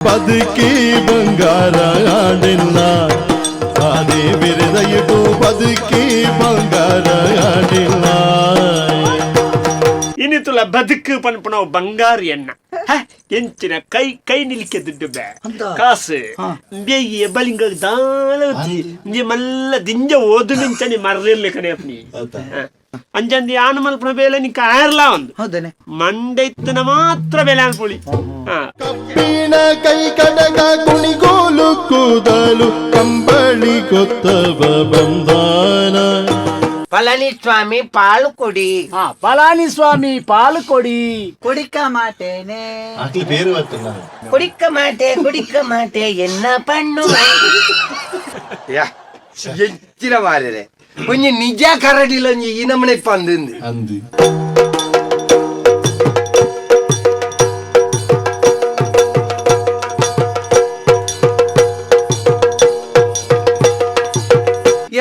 ಬದುಕಿ ಬಂಗಾರ ಆಡಿಲ್ಲ ಅದೇ ವಿರದ ಇಟ್ಟು ಬದುಕಿ ಬಂಗಾರ ಆಡಿಲ್ಲ ಇನ್ನಿತುಲ ಬದುಕು ಪನ್ಪುನ ಬಂಗಾರ ಎಣ್ಣ ಎಂಚಿನ ಕೈ ಕೈ ನಿಲ್ಕೆ ದುಡ್ಡು ಬೇ ಕಾಸು ಬೇಗಿ ಬಲಿಂಗ ದಾಳತಿ ಇಂಜೆ ಮಲ್ಲ ದಿಂಜ ಓದು ಮಿಂಚನಿ ಮರ್ರಿರ್ಲಿ ಕಡೆ ಅಪ್ನಿ ಅಂಜಂದಿ ಆನು ಮಲ್ಪನ ಬೇಲೆ ನಿಕ್ಕ ಆರ್ಲಾ ಒಂದು ಮಂಡೆ ಇತ್ತನ ಮಾತ್ರ ಬೇಲೆ ಅನ್ಪುಳಿ ಕಬ್ಬಿಣ ಕೈ ಕಡಗ ಕುಣಿಗೋಲು ಕೂದಲು ಕಂಬಳಿ ಗೊತ್ತವ ಬಂದಾನ ಪಳನಿಸ್ವಾಮಿ ಪಾಲು ಕೊಡಿ ಪಳನಿಸ್ವಾಮಿ ಪಾಲು ಕೊಡಿ ಕುಡಿಕ ಮಾಟೇನೆ ಬೇರೆ ಕುಡಿಕ ಮಾಟೆ ಎನ್ನ ಪಣ್ಣು ಹೆಚ್ಚಿನ ಮಾರರೆ ಒಂಜಿ ನಿಜ ಕರಡಿಲ ಒಂಜಿ ಈ ನಮ್ಮನೆ ಪಂದು ಅಂದು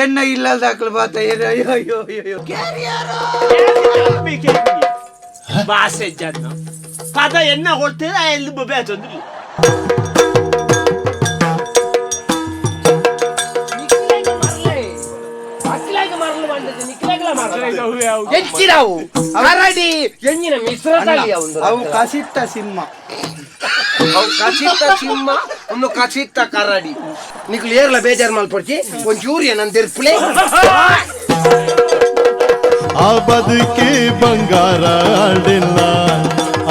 ಎಣ್ಣ ಇಲ್ಲದಾಕ್ಲು ಬಾತ ಭಾಷೆ ಜನ ಪದ ಎನ್ನ ಕೊಡ್ತೇನೆ ಎಲ್ಲಿ ಬೊಬ್ಬೆ ತೊಂದ್ರೆ ಹೆಚ್ಚಿನವು ಕರಡಿ ಎಂಜಿನ ಮಿಶ್ರದಲ್ಲಿ ಅವು ಕಸಿತ್ತ ಸಿಂಹ ಒಂದು ಕಸಿತ್ತ ಕರಡಿ ನಿಕ್ಲು ಏರ್ಲ ಬೇಜಾರು ಮಲ್ಪಡ್ತಿ ಒಂಚೂರು ಏನಂತ ತಿರ್ಪ್ಲೆ ಆ ಬದುಕಿ ಬಂಗಾರ ಆಡಿಲ್ಲ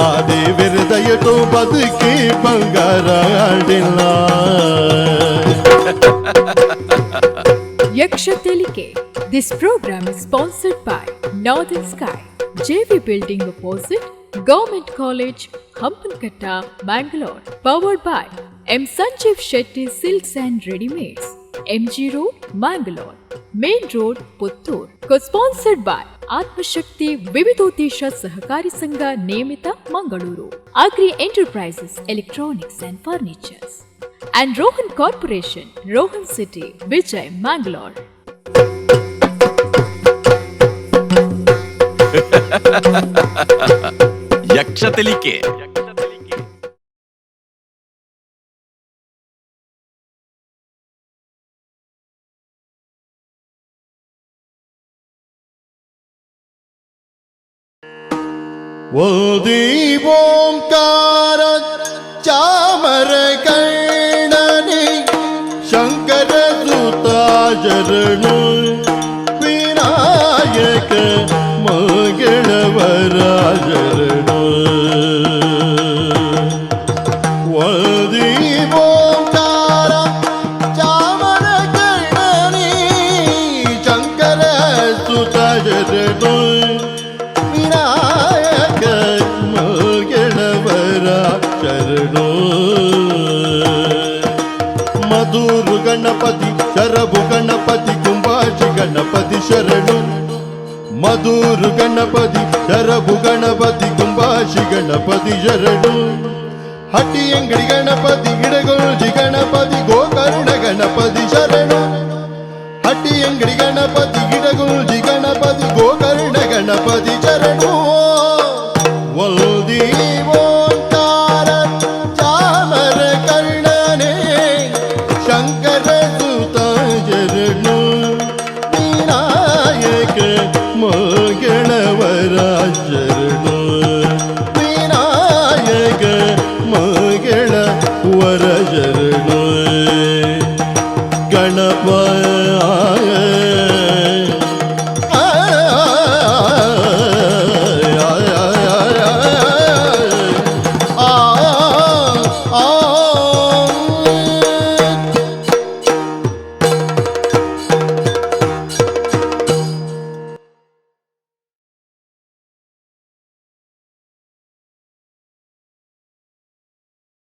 ಅದೇ ವಿರದ ಇಟ್ಟು ಬದುಕಿ ಬಂಗಾರ ಆಡಿಲ್ಲ ಯಕ್ಷತೆಲಿಕೆ. This program is sponsored by Northern Sky, JV Building opposite Government College, Hampankatta, Bangalore. Powered by M. Sanjeev Shetty Silks and Readymades, MG Road, Bangalore. Main Road, Puttur. Co-sponsored by Atmashakti Vividotesha Sahakari Sangha Nemita, Mangaluru. Agri Enterprises, Electronics and Furnitures. And Rohan Corporation, Rohan City, Vijay, Mangalore. ಯಕ್ಷತೆಲಿಕೆ. ಓದಿ ಓಂಕಾರ ಚಾಮರ ಕರ್ಣನೆ ಶಂಕರ ಸುತಾಜರಣು ವಿನಾಯಕ ಮಗಳವರಾಜರಣು ಓದಿ ಓಂಕಾರ ಚಾಮರ ಕರ್ಣನೆ ಶಂಕರ ಸುತಾಜರಣು ಮಧುರು ಗಣಪತಿ ಶರಭು ಗಣಪತಿ ಕುಂಭಾಷಿ ಗಣಪತಿ ಶರಣು ಮಧುರು ಗಣಪತಿ ಶರಭು ಗಣಪತಿ ಕುಂಭಾಷಿ ಗಣಪತಿ ಶರಣು ಹಟ್ಟಿ ಅಂಗಡಿ ಗಣಪತಿ ಗಿಡಗೋಜಿ ಗಣಪತಿ ಗೋಕರ್ಣ ಗಣಪತಿ ಶರಣು ಹಟ್ಟಿ ಅಂಗಡಿ ಗಣಪತಿ ಗಿಡಗೋಜಿ ಗಣಪತಿ ಗೋಕರ್ಣ ಗಣಪತಿ ಶರಣು ವಲ್ದಿ ಓಂಕಾರ ಚಾಮರ ಕರ್ಣನೆ ಶಂಕರ ಸುತಾಜರಣು ವಿನಾಯಕ ಮಗಳವರಾಜರಣು ವಿನಾಯಕ ಮಗಳವರಜರಣು ಗಣಪ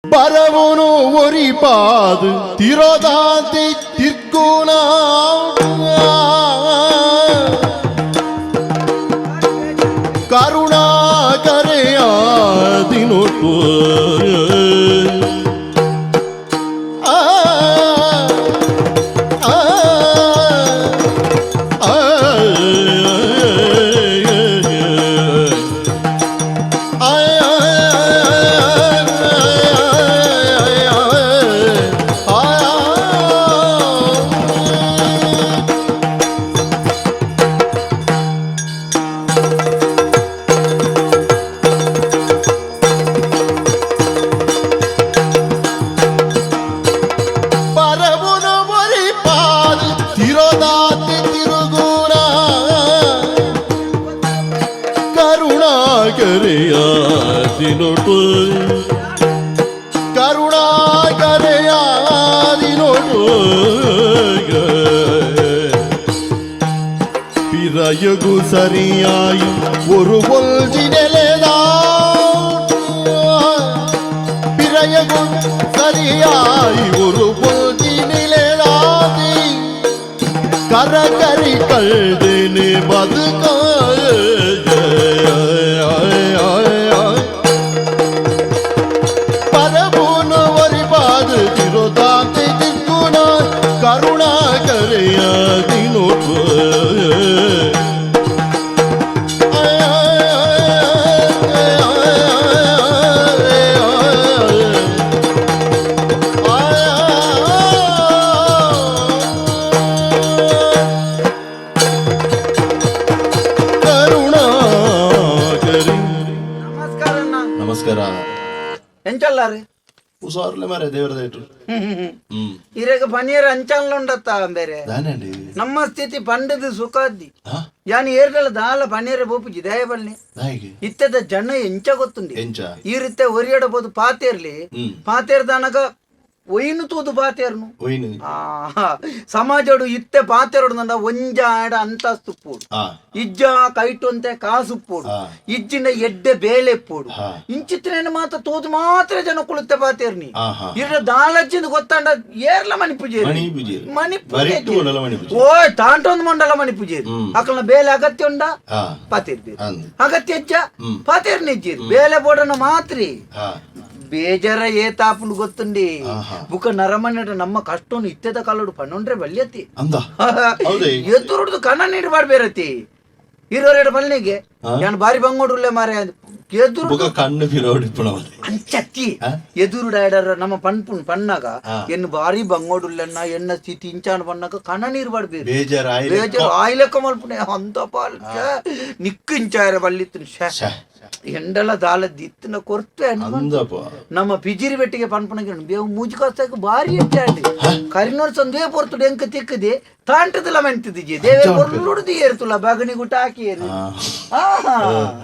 பரவுனு ஒரிபாது திரோதாந்தி திர்குணா கருணாகரையாதினொட்டு കരുണാകരയാതിനോട് പിറയകു സരിയായി ഒരു പൊൽജിനലേതാ പിറയകു സരിയായി ഒരു പൊൽജിനലേതാതി കരകരി കഴുതിന് ബതുക പരപൂർണ്ണ വരിപാത് തിരുതാന്തി തിരുന കരുണാകരയാതിനോട് ನಮಸ್ಕಾರ ಎಂಚಲ್ಲಾರಿ ಹುಷಾರ್ಲೆ ಮರೆ ದೇವರದಾಯ್ತು ಇರೇಗ ಪನೀರ್ ಅಂಚಲ್ಲ ಉಂಡತ್ತ ಬೇರೆ ದಾನಂಡಿ ನಮ್ಮ ಸ್ಥಿತಿ ಪಂಡದ ಸುಖಾದ್ದಿ ಯಾನ್ ಏರ್ಗಲ ದಾಲ ಪನೀರ್ ಬೋಪುಜಿ ದಯ ಬಲ್ನಿ ನಾಯಿಗೆ ಇತ್ತದ ಜನ ಎಂಚ ಗೊತ್ತುಂಡಿ ಎಂಚ ಈ ರೀತಿ ಒರಿಯಡಬಹುದು ಪಾತೇರ್ಲಿ ಪಾತೇರ್ ದಾನಗ ಒಯ್ನು ತೂದು ಪಾತೇರ್ನು ಒಯ್ನು ಸಮಾಜಡು ಇತ್ತೆ ಪಾತೇರಡು ನಂದ ಒಂಜ ಆಡ ಅಂತಸ್ತು ಪೋಡು ಇಜ್ಜ ಕೈಟು ಅಂತೆ ಕಾಸು ಪೋಡು ಇಜ್ಜಿನ ಎಡ್ಡೆ ಬೇಲೆ ಪೋಡು ಇಂಚಿತ್ರೇನು ಮಾತ ತೋದು ಮಾತ್ರ ಜನ ಕುಳಿತೆ ಪಾತೇರ್ನಿ ಇರ ದಾಲಜ್ಜಿಂದ ಗೊತ್ತಾಂಡ ಏರ್ಲ ಮಣಿ ಪೂಜೇರಿ ಮಣಿ ಓಯ್ ತಾಂಟೊಂದು ಮಂಡಲ ಮಣಿ ಪೂಜೇರಿ ಅಕಲ್ನ ಬೇಲೆ ಅಗತ್ಯ ಉಂಡ ಪಾತೇರ್ ಅಗತ್ಯ ಹೆಜ್ಜ ಪಾತೇರ್ನಿ ಇಜ್ಜಿರಿ ಬೇಲೆ ಬೋಡನ ಮಾತ್ರಿ ಬೇಜಾರ ಏತಾಪುಲು ಗೊತ್ತುಂಡಿ ಬುಕ್ಕ ನರಮಣ್ಣ ನಮ್ಮ ಕಷ್ಟವನ್ನು ಇತ್ತೆದ ಕಾಲೋಡು ಪಣ್ಣೊಂಡ್ರೆ ಬಲ್ಯತಿ ಎದುರುಡ್ದು ಕಣ್ಣ ನೀಡಬಾರ್ದು ಬೇರತಿ ಇರೋರೆಡು ಬಲ್ನಿಗೆ ನಾನು ಬಾರಿ ಬಂಗೋಡುಲ್ಲೆ ಮಾರೆ ಎದುರು ಕಣ್ಣು ಅಂಚತ್ತಿ ಎದುರುಡಾಡರ ನಮ್ಮ ಪಣ್ಪುಣ್ ಪಣ್ಣಾಗ ಎನ್ನು ಬಾರಿ ಬಂಗೋಡುಲ್ಲೆನ್ನ ಎನ್ನ ಸ್ಥಿತಿ ಇಂಚಾನ ಪಣ್ಣಾಗ ಕಣ್ಣ ನೀರ್ಬಾರ್ದು ಬೇಜಾರು ಆಯ್ಲೆಕ್ಕ ಮಲ್ಪುಣೆ ಅಂತ ಪಾಲ್ ನಿಕ್ಕಿಂಚಾರ ಬಲ್ಲಿತ್ತು ಎಂಡಲ ದಾಲದ್ದು ಇತ್ತಿನ ಕೊರತೆ ನಮ್ಮ ಪಿಜಿರಿ ಬೆಟ್ಟಿಗೆ ಪನ್ಪಣಗೆ ಬೇವು ಮೂಜಿ ಕಾಸ್ತಾಗ ಬಾರಿ ಎಟ್ಟಾಡಿ ಕರಿನೋರ್ ಸಂದೇ ಪೊರ್ತುಡು ಎಂಕ ತಿಕ್ಕದಿ ತಾಂಟದಲ್ಲ ಮೆಂತಿದ್ದಿ ದೇವೇ ಪೊರ್ಲುಡ್ದು ಏರ್ತುಲ್ಲ ಬಗನಿ ಗುಟ್ಟ ಹಾಕಿ ಏನು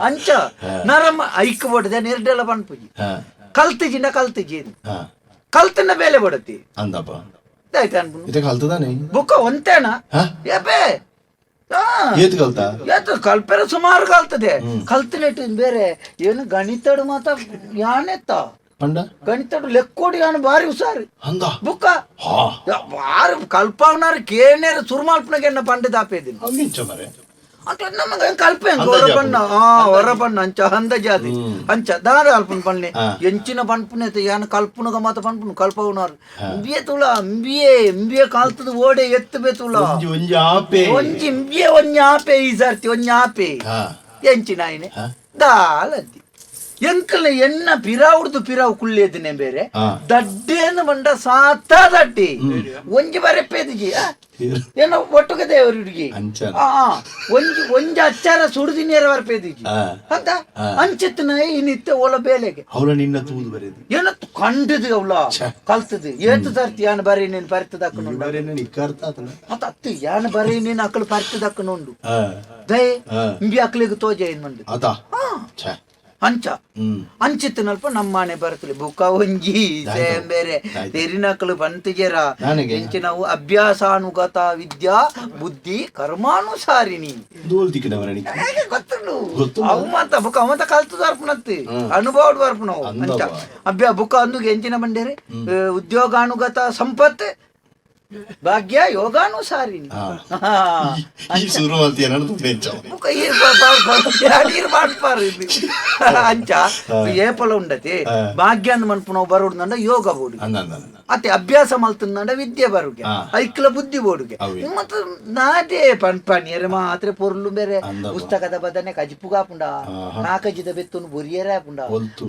ಅಂಚ ನರಮ ಐಕ್ ಬಡ್ದೆ ನಿರ್ಡೆಲ್ಲ ಪನ್ಪುಜಿ ಕಲ್ತಿಜಿನ ಕಲ್ತಿನ ಬೇಲೆ ಬಡತಿ ಆಯ್ತು ಅನ್ಪು ಬುಕ್ಕ ಒಂತೇನ ಏಪೇ ಕಲ್ಪೆರ ಸುಮಾರು ಕಲ್ತದೆ ಕಲ್ತಿನೆಟ್ಟು ಬೇರೆ ಏನು ಗಣಿತಡು ಮಾತ ಯಾನೆತ್ತ ಗಣಿತಡು ಲೆಕ್ಕೋಡಿ ಯಾನು ಬಾರಿ ಹುಷಾರಿ ಬುಕ್ಕ ಬಾರಿ ಕಲ್ಪವನಾರು ಕೇನೇರ ಸುರ್ಮಾಲ್ಪನಾಗ ಎನ್ನ ಪಂಡಿತ ಆಪೇದಿನ ಅಂತ ನಮಗೆ ಕಲ್ಪೆ ಹೊರಬಣ್ಣ ಹೊರಬಣ್ಣ ಅಂಚ ಹಂದ ಜಾತಿ ಅಂಚ ದಾರ ಅಲ್ಪನ್ ಪಣ್ಣೆ ಎಂಚಿನ ಪಣ್ಪುನೆ ಯಾನ ಕಲ್ಪುನಗ ಮಾತ ಪಣ್ಪುನು ಕಲ್ಪವನಾರು ಇಂಬಿಯೆ ತುಳ ಇಂಬಿಯೆ ಕಾಲ್ತದ ಓಡೆ ಎತ್ತು ಬೇತುಳ ಒಂಜಿ ಇಂಬಿಯೆ ಒಂಜಿ ಆಪೆ ಈ ಸರ್ತಿ ಒಂಜಿ ಆಪೆ ಎಂಚಿನ ಆಯ್ನೆ ದಾಲದ್ದಿ ಎಂಕಲ್ನ ಎನ್ನ ಪಿರಾವುಡ್ದು ಪಿರಾವು ಕುಳ್ಳಿಯದಿನೇ ಬೇರೆ ದಡ್ಡೇನು ಬಂಡ ಸಾತ ದಡ್ಡಿ ಒಂಜಿ ಬರೆಪ್ಪೇದಿಜಿ ಏನೋ ಒಟ್ಟುಗ ದೇವರು ಹುಡುಗಿ ಒಂಜಿ ಅಚ್ಚಾರ ಸುಡುದಿ ನೇರ ಬರ್ಪೇದಿಜಿ ಅಂತ ಅಂಚಿತ್ನ ಇನ್ನಿತ್ತ ಓಲ ಬೇಲೆಗೆ ಏನ ಕಂಡದು ಅವಳ ಕಲ್ತದು ಏತು ಸರ್ತಿ ಯಾನ ಬರೀ ನೀನ್ ಪರಿತದಕ್ಕನುಂಡು ಅತ್ತು ಯಾನ ಬರೀ ನೀನ್ ಅಕ್ಕಳು ಪರಿತದಕ್ಕನುಂಡು ದಯ ಇಂಬಿ ಅಕ್ಕಳಿಗೆ ತೋಜ ಏನ್ ಮಂಡು ಅಂಚ ಅಂಚಿತ್ತಿನಲ್ಪ ನಮ್ಮನೆ ಬರ್ತಲಿ ಬುಕ್ಕ ಒಂಜಿ ಬೇರೆ ತೆರಿನಕ್ಕಳು ಬಂತಿಗೆರ ಎಂಚ ನಾವು ಅಭ್ಯಾಸಾನುಗತ ವಿದ್ಯಾ ಬುದ್ಧಿ ಕರ್ಮಾನುಸಾರಿಣಿ ಗೊತ್ತುಂಡು ಅವು ಮಾತ ಬುಕ್ಕ ಅವತ ಕಲ್ತದ ಅರ್ಪಣತ್ತಿ ಅನುಭವ ಅರ್ಪಣವು ಅಂಚ ಬುಕ್ಕ ಅಂದುಗೆ ಎಂಚಿನ ಬಂಡೇರಿ ಉದ್ಯೋಗಾನುಗತ ಸಂಪತ್ ಭಾಗ್ಯ ಯೋಗಾನುಸಾರಿಣಿ ಅಂಚ ಏಪಲ ಉಂಡತಿ ಭಾಗ್ಯ ಮನ್ಪುನವು ಬರೋಡು ಯೋಗ ಬೋಡು ಅತ್ತೆ ಅಭ್ಯಾಸ ಮಲ್ತಂಡ ವಿದ್ಯೆ ಬರುಗೆ ಐಕ್ಲ ಬುದ್ಧಿ ಬೋಡುಗೆ ಮತ್ತೆ ನಾದೇ ಪನ್ಪಣಿಯರೆ ಮಾತ್ರ ಪೊರ್ಲು ಬೇರೆ ಪುಸ್ತಕದ ಬದನೆ ಕಜಿಪುಗಾಪುಂಡ ನಾಕಜಿದ ಬೆತ್ತನು ಬೊರಿಯರೇ ಆಪುಂಡ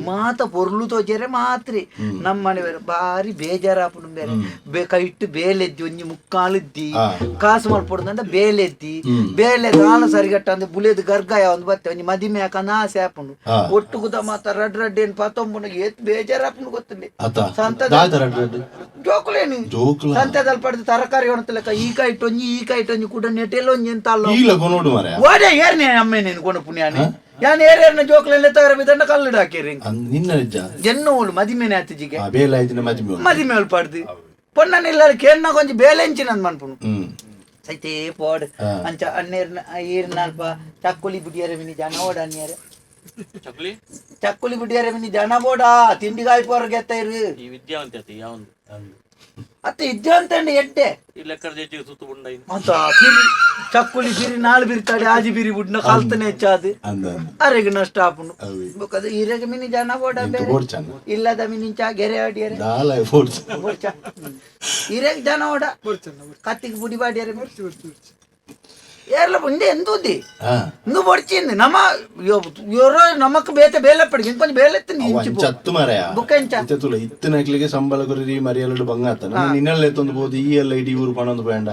ಮಾತ ಪೊರ್ಲು ತೋಜರೆ ಮಾತ್ರಿ ನಮ್ಮನೆ ಬಾರಿ ಬೇಜಾರಾಪುಂಡು ಬೇರೆ ಕೈಟ್ಟು ಬೇಲೆ ಒಂಜಿ ಮುಕ್ಕಾಲಿದ್ದಿ ಕಾಸು ಮಲ್ಪೊಡ್ದಂಡ ಬೇಲೆದ್ದಿ ಬೇಲೆ ದಾನ ಸರಿಗಟ್ಟ ಅಂದ್ರೆ ಬುಲೆದ್ ಗರ್ಗಾಯ ಒಂದು ಬತ್ತೆ ಒಂಜಿ ಮದಿಮೆ ಯಾಕಂದ ಆಸೆ ಹಾಪುಂಡು ಒಟ್ಟುಗುದ ಮಾತ ರಡ್ ರಡ್ ಏನ್ ಪತ್ತೊಂಬುಂಡು ಏತ್ ಬೇಜಾರಾಪುಂಡು ಗೊತ್ತಿಲ್ಲ ಜೋಕುಲೇನು ಸಂತೆದಲ್ಲಿ ಪಡೆದು ತರಕಾರಿ ಹೊಣತಲೆಕ್ಕ ಈ ಕೈಟೊಂಜಿ ಕೂಡ ನೆಟೆಲ್ಲ ಒಂಜಿ ಎಂತ ಅಲ್ಲ ಓಡೆ ಏರ್ನೇ ಅಮ್ಮೆ ನೀನು ಕೊಂಡು ಪುಣ್ಯಾನೆ ಯಾನ್ ಏರಿಯರ್ನ ಜೋಕ್ಲೆಲ್ಲ ತಗರ ಬಿದ್ದಂಡ ಕಲ್ಲುಡು ಹಾಕಿರಿ ನಿನ್ನ ನಿಜ ಜನ್ನೋಳು ಮದಿಮೆನೆ ಆತಿಜಿಗೆ ಬೇಲ ಆಯ್ತಿನ ಮದ್ಮೆ ಮದಿಮೇಳು ಪಾಡ್ದು ಪೊನ್ನನಿಲ್ಲ ಕೇರ್ನ ಕೊಂಚ ಬೇಲೆಂಚಿನಂದ್ ಮನ್ಪುನು ಸೈತೇ ಪೋಡ್ ಅಂಚ ಅನ್ನೇರ್ನ ಈರ್ನ ಅಲ್ಪ ಚಕ್ಕುಲಿ ಬುಡಿಯರೆ ಮಿನಿ ಜನ ಓಡ ಅನ್ನಿಯರೆ ಚಕ್ಕುಲಿ ಬುಡಿಯರೆ ಮಿನಿ ಜನ ಬೋಡ ತಿಂಡಿಗಾಯಿ ಪೋರ್ ಗೆತ್ತ ಇರು ಈ ವಿದ್ಯಾವಂತ ಯಾವಂದು ಅತ್ತೆ ಇದ್ದೆ ಅಂತ ಎಡ್ಡೆ ಈ ಲೆಕ್ಕದ ಜೊತೆಗೆ ಸುತ್ತು ಬುಂಡ ಅಂತ ಬಿರಿ ಚಕ್ಕುಲಿ ಬಿರಿ ನಾಲ್ ಬಿರ್ತಾಡೆ ಆಜಿ ಬಿರಿ ಬುಡ್ನ ಕಲ್ತನೆ ಹೆಚ್ಚಾದು ಅರೆಗೆ ನಷ್ಟ ಆಪುನು ಬೊಕದ ಈರೆಗೆ ಮಿನಿ ಜನ ಬೋಡ ಬೇರೆ ಇಲ್ಲದ ಮಿನಿಂಚ ಗೆರೆ ಆಡಿಯರೆ ಈರೆಗೆ ಜನ ಓಡ ಕತ್ತಿಗೆ ಬುಡಿ ಬಾಡಿಯರೆ ಏರ್ಲ ಬಂಡೆ ಎಂದೂದಿ ಇಂದು ಬಡ್ಚಿಂದು ನಮ್ಮ ಇವರು ನಮಕ್ ಬೇತೆ ಬೇಲೆ ಪಡಿಗೆ ಇಂಕೊಂಚ ಬೇಲೆ ಚತ್ತು ಮರೆಯ ಬುಕ್ಕೆಂಚ ತುಳ ಇತ್ತನಕ್ಲಿಗೆ ಸಂಬಳ ಕೊರಿ ಮರಿಯಲ್ಲಡು ಬಂಗಾತನ ನಿನ್ನೆಲ್ಲ ಎತ್ತೊಂದು ಬೋದು ಈ ಎಲ್ಲ ಇಡೀ ಊರು ಪಣೊಂದು ಬೇಂಡ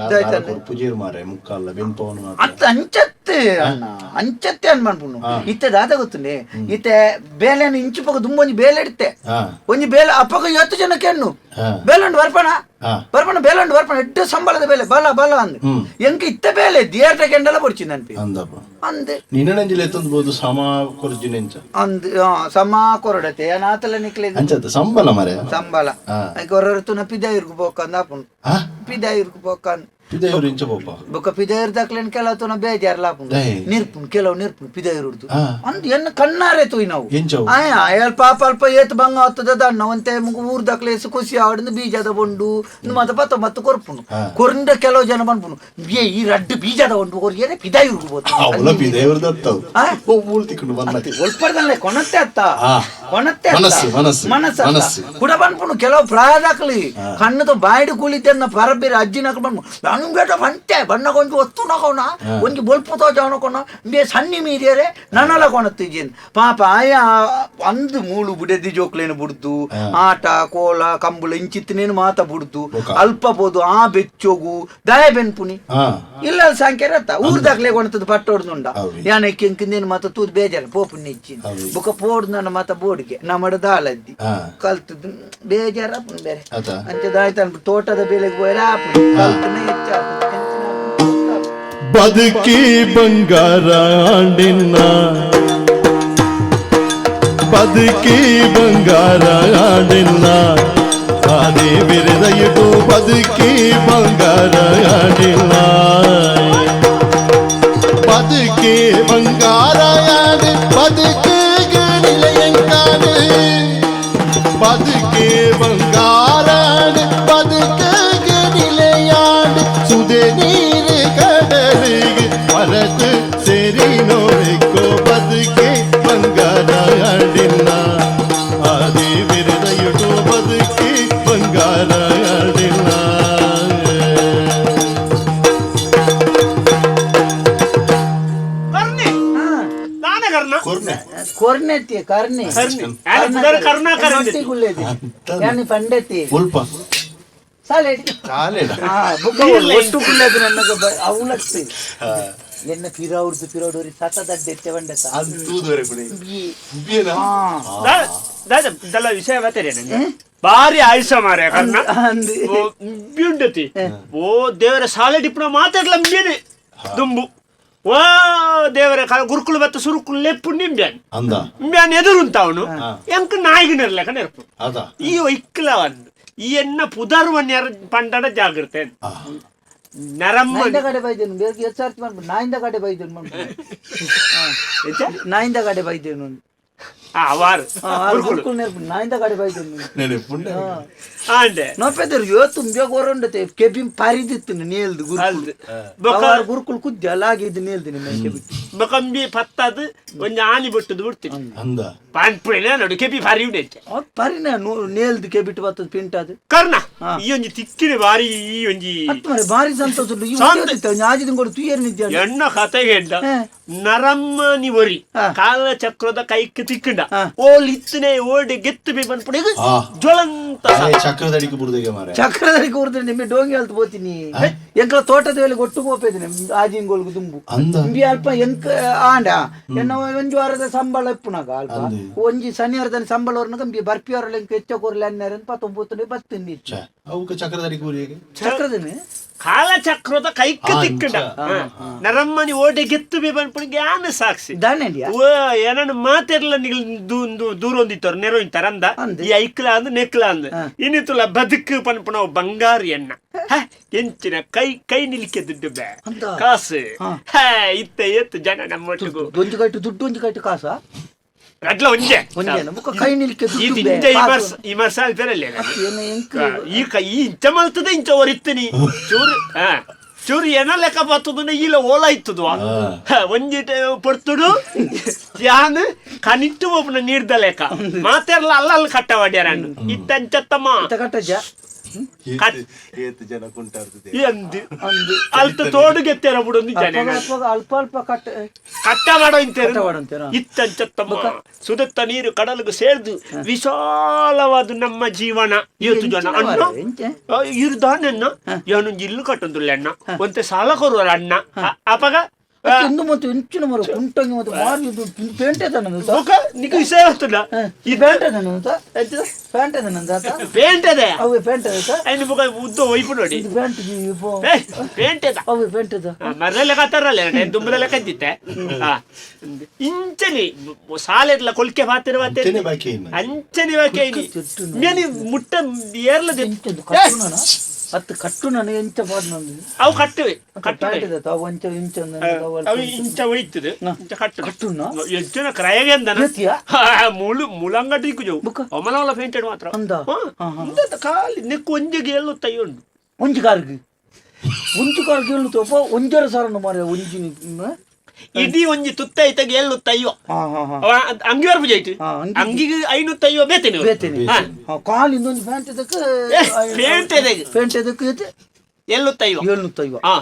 ಪುಜೀರ್ ಮಾರೆ ಮುಕ್ಕಲ್ಲ ಬೆಂಪವನು ಅತ್ತ ಅಂಚತ್ತೆ ಅಣ್ಣ ಅಂಚತ್ತೆ ಅನ್ಬನ್ಪುನು ಇತ್ತೆ ದಾದ ಗೊತ್ತುಂಡೆ ಇತ್ತೆ ಬೇಲೆನ ಇಂಚು ಪಕ್ಕ ದುಂಬೊಂಜಿ ಬೇಲೆ ಇಡ್ತೆ ಒಂಜಿ ಬೇಲೆ ಅಪ್ಪಗ 10 ಜನಕ್ಕೆ ಹೆಣ್ಣು ಬೇಲಂಡು ಬರ್ಪಣ ಬೇಲಂಡು ಬರ್ಪಣ ಎಡ್ಡು ಸಂಬಳದ ಬೇಲೆ ಬಲ ಬಲ ಅಂದ್ ಎಂಕ ಇತ್ತ ಬೇಲೆ ದಿಯೇಟ ಕೆಂಡಲ ಪೊಡ್ಚಿಂದ ಅನ್ಪಿ ಅಂದೆ ನಿನ್ನಂಜಿಲ ಎತ್ತೊಂದು ಬೋದು ಸಮ ಕೊರ್ಜಿನೆಂಚ ಅಂದ್ ಸಮ ಕೊರಡತೆ ಅನಾತಲ ನಿಕ್ಲೆ ಅಂಚತ್ತ ಸಂಬಳ ಮರೆ ಸಂಬಳ ಕೊರರ್ತುನ ಪಿದಾಯಿರ್ಗು ಪೋಕಂದ ಆಪುಂಡು ಪಿದಾಯಿರ್ಗು ಪೋಕಂದ್ ಪಿದೆಯವರು ಇಂಚ ಪೋಪ ಬೊಕ ಪಿದೆಯರ್ ದಕ್ಲೆನ್ ಕೆಲವು ತೋನ ಬೇಜಾರ್ ಲಾಪುಂಡು ನಿರ್ಪುನ್ ಕೆಲವು ನಿರ್ಪುನ್ ಪಿದೆಯರ್ ಉರ್ದು ಅಂದ್ ಎನ್ನ ಕಣ್ಣಾರೆ ತೂಯಿ ನಾವು ಆಯ ಅಯಲ್ ಪಾಪ ಅಲ್ಪ ಏತ್ ಬಂಗ ಆತದ ದಣ್ಣ ಒಂತೆ ಮುಗು ಊರ್ ದಕ್ಲೆ ಖುಷಿ ಆವಡಿಂದ ಬೀಜದ ಬಂಡು ಮತ ಪತ್ತ ಮತ್ತ ಕೊರ್ಪುನು ಕೊರಿಂದ ಕೆಲವು ಜನ ಬಂದ್ಪುನು ಈ ರಡ್ಡು ಬೀಜದ ಬಂಡು ಕೊರ್ಗೇನೆ ಪಿದಾಯಿ ಉರ್ಗಬಹುದು ಪಿದೆಯವರು ದತ್ತವು ಒಳ್ಪರ್ದಲ್ಲೇ ಕೊನತ್ತೆ ಅತ್ತ ಕೊನತ್ತೆ ಮನಸ್ಸು ಕೂಡ ಬಂದ್ಪುನು ಕೆಲವು ಪ್ರಾಯದಾಕ್ಲಿ ಕಣ್ಣದ ಬಾಯಿಡು ಕುಳಿತನ್ನ ಪರಬೇರೆ ಅಜ್ಜಿನಕ್ ಬಂದ್ಪು ಬೇಟ ಬಂತೆ ಬಣ್ಣ ಕೊಂಚ ಒತ್ತು ನಕೋಣ ಒಂಜಿ ಬೊಲ್ಪುತೋ ಜಾವನಕೋಣ ಬೇ ಸಣ್ಣಿ ಮೀರಿಯರೆ ನನಲ ಕೊಣತ್ತಿಜೀನ್ ಪಾಪ ಆಯ ಅಂದು ಮೂಳು ಬುಡೆದಿ ಜೋಕ್ಲೇನು ಬುಡ್ದು ಆಟ ಕೋಲ ಕಂಬಳ ಇಂಚಿತ್ತನೇನು ಮಾತ ಬುಡ್ದು ಅಲ್ಪ ಬೋದು ಆ ಬೆಚ್ಚೋಗು ದಯ ಬೆನ್ಪುನಿ ಇಲ್ಲ ಸಂಖ್ಯೆ ರತ್ತ ಊರ್ದಾಗ್ಲೇ ಕೊಣತದ ಪಟ್ಟೋಡ್ದುಂಡ ಯಾನಕ್ಕೆ ಎಂಕಿಂದೇನು ಮಾತ ತೂದ್ ಬೇಜಾರ ಪೋಪುನ್ ಇಚ್ಚಿನ್ ಬುಕ ಪೋಡ್ದು ನನ್ನ ಮಾತ ಬೋಡಿಗೆ ನಮ್ಮಡ ದಾಳದ್ದಿ ಕಲ್ತದ್ದು ಬೇಜಾರ ಬೇರೆ ಅಂಚದಾಯ್ತು ಅನ್ಬಿಟ್ಟು ತೋಟದ ಬೇಲೆಗೆ ಹೋಯ್ರ ಕಲ್ತನೆ ಬದುಕಿ ಬಂಗಾರ ಆಂಡಿನ ಬದುಕಿ ಬಂಗಾರ ಆಂಡಿನ ಆದಿ ಬಿರಿದಯಿತು ಬದುಕಿ ಬಂಗಾರ ಆಂಡಿನ ಬದುಕಿ ಬಂಗಾರ ಆಡಿ ಬದುಕಿಗೆ ನಿಲಯಂಕಾನೆ ಬದುಕಿ ಬಂಗಾರ ಆಡಿ ಬದುಕಿಗೆ ನಿಲಯಾಡಿ ಸುದೆ ನೀರು ಕಡಲಿಗೆ ಮರತು ಸೇರಿ ನೋಡಿಕೋ ಬದುಕಿ ಬಂಗಾರ ಆಡಿನ ಆದಿ ಬಿರಿದಯುಟು ಬದುಕಿ ಬಂಗಾರ ಆಡಿನ ಕೊರ್ನೆತ್ತಿ ಕರ್ನಿ ಗುಳ್ಳೆದಿ ಯಾನಿ ಪಂಡೆತ್ತಿ ಒಟ್ಟು ಗುಳ್ಳೆದು ನನಗೆ ಅವಲತ್ತಿ ಎನ್ನ ಪಿರೌಡ್ರಿ ಸತದಡ್ಡೆತ್ತೆ ಬಂಡೆತ ವಿಷಯ ಬರ್ತೇನೆ ಬಾರಿ ಆಯುಷ ಮಾರ ಕರ್ಣ ಉಂಡತಿ ಓ ದೇವರ ಸಾಲೆ ಡಿಪ್ನ ಮಾತಾಡ್ಲ ಮೇನೆ ದುಂಬು ಓ ದೇವರ ಗುರುಕುಲು ಬತ್ತ ಸುರುಕುಲು ಲೆಪ್ಪು ನಿಂಬ್ಯಾನ್ ನಿಂಬ್ಯಾನ್ ಎದುರುಂತ ಅವನು ಎಂಕ ನಾಯಿಗಿನರ್ಲೆಕ್ಕ ನೆರಪು ಈ ಇಕ್ಕಲವನ್ನು ಈ ಎನ್ನ ಪುದರ್ವನ್ಯರ ಪಂಡಡ ಜಾಗ್ರತೆ ನರಮ್ಮ ಕಡೆ ಬೈದೇನು ಬೇರೆ ಎಚ್ಚಾರ್ತಿ ಮಾಡ್ಬಿಟ್ಟು ನಾಯಿಂದ ಕಡೆ ಬೈದೇನು ನಾಯಿಂದ ಕಡೆ ಬೈದೇನು ನಾಯಿಂದ ಕಡೆ ಬೈದೇನು ನೋಪೆದರು ಇವತ್ತು ಬೇಗ ಕೆಬಿನ್ ಪಾರಿದಿತ್ತು ನೇಲ್ದು ಗುರುಕುಲ್ ಕುದ್ದಿ ಅಲ್ಲಾಗಿದ್ದು ನೇಲ್ದಿನಿ ಬಕಂಬಿ ಪತ್ತದು ಒಂದು ಆನಿ ಬಿಟ್ಟದು ಬಿಡ್ತೀನಿ ಪಾನ್ಪುಳಿನ ನೋಡು ಕೆಬಿ ಪಾರಿ ಪಾರಿನ ನೇಲ್ದು ಕೆಬಿಟ್ಟು ಬರ್ತದ ಪಿಂಟ್ ಅದು ಕರ್ಣ ಈ ಒಂಜಿ ತಿಕ್ಕಿನ ಬಾರಿ ಈ ಒಂಜಿ ಬಾರಿ ಸಂತೋಷ ಆಜಿದ ಕೂಡ ತುಯ್ಯರ್ ನಿದ್ದೆ ಎಣ್ಣ ಕತೆಗೆ ನರಮ್ಮ ನೀ ಒರಿ ಕಾಲ ಚಕ್ರದ ಕೈಕ್ಕೆ ತಿಕ್ಕಂಡ ಓಲ್ ಇತ್ತನೆ ಓಡಿ ಗೆತ್ತು ಬಿ ಬಂದ್ಪುಡಿ ಜ್ವಲಂತ ಚಕ್ರದಡಿಗೆ ಬುರ್ದೆ ನಿಮ್ಮೆ ಡೋಂಗಿ ಅಲ್ತ ಬೋತೀನಿ ಎಂಕಲ ತೋಟದ ವೇಳೆ ಒಟ್ಟು ಹೋಗ್ತಿದ್ದೀನಿ ಆಜಿಂಗೋಲ್ಗು ದುಂಬು ಇಂಬಿ ಅಲ್ಪ ಎಂಕ ಆಂಡ ಎನ್ನ ಒಂಜು ವಾರದ ಸಂಬಳ ಎಪ್ಪುನಾಗ ಅಲ್ಪ ಒಂಜಿ ಶನಿವಾರದಲ್ಲಿ ಸಂಬಳ ಅವ್ರನಾಗ ಬರ್ಪಿ ಅವ್ರಲ್ಲಿ ಎಂಕ ಹೆಚ್ಚ ಕೊರ್ಲಿ ಅನ್ನರ 19 ಬಸ್ತೀನಿ ಅವಕ್ಕೆ ಚಕ್ರಧಾರಿ ಕೂರಿಗೆ ಚಕ್ರದನೆ ಕಾಲ ಚಕ್ರದ ಕೈಕ ಆ, ತಿಕ್ಕಡ ಅಂಚ. ನರಮ್ಮನಿ ಓಟೆ ಗೆತ್ತು ಬಿ ಬಂದ್ಪುಣ ಜ್ಞಾನ ಸಾಕ್ಷಿ ದಾಂಡ್ಯಾ ಓ ಏನನ್ನು ಮಾತೆರ್ಲ ನಿಗಲ್ ದೂರ ಹೊಂದಿತ್ತವ್ರು ನೆರವಿಂತಾರ ಅಂದ ಅಂದೆ. ಈ ಐಕ್ಲ ಅಂದ್ ನೆಕ್ಲ ಅಂದ್ ಇನ್ನಿತುಲ ಬದುಕು ಪನ್ಪುಣ ಅವು ಬಂಗಾರಿ ಎಣ್ಣ ಎಂಚಿನ ಕೈ ನಿಲ್ಕೆ ದುಡ್ಡು ಬೇ ಅಂತ. ಕಾಸು ಹಾ. ಇತ್ತ ಎತ್ತು ಜನ ನಮ್ಮೊಟ್ಟಿಗೂ ಒಂಜಿ ಕಟ್ಟು ದುಡ್ಡು ಒಂಜಿ ಕಟ್ಟು ಕಾಸ ಅಡ್ಲ ಒಂಜೆ ಒಂಜೇನ ಮುಖ ಕೈ ನಿಲ್ಕೆ ಈ ದುಡ್ಡು ಇಂಚ ಬೇ, ಈ ಕಾಸು. ಮರ್ಸ ಈ ಮರ್ಸ ಅಲ್ಪೇರಲ್ಲೇ ಏನು ಎಂಕ್ ಈ ಇಂಚ ಮಲ್ತದೆ ಇಂಚ ಒರಿತ್ತೀನಿ ಚೂರು ಚೂರು ಏನ ಲೆಕ್ಕ ಬರ್ತದ ಇಲ್ಲ ಓಲ ಇತ್ತದ ಒಂಜಿಟ ಪೊರ್ತುಡು ಯಾನ್ ಕನಿಟ್ಟು ಒಬ್ಬನ ನೀಡ್ದ ಲೆಕ್ಕ ಮಾತೆರ್ಲ ಅಲ್ಲ ಕಟ್ಟವಾಡ್ಯಾರ ಇತ್ತಂಚತ್ತಮ್ಮ ಇತ್ತ ಕಟ್ಟಜ್ಜ ಏತ್ ಜನ ಕುಂಟಾಡ್ತದೆ ಎಂದು ಅಲ್ತ ತೋಡು ಗೆತ್ತೆರ ಬಿಡೊಂದು ಜನ ಅಲ್ಪ ಅಲ್ಪ ಕಟ್ಟ ಕಟ್ಟ ಮಾಡೋ ಇಂತೇರು ಕಟ್ಟ ಮಾಡಂತೇರ ಇತ್ತಂಚತ್ತಮ್ಮ ಸುದತ್ತ ನೀರು ಕಡಲಿಗೆ ಸೇರ್ದು ವಿಶಾಲವಾದ ನಮ್ಮ ಜೀವನ ಇವತ್ತು ಜನ ಅಣ್ಣ ಎಂಚೆ ಇರ್ದಾನೆನ್ನ ಯಾನೊಂದು ಇಲ್ಲು ಕಟ್ಟೊಂದುಲ್ಲ ಅಣ್ಣ ಒಂತೆ ಸಾಲ ಕೊರುವರ ಅಣ್ಣ ಅಪಗ ಇಂದು ಮತ್ತೆ ಇಂಚಿನ ಮರ ಕುಂಟಂಗಿ ಮತ್ತೆ ಮಾರಿ ಪೇಂಟೆ ತನ್ನದು ಮುಖ ನಿಗ ವಿಷಯ ಹೊತ್ತಲ್ಲ ಈ ಪೇಂಟೆ ತನ್ನದು ಪೇಂಟೆ ತನ್ನದು ಪೇಂಟ್ ಅದೇ ಅವು ಪೇಂಟೆ ಸರ್ ಐನು ಮುಖ ಉದ್ದ ಒಯ್ಪು ನೋಡಿ ಇದು ಪೇಂಟ್ ಪೇಂಟ್ ಅದ ಅವು ಪೇಂಟೆ ಮರಲೆಲ್ಲ ಕತ್ತಾರಲ್ಲ ದುಂಬದೆಲ್ಲ ಕದ್ದಿತ್ತೆ ಇಂಚನಿ ಸಾಲೆರ್ಲ ಕೊಲ್ಕೆ ಬಾತಿರ ಅಂಚನೆ ಬಾಕಿ ಇನ್ನು. ಅಂಚನಿ ಬಾಕಿ ಮೇನಿ ಮುಟ್ಟ ಏರ್ಲದೆ ಎಂಚದು ಕಟ್ಟು ನಾನು ಹತ್ತು ಕಟ್ಟು ನನಗೆ ಎಂಚ ಪಾಡ್ ನಂದು ಅವು ಕಟ್ಟುವೆ ಕಟ್ಟುವೆ ಪೇಂಟೆ ತಾವು ಒಂಚ ಇಂಚ ಅವು ಇಂಚ ಒಯ್ತದೆ ಇಂಚ ಕಟ್ಟು ಕಟ್ಟುನ ಎಷ್ಟು ಜನ ಕ್ರಯಗೆ ಅಂದನ ಎತ್ತಿಯಾ ಮುಳಂಗಡಿ ಇಕ್ಕು ಬುಕ್ಕ? ಅಮಲವಲ ಪೇಂಟೆಡ್ ಮಾತ್ರ ಅಂದ? ಖಾಲಿ ನೆಕ್ಕು ಒಂಜಿಗೆ ಎಲ್ಲೂ ತೈಯುಂಡು ಒಂಜಿ ಕಾರ್ಗೆ ಹೇಳು ತೋಪ ಒಂಜರ ಸಾರನ್ನು ಮಾರ ಒಂಜಿ ಇಡೀ ಒಂಜಿ ತುತ್ತ ಐತಾಗ ಎಲ್ಲೂ ತಯ್ಯೋ ಹಾ ಹಾ ಹಾ ಅಂಗಿ ಬರ್ಬುಜ ಐತಿ ಹಾ, ಅಂಗಿ. ಅಂಗಿಗೆ ಐನು ತಯ್ಯೋ ಬೇತೇನೆ ಬೇತೇನೆ ಕಾಲಿಂದ ಒಂದು ಪ್ಯಾಂಟ್ ಇದಕ್ಕೆ ಪೇಂಟ್ ಇದೆ ಪ್ಯಾಂಟ್ ಇದಕ್ಕೆ ಐತೆ ಎಲ್ಲೂ ತಯ್ಯೋ 750 ಹಾ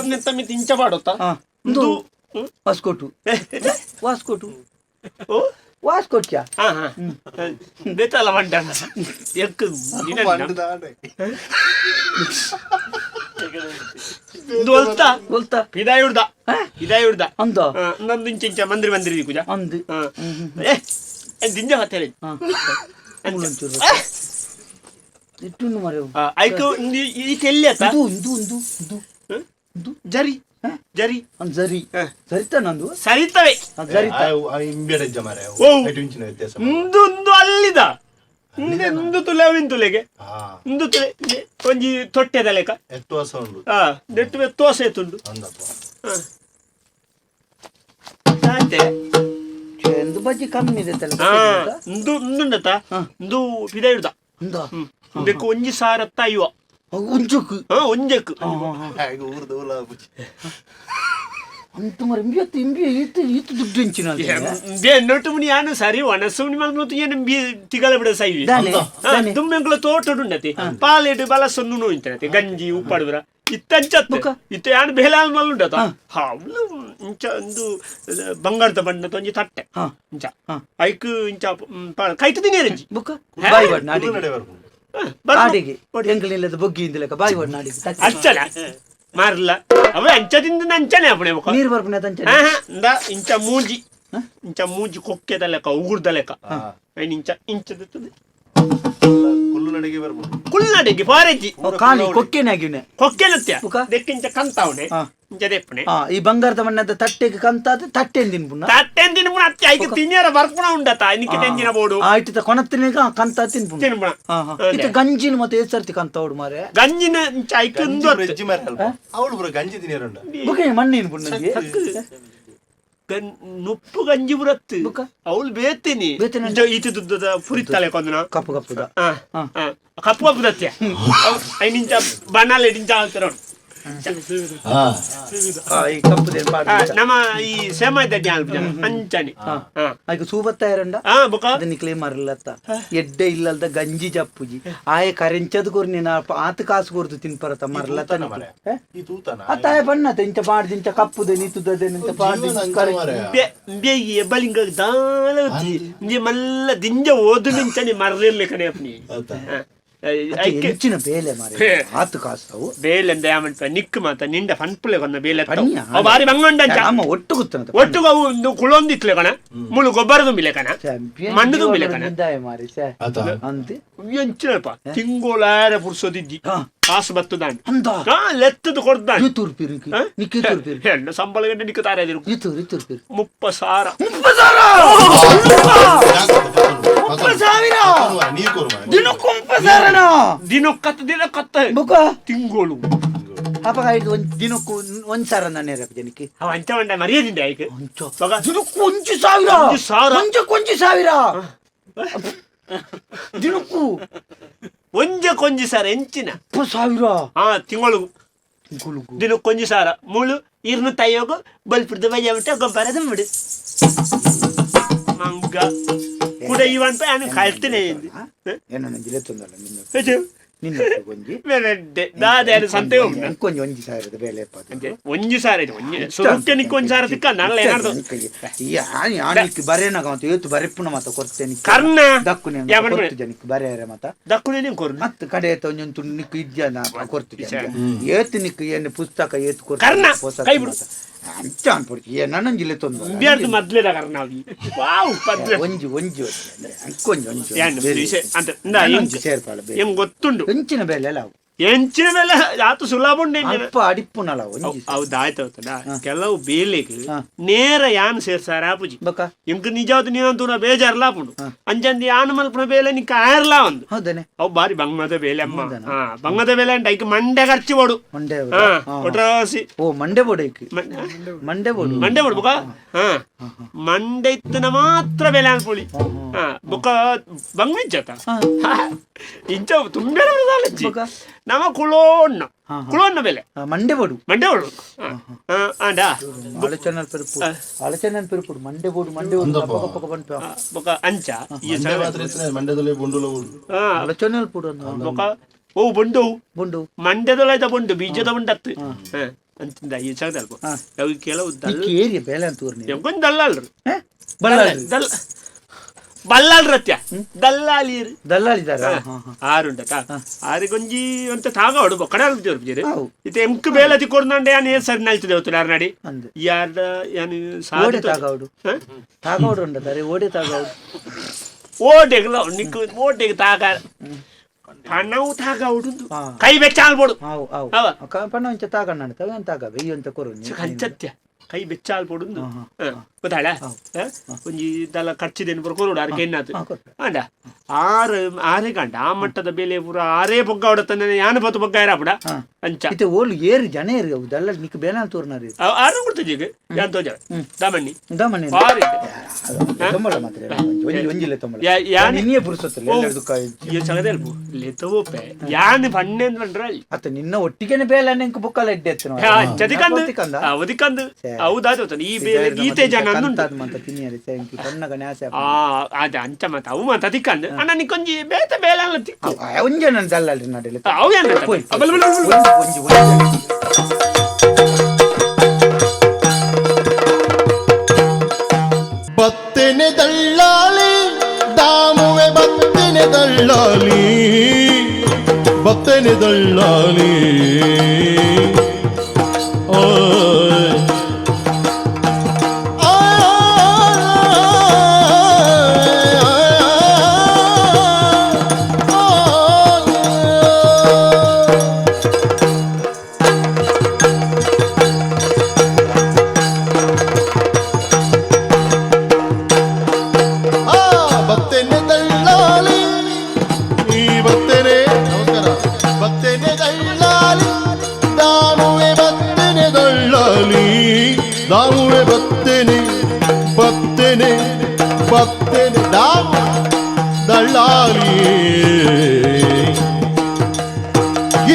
ನಿಂತ ಮಿತ್ ಇಂಚ ಮಾಡುತ್ತಾ ಹಾ ಒಂದು ವಾಸ್ಕೋಟು ವಾಸ್ಕೋಟು ಓ ವಾಸ್ಕೋಟ್ಯಾ ಹಾ ಹಾ ಬೇತಲ್ಲ ಮಂಡ ಎಕ್ಕು ದೋಲ್ತಾ ಗೊತ್ತಾ ಇದಾಯ ಹಿಡ್ದ ಅಂದ ನಂದು ಇಂಚ ಮಂದಿರ ಕುಜ ಅಂದು ದಿಂಜ ಹತ್ತೇಳಿ ಹಾ ಮುಳ್ಳಂಚೂರು ಇಟ್ಟು ಮರೆವು ಐಕು ಈ ತೆಲ್ಲಿ ಆತ ಇದು ಇದು ಇದು ಇದು ಇದು ಜರಿ ಜರಿ ಅಂದ್ ಜರಿ ಸರಿತಾ ನಂದು ಸರಿತವೆ ಸರಿತಾ ಇಂಬೇಡಜ್ಜ ಮಾರೆ ಓ. ಇಂಚಿನ ವ್ಯತ್ಯಾಸ ಒಂದು ಅಲ್ಲಿದ ಒಂದು ತುಲೆವಿನ ತುಲೆಗೆ ಹಾ ಒಂದು ತುಲೆ ಒಂಜಿ ತೊಟ್ಟೆದ ಲೆಕ್ಕ ಎತ್ತು ಹೊಸ ಉಂಡು ನೆಟ್ಟು ವ್ಯತ್ಯಾಸ ಎತ್ತುಂಡು ಅಂದಪ್ಪ ಸಾತೆ ಎಂದು ಬಜ್ಜಿ ಕಮ್ಮಿ ಇದೆ ತಲೆ ಉಂದುಂಡತ ಒಂದು ಪಿದ ಹಿಡ್ದ ಅಂದ ಬೇಕು ಒಂಜಿ ಸಾರತ್ತ ಅಯ್ಯುವ ಒಂಚುಕು ಒಂಜಕ್ಕು ಹಾಗೆ ಊರ್ದ ಊಲ ಬುಚ್ಚಿ ಅಂತ ಮರ ಇಂಬಿ ಈತು ಈತು ದುಡ್ಡು ಹೆಂಚಿನ ನೊಟ್ಟು ಮುನಿ ಯಾನು ಸರಿ ಒಣಸು ನಿಮ್ಮತ್ತು ಏನು ತಿಗಲ ಬಿಡ ಸೈವಿ ದುಮ್ಮೆಂಗ್ಲ ತೋಟಡುಂಡತಿ ಪಾಲೆಡು ಬಲ ಸೊನ್ನು ಇಂತನತಿ ಗಂಜಿ ಉಪ್ಪಾಡುದ್ರ ಇತ್ತಂಚತ್ತು ಇತ್ತ ಯಾನು ಬೇಲಾಲ್ ಮಲ್ಲುಂಡತ ಹಾವ್ಲು ಇಂಚ ಒಂದು ಬಂಗಾರದ ಬಣ್ಣದ ಒಂಜಿ ತಟ್ಟೆ ಇಂಚ ಐಕ್ ಇಂಚ ಕೈತು ತಿಂಗೇರಂಜಿ ಬುಕ್ಕ ಬಾಯಿ ಬಡ್ ನಾಡಿ ನಡೆ ಬರ್ಬೋದು ನಾಡಿಗೆ ಎಂಗಳಿಲ್ಲದ ಬೊಗ್ಗಿಯಿಂದ ಲೆಕ್ಕ ಬಾಯಿ ಬಡ್ ನಾಡಿಗೆ ಅಚ್ಚಲ ಮಾರಲ್ಲ ಅವೇ ಅಂಚದಿಂದ ಅಂಚನೆ ಅಪ್ಪಣೆ ಮುಖ ನೀರು ಬರ್ಪನೆ ತಂಚ ಇಂಚ ಮೂಜಿ ಕೊಕ್ಕೆದ ಲೆಕ್ಕ ಉಗುರ್ದ ಲೆಕ್ಕ ಐನ್ ಇಂಚದ ಕುಲ್ಲು ನಡಿಗೆ ಬರ್ಬೋದು ಕುಲ್ನಡೆಗೆ ಪಾರೆಜ್ಜಿ ಕಾಲಿ ಕೊಕ್ಕೆನಾಗಿವ್ನೆ ಕೊಕ್ಕೆ ನತ್ಯ ಮುಖ? ದೆಕ್ಕಿಂಚ ಕಂತಾವಣೆ ಹಾ. ಇಂಚ ದೆಪ್ಪಣೆ ಈ ಬಂಗಾರದ ಬಣ್ಣದ ತಟ್ಟೆಗೆ ಕಂತಾದ ತಟ್ಟೆ ಎಂದಿನ ಪುಣ್ಣ ತಟ್ಟೆಂದಿನ ಮುಣ ಅತ್ತಿ ಐಕೆ ತಿನ್ಯಾರ ಬರ್ಪುಣ ಉಂಡತ ಇನ್ನಿಕ್ಕೆ ತೆಂಜಿನ ಬೋಡು ಆಯ್ತು ಕೊನತ್ತಿನ ಕಂತ ತಿನ್ಪುಣ್ಣ ತಿನ್ಪುಣ ಇದು ಗಂಜಿನ ಮತ್ತೆ ಎಸರ್ತಿ ಕಂತ ಓಡು ಮಾರೆ ಗಂಜಿನ ಇಂಚ ಐಕೆ ಒಂದು ಗಂಜಿ ರೆಜ್ಜಿ ಮಾರೆ ಅಲ್ಪ ಅವಳು ಬರೋ ಗಂಜಿ ತಿನ್ನಿರಂಡ ಬುಕ್ಕ ಮಣ್ಣಿನ ಪುಣ್ಣಗೆ ನುಪ್ಪು ಗಂಜಿ ಬುರತ್ತು ಬುಕ್ಕ? ಅವಳು ಬೇತೀನಿ ಬೇತೇನೆ. ಈತು ದುದ್ದದ ಪುರಿತ್ತಲೆ ಕೊಂದನ ಕಪ್ಪು ಕಪ್ಪುದ ಕಪ್ಪು ಕಪ್ಪುದತ್ಯ ಐನಿಂಚ ಬಣ್ಣಾಲೆ ಡಿಂಚ ಹಾಕ್ತಾರ ಈ ಕಪ್ಪುದೇ ನಮ್ಮ ಈ ಸೇಮಾಯ್ತ ಅಂಚನೆ ಆಯ್ತು ಸೂಬತ್ತ ಎರಂಡ ಬುಕ ಅದನ್ನ ಕ್ಲೇಮ್ ಮಾರಲ್ಲತ್ತ ಎಡ್ಡೆ ಇಲ್ಲದ ಗಂಜಿ ಜಪ್ಪುಜಿ ಆಯ ಕರೆಂಚದ್ ಕೊರ್ ನೀನ ಆತ ಕಾಸು ಕೊರ್ದು ತಿನ್ಪರತ ಮರಲತ್ತ ಈ ತೂತನ ಅತ್ತಾಯ ಬಣ್ಣತ ಇಂಚ ಬಾಡ್ದಿಂಚ ಕಪ್ಪುದೆ ನಿಂತುದದೆ ನಿಂತ ಬೇಗಿ ಬಲಿಂಗ ದಾಲ ಮಲ್ಲ ದಿಂಜ ಓದು ಮಿಂಚನೆ ಮರ್ರಿರ್ಲಿ ಕಡೆ ಅಪ್ನಿ ಹೆಚ್ಚಿನ ಬೇಲೆ ಮಾರಿ ಆತು ಕಾಸ್ತವು ಬೇಲೆ ಅಂದ ಯಾಮಲ್ಪ ನಿಕ್ಕು ಮಾತ ನಿಂಡ ಫನ್ಪುಲೆ ಕೊನ್ನ ಬೇಲೆ ಪನ್ಯ? ಅವ ಬಾರಿ ಬಂಗೊಂಡಂಚ ಅಮ್ಮ ಒಟ್ಟು ಗೊತ್ತಂತ ಒಟ್ಟುಗ ಅವು ಒಂದು ಕುಳೊಂದಿತ್ಲೆ ಕಣ ಮುಳು ಗೊಬ್ಬರ ತುಂಬಿಲೆ ಕಣ ಮಣ್ಣು ತುಂಬಿಲೆ ಕಣ ಮಾರಿ ಆತ ಅಂತೆ ಎಂಚಿನಪ್ಪ ತಿಂಗೋಲಾರ ಪುರ್ಸೋದಿದ್ದಿ ಕಾಸು ಬತ್ತದಾಂಡ್ ಅಂದ ಲೆತ್ತದು ಕೊಡ್ದಾಂಡ್ ಯೂತೂರ್ಪಿರು ನಿಕ್ಕೆ ಯೂತೂರ್ಪಿರು ಹೆಣ್ಣು ಸಂಬಳ ಗಂಟೆ ನಿಕ್ಕ ತಾರದಿರು ಯೂತೂರ್ಪಿರು 30,000 ನೀರ್ ಕೊರು ದಿನಕ್ಕೂ 30,000 ದಿನಕ್ಕತ್ತ ಬುಕ ತಿಂಗೋಳು ಅಪ್ಪ ಇದು ಒಂದು ದಿನಕ್ಕೂ 1,000 ನಾನೇ ರಪ್ಪ ಜನಕ್ಕೆ ಅವ ಅಂಚ ಮಂಡ ಮರ್ಯಾದಿಂದ ಆಯ್ಕೆ ದಿನಕ್ಕೂ 1,000 ದಿನಕ್ಕೂ ಒಂಜ ಸರ ಎಂಚಿನ 10,000 ತಿಂಗಳು ದಿನಕ್ಕೊಂಜು ಸಾರ ಮುಳು 250 ಬಲ್ಪಿಡ್ದು ಬಜೆ ಬಿಟ್ಟು ಗೊಬ್ಬರದ ಬಿಡು ಮಂಗ ಕೂಡ ಇವನ್ ನಾನು ಕಳ್ತೇನೆ ಏನೋ ನಂಜಿಲೆ ತೊಂದಲ್ಲ ನಿನ್ನ ದಾದ ಸಂತೆ ಕೊಂಚ 1,000 ಬೇಲೆ ಒಂಜು ಸಾರ ಇದು ಸುರುಕ್ಕೆ ನಿಕ್ಕ 1,000 ಸಿಕ್ಕ ನಲ್ಲ ಏನಾರ್ದು ಯಾನಿಕ್ ಬರೇನಾಗ ಮತ್ತ ಏತು ಬರೆಪ್ಪುನ ಮತ್ತ ಕೊರ್ತೇನೆ ಕರ್ಣ ದಕ್ಕುನೆ ಜನಕ್ಕೆ ಬರೆಯರೆ ಮತ್ತ ದಕ್ಕುನೆ ನೀನು ಕೊರ್ನ ಮತ್ತ ಕಡೆ ಏತ ಒಂಜೊಂದು ನಿಕ್ ಇದ್ಯಾನ ಕೊರ್ತಿದ್ದೆ ಏತು ನಿಕ್ ಏನು ಪುಸ್ತಕ ಏತು ಕರ್ಣ ಕೈ ಬಿಡು ಅಂಚ ಅನ್ಪಡ್ತಿ ಏನನ್ನ ಜಿಲ್ಲೆ ತೊಂದ ಬ್ಯಾರ್ದು ಮೊದ್ಲೇದ ಕರ್ಣ ಅವಿ ವಾವ್ ಪದ್ಲೆ ಒಂಜಿ ಅಂಕೊಂಜಿ ಏನು ವಿಷಯ ಅಂತ ಇಂದ ಸೇರ್ಪಾಳ ಹೆಂಗ್ ಗೊತ್ತುಂಡು ಹೆಂಚಿನ ಬೇಲೆ ಅಲ್ಲ ಎಂಚಿನ ಮೇಲೆ ಆತು ಸುಲಭ ಉಂಡೆ ಅಲ್ಪ ಅಡಿಪ್ಪುನಲ್ಲ ಒಂಜಿ ಹೌದು ಆಯ್ತದ ಕೆಲವು ಬೇಲೆಗೆ ನೇರ ಯಾನ್ ಸೇರ್ಸಾರ ಆಪುಜಿ ಬಕ ಇಂಕ ನಿಜಾವತ್ತು ನೀವಂತೂ ನಾ ಬೇಜಾರ್ಲಾ ಪುಂಡು ಅಂಜಂದಿ ಯಾನ್ ಮಲ್ಪನ ಬೇಲೆ ನಿಕ್ಕ ಆಯರ್ಲಾ ಒಂದು ಹೌದನೆ ಅವು ಬಾರಿ ಬಂಗದ ಬೇಲೆ ಅಮ್ಮ ಬಂಗದ ಬೇಲೆ ಅಂತ ಐಕ ಮಂಡೆ ಖರ್ಚು ಕೊಡು ಮಂಡೆ ಒಟ್ರಾಸಿ ಓ ಮಂಡೆ ಬೋಡು ಮಂಡೆ ಬೋಡು ಮಂಡೆ ಕೊಡು ಬುಕ ಮಂಡೆ ಇತ್ತನ ಮಾತ್ರ ಬೇಲೆ ಅನ್ಪೊಳಿ ಬುಕ ಬಂಗಿಂಚತ ಇಂಚ ತುಂಬೆ ನಮ ಕುಳೋನ್ನ ಬೆಲೆ ಮಂಡೆ ಬೋಡು ಆಂಡಾ ಆಲೋಚನೆ ಪೆರುಪುಡು ಮಂಡೆ ಬೋಡು ಬಂತು ಬೊಕ ಅಂಚ ಮಂಡ್ಯದಲ್ಲಿ ಬೊಂಡುಲ ಆಲೋಚನೆ ಪುಡು ಬೊಕ ಓ ಬೊಂಡು ಮಂಡ್ಯದೊಳಾಯ್ತ ಬೊಂಡು ಬೀಜದ ಬೊಂಡತ್ತು ಅಂತಿಂದ ಈ ಸಗದಲ್ಪ ಅವು ಕೆಲವು ಏರಿಯ ಬೇಲೆ ಅಂತ ಊರ್ನಿ ಎಂಕೊಂದು ದಲ್ಲಾಳ್ರು ಬಲ್ಲಾಳ್ರತ್ಯ ದಲ್ಲಾಳಿದಾರ ಆರುಂಡತ ಆರಿಗೊಂಜಿ ಅಂತ ತಾಗೋಡು ಬೊಕ್ಕಡ ಅಲ್ತಿರ್ಬಿಜರು ಇತ್ತೆ ಎಂಕ್ ಬೇಲ ತಿಕ್ಕೊಡ್ನಂಡೆ ಯಾನ್ ಏನ್ ಸರಿ ನಲ್ತಿದೆ ಹೊತ್ತು ನಾಡಿ ಯಾರ್ದ ಯಾನು ಓಡೆ ತಾಗೋಡು ಉಂಡತಾರೆ ಓಡೆ ತಾಗೋಡು ಓಟೆಗ್ಲ ನಿಕ್ಕು ಓಟೆಗೆ ತಾಗ ಪಣವು ತಾಗ ಉಡುದು ಕೈ ಬೆಚ್ಚಾಲ್ ಬೋಡು ಪಣ ಒಂಚ ತಾಗಣ್ಣ ತಾಗ ಬೆಯ್ಯ ಅಂತ ಕೊರು ಕಂಚತ್ಯ ಕೈ ಬೆಚ್ಚಾಲ್ ಪೊಡುಂದು ಗೊತ್ತಾಳ ಒಂಜಿ ದಲ ಖರ್ಚಿದೇನು ಬರ್ಕೊರೋಡು ಆರ್ಕೆ ಎನ್ನಾತು ಆಂಡ ಆರೇ ಗಂಟ ಆ ಮಟ್ಟದ ಬೆಲೆ ಪೂರ ಆರೇ ಬೊಗ್ಗ ಹೊಡತಂದ ಯಾನು ಬತ್ತು ಬೊಗ್ಗ ಇರಾಪುಡ ಅಂಚ ಇತ್ತೆ ಓಲು ಏರಿ ಜನ ಏರಿ ದಲ್ಲ ನಿಕ್ ಬೇನ ತೋರ್ನಾರಿ ಆರು ಕೊಡ್ತದೆ ಈಗ ಯಾನ್ ತೋಜ ದಾಮಣ್ಣಿ ಬಾರಿ ತೊಂಬಳ ಮಾತ್ರ ಒಂಜಿಲೆ ತೊಂಬಳ ಯಾನ್ ಇನ್ನೇ ಪುರುಸತ್ತಲ್ಲ ಎಲ್ಲದು ಕಾಯಿ ಈ ಸಗದೆ ಅಲ್ಪು ಲೆತವೋಪೆ ಯಾನ್ ಪಣ್ಣೆ ಅಂದ್ರಂಡ್ರಲ್ಲಿ ಅತ್ತ ನಿನ್ನ ಒಟ್ಟಿಗೆನೆ ಬೇಲ ನೆಂಕ ಬುಕ್ಕಲ ಎಡ್ಡೆ ಎತ್ತನ ಜದಿಕಂದು ಅವದಿಕಂದು ಹೌದಾದ ಈ ಬೇಲೆ ಗೀತೆ ಜನ ಮಂತ ತಿನ್ನಿಯರಿ ಸೆಂಕಿ ಪಣ್ಣಗ ನ್ಯಾಸ ಅದ ಅಂಚ ಮತ ಅವು ಮತ ತಿಕ್ಕಂದು ಅಣ್ಣ ನಿಕೊಂಜಿ ಬೇತ ಬೇಲ ಅಲ್ಲ ತಿಕ್ಕು ಒಂಜನ ದಲ್ಲಲ್ರಿ ನಡಲೆ ಅವು ಏನ್ ಬತ್ತನೆ ದಳ್ಳಾಲಿ ದಾಮುವೆ ಬತ್ತನೆ ದಳ್ಳಾಲಿ ದಾಮುವೆ ಬತ್ತನೆ ದಳ್ಳಾಲಿ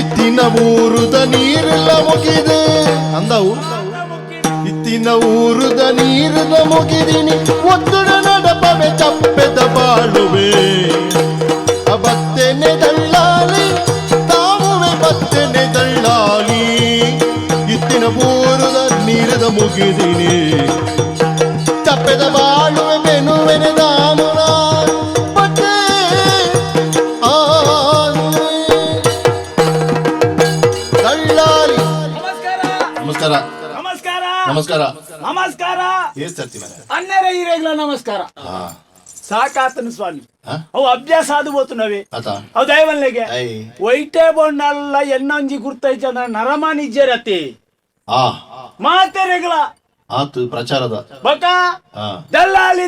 ಇತ್ತಿನ ಊರುದ ನೀರೆಲ್ಲ ಮುಗಿದೆ ಅಂದವು ಇತ್ತಿನ ಊರುದ ನೀರದ ಮುಗಿದಿನಿ ಒತ್ತಡ ನಡಪವೆ ಚಪ್ಪೆದ ಬಾಳುವೆ ಬತ್ತನೆ ದಳ್ಳಾಲಿ ದಾಮುವೆ ಬತ್ತನೆ ದಳ್ಳಾಲಿ ಇತ್ತಿನ ಊರುದ ನೀರದ ಮುಗಿದಿನಿ ಚಪ್ಪೆದ ಬಾಳುವೆ ಮೆನುವೆನೆ ದಾಮುನ ಬಟ್ಟೆ ನಮಸ್ಕಾರ ನಮಸ್ಕಾರ ನಮಸ್ಕಾರ ನಮಸ್ಕಾರ ಏಸ್ ತರ್ತಿ ಮರ ಅನ್ನರ ಈರೆಗ್ಲ ನಮಸ್ಕಾರ ಹಾ ಸಾಕಾತನ ಸ್ವಾಮಿ ಹಾ ಅವು ಅಭ್ಯಾಸ ಆದು ಬೋತುನವೆ ಆತ ಅವು ದೈವನ್ಲೆಗೆ ಐ ವೈಟೆ ಬೊಣ್ಣಲ್ಲ ಎನ್ನಂಜಿ ಗುರ್ತೈತ ನರಮಾನಿ ಇಜ್ಜರತಿ ಆ ಮಾತೆರೆಗ್ಲ ಆತು ಪ್ರಚಾರದ ಬಕ ಹಾ ದಲ್ಲಾಲಿ